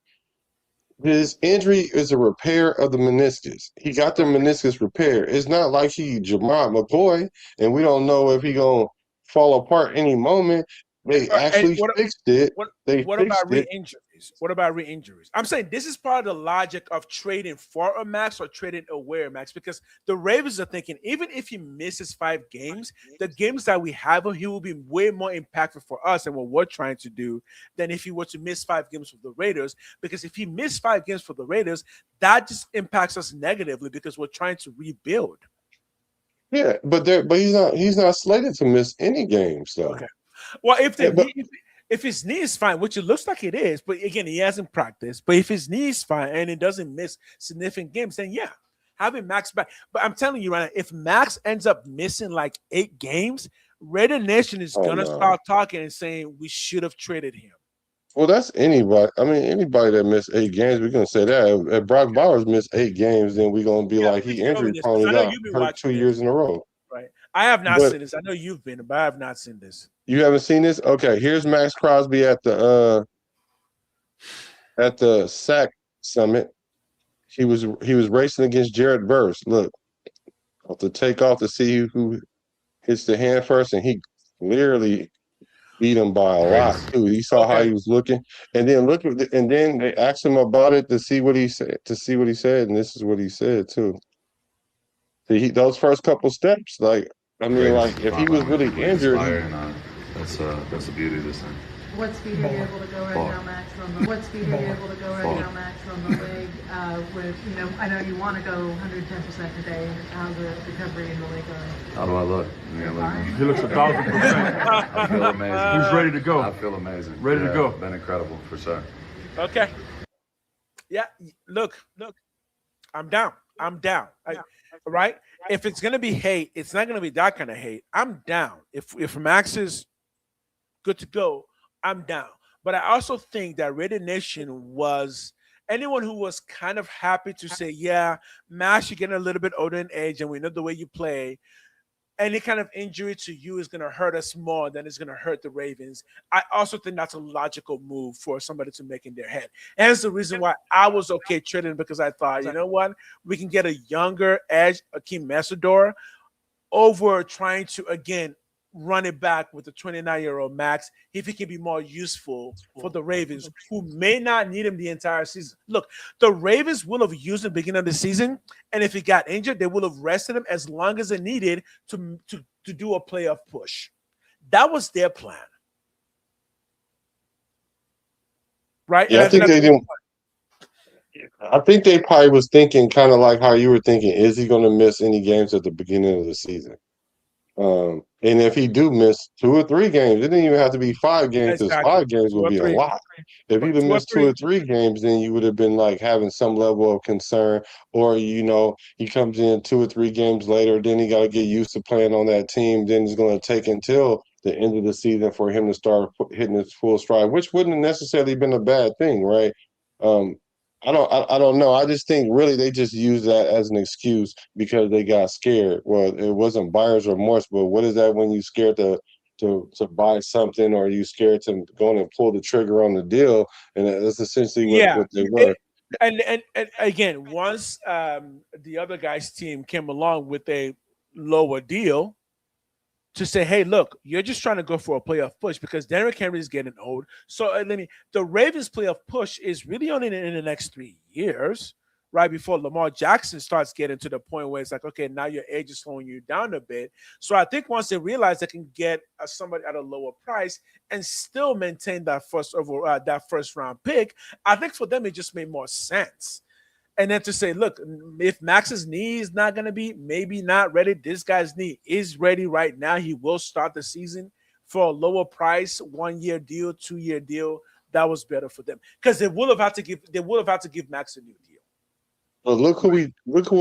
His injury is a repair of the meniscus. He got the Okay. meniscus repaired. It's not like he Jamar McCoy, and we don't know if he gonna fall apart any moment. They And actually fixed it. what They what fixed about it. re-injuries? What about re-injuries? I'm saying this is part of the logic of trading for a Max or trading away a Max because the Ravens are thinking even if he misses 5 games, the games that we have him, he will be way more impactful for us and what we're trying to do than if he were to miss 5 games for the Raiders. Because if he missed 5 games for the Raiders, that just impacts us negatively because we're trying to rebuild. Yeah, but he's not slated to miss any games Okay. though. Well, if the Yeah, but knee, if his knee is fine, which it looks like it is, but again, he hasn't practiced. But if his knee is fine and it doesn't miss significant games, then yeah, having Max back. But I'm telling you right now, if Max ends up missing like 8 games, Raider Nation is oh gonna no. start talking and saying we should have traded him. Well, that's anybody. I mean, anybody that missed 8 games, we're gonna say that. If Brock Bowers missed 8 games, then we're gonna be Yeah, like let me he tell you injury this because prone. I He know got you've been hurt watching two this, years in a row. right? I have not But seen this. I know you've been, but I have not seen this. you haven't seen this? Okay, here's Max Crosby at the sack summit. He was racing against Jared Verse. Look, off the takeoff to see who hits the hand first, and he literally beat him by a lot too. He saw how he was looking, and then they asked him about it to see what he said. And this is what he said too. See, those first couple steps, like I mean, like if he was really injured, that's the beauty of this thing. What speed are you able to go right now, Max? On the leg? With I know you want to go 110% today. How's the recovery in the leg going? How do I look? He looks 1,000%. I feel amazing. He's ready to go. I feel amazing. Ready to go. Been incredible for sure. Okay. Yeah. Look. I'm down. Right? If it's gonna be hate, it's not gonna be that kind of hate. I'm down. If Max is good to go, I'm down. But I also think that Raider Nation was anyone who was kind of happy to say, yeah, Max, you're getting a little bit older in age, and we know the way you play. Any kind of injury to you is going to hurt us more than it's going to hurt the Ravens. I also think that's a logical move for somebody to make in their head. And that's the reason why I was okay trading, because I thought, you know what? We can get a younger edge, Akeem Messidor, over trying to, again, run it back with the 29-year-old Max if he can be more useful for the Ravens, who may not need him the entire season. Look, the Ravens will have used him at the beginning of the season, and if he got injured, they will have rested him as long as it needed to do a playoff push. That was their plan. Right? Yeah, I think they didn't. I think they probably was thinking kind of like how you were thinking, is he going to miss any games at the beginning of the season? And if he do miss 2 or 3 games, it didn't even have to be 5 games, because 5 games would be a lot. If he'd have missed 2 or 3 games, then you would have been like having some level of concern. Or, he comes in 2 or 3 games later, then he got to get used to playing on that team. Then it's going to take until the end of the season for him to start hitting his full stride, which wouldn't have necessarily been a bad thing, right? I don't know. I just think really they just use that as an excuse because they got scared. Well, it wasn't buyer's remorse, but what is that when you scared to buy something, or you scared to go in and pull the trigger on the deal? And that's essentially what they were. And again, once the other guy's team came along with a lower deal to say, hey, look, you're just trying to go for a playoff push because Derrick Henry is getting old. So the Ravens playoff push is really only in the next 3 years, right before Lamar Jackson starts getting to the point where it's like, okay, now your age is slowing you down a bit. So I think once they realize they can get somebody at a lower price and still maintain that first round pick, I think for them it just made more sense. And then to say, look, if Max's knee is not going to be maybe not ready, this guy's knee is ready right now. He will start the season for a lower price, 1-year deal, 2-year deal. That was better for them because they would have had to give Max a new deal. But look what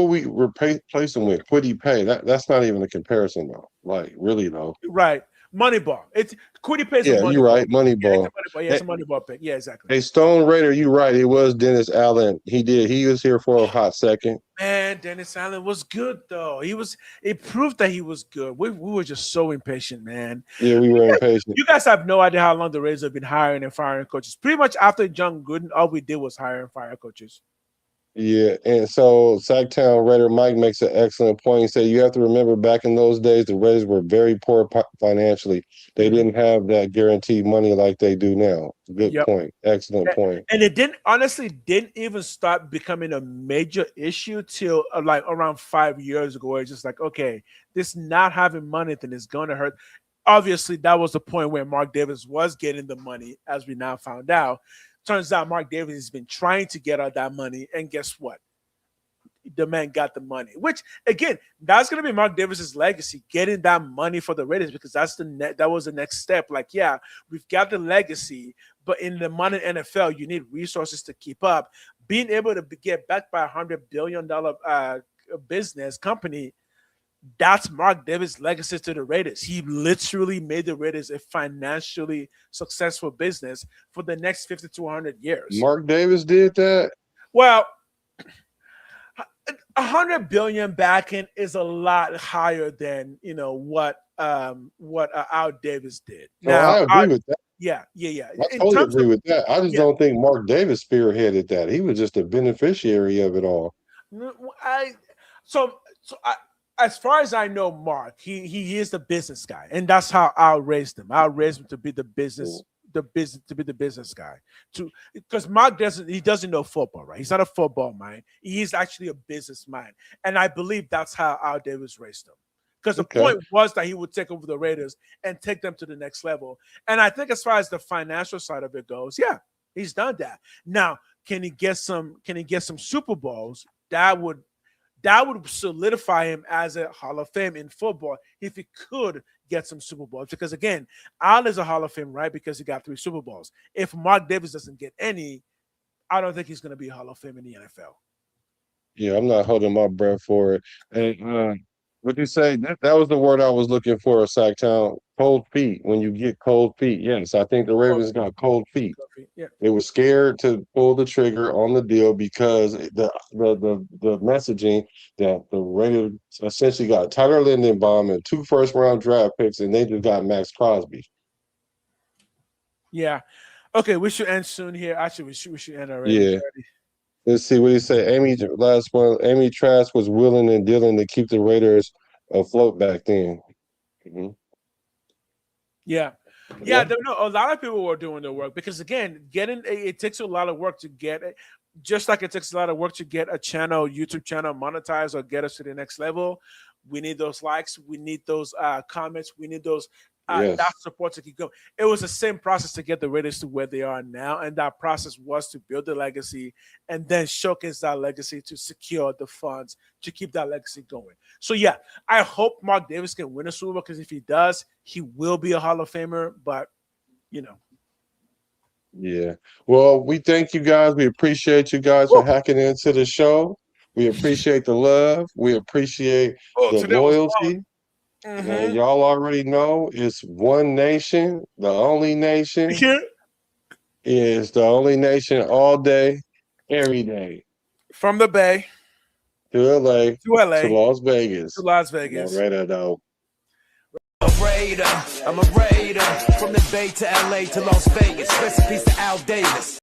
we replaced him with. Quiddy Pay. That's not even a comparison though. Like really though. Right. Moneyball. It's Quiddy Pay. Yeah, you're right. Moneyball. Yeah, it's a Moneyball pick. Yeah, exactly. Hey, Stone Raider, you're right. It was Dennis Allen. He was here for a hot second. Man, Dennis Allen was good though. It proved that he was good. We were just so impatient, man. Yeah, we were impatient. You guys have no idea how long the Raiders have been hiring and firing coaches. Pretty much after John Gruden, all we did was hire and fire coaches. Yeah, and so Sacktown Raider Mike makes an excellent point. He said you have to remember back in those days the Raiders were very poor financially. They didn't have that guaranteed money like they do now. Good point. Excellent point. And it didn't even start becoming a major issue till like around 5 years ago. Where it's just like, okay, this not having money then is going to hurt. Obviously, that was the point where Mark Davis was getting the money, as we now found out. Turns out Mark Davis has been trying to get out that money, and guess what? The man got the money, which, again, that's going to be Mark Davis's legacy, getting that money for the Raiders, because that was the next step. Like, yeah, we've got the legacy, but in the modern NFL, you need resources to keep up. Being able to get backed by $100 billion business company, that's Mark Davis' legacy to the Raiders. He literally made the Raiders a financially successful business for the next 50 to 100 years. Mark Davis did that? Well, $100 billion backing is a lot higher than what Al Davis did. Now, I agree with that. Yeah. I totally agree with that. I just don't think Mark Davis spearheaded that. He was just a beneficiary of it all. as far as I know, Mark, he is the business guy, and that's how I raised him. I raised him to be the business guy. Because Mark doesn't know football, right? He's not a football mind. He's actually a business mind, and I believe that's how Al Davis raised him. Because the point was that he would take over the Raiders and take them to the next level. And I think as far as the financial side of it goes, yeah, he's done that. Now, can he get some Super Bowls? That would solidify him as a Hall of Fame in football if he could get some Super Bowls. Because again, Al is a Hall of Fame, right? Because he got 3 Super Bowls. If Mark Davis doesn't get any, I don't think he's going to be a Hall of Fame in the NFL. Yeah, I'm not holding my breath for it. And what you say? That was the word I was looking for, Sacktown. Cold feet. When you get cold feet, yes, I think the Ravens got cold feet. Yeah. They were scared to pull the trigger on the deal because the messaging that the Raiders essentially got Tyler Linderbaum and 2 first-round draft picks, and they just got Max Crosby. Yeah. Okay, we should end soon here. Actually, we should end already. Yeah. Let's see what he say. Last one. Amy Trask was willing and dealing to keep the Raiders afloat back then. Mm-hmm. Yeah. A lot of people were doing the work because again, it takes a lot of work to get it. Just like it takes a lot of work to get a YouTube channel monetized or get us to the next level. We need those likes. We need those comments. We need those that support to keep going. It was the same process to get the Raiders to where they are now, and that process was to build the legacy and then showcase that legacy to secure the funds to keep that legacy going. So yeah, I hope Mark Davis can win a Super Bowl because if he does, he will be a Hall of Famer. But Yeah. Well, we thank you guys. We appreciate you guys for hacking into the show. We appreciate the love. We appreciate the loyalty. Mm-hmm. And y'all already know it's one nation. The only nation is the only nation all day, every day. From the Bay to LA, to Las Vegas. Right now. I'm a Raider from the Bay to LA to Las Vegas. Rest in peace to Al Davis.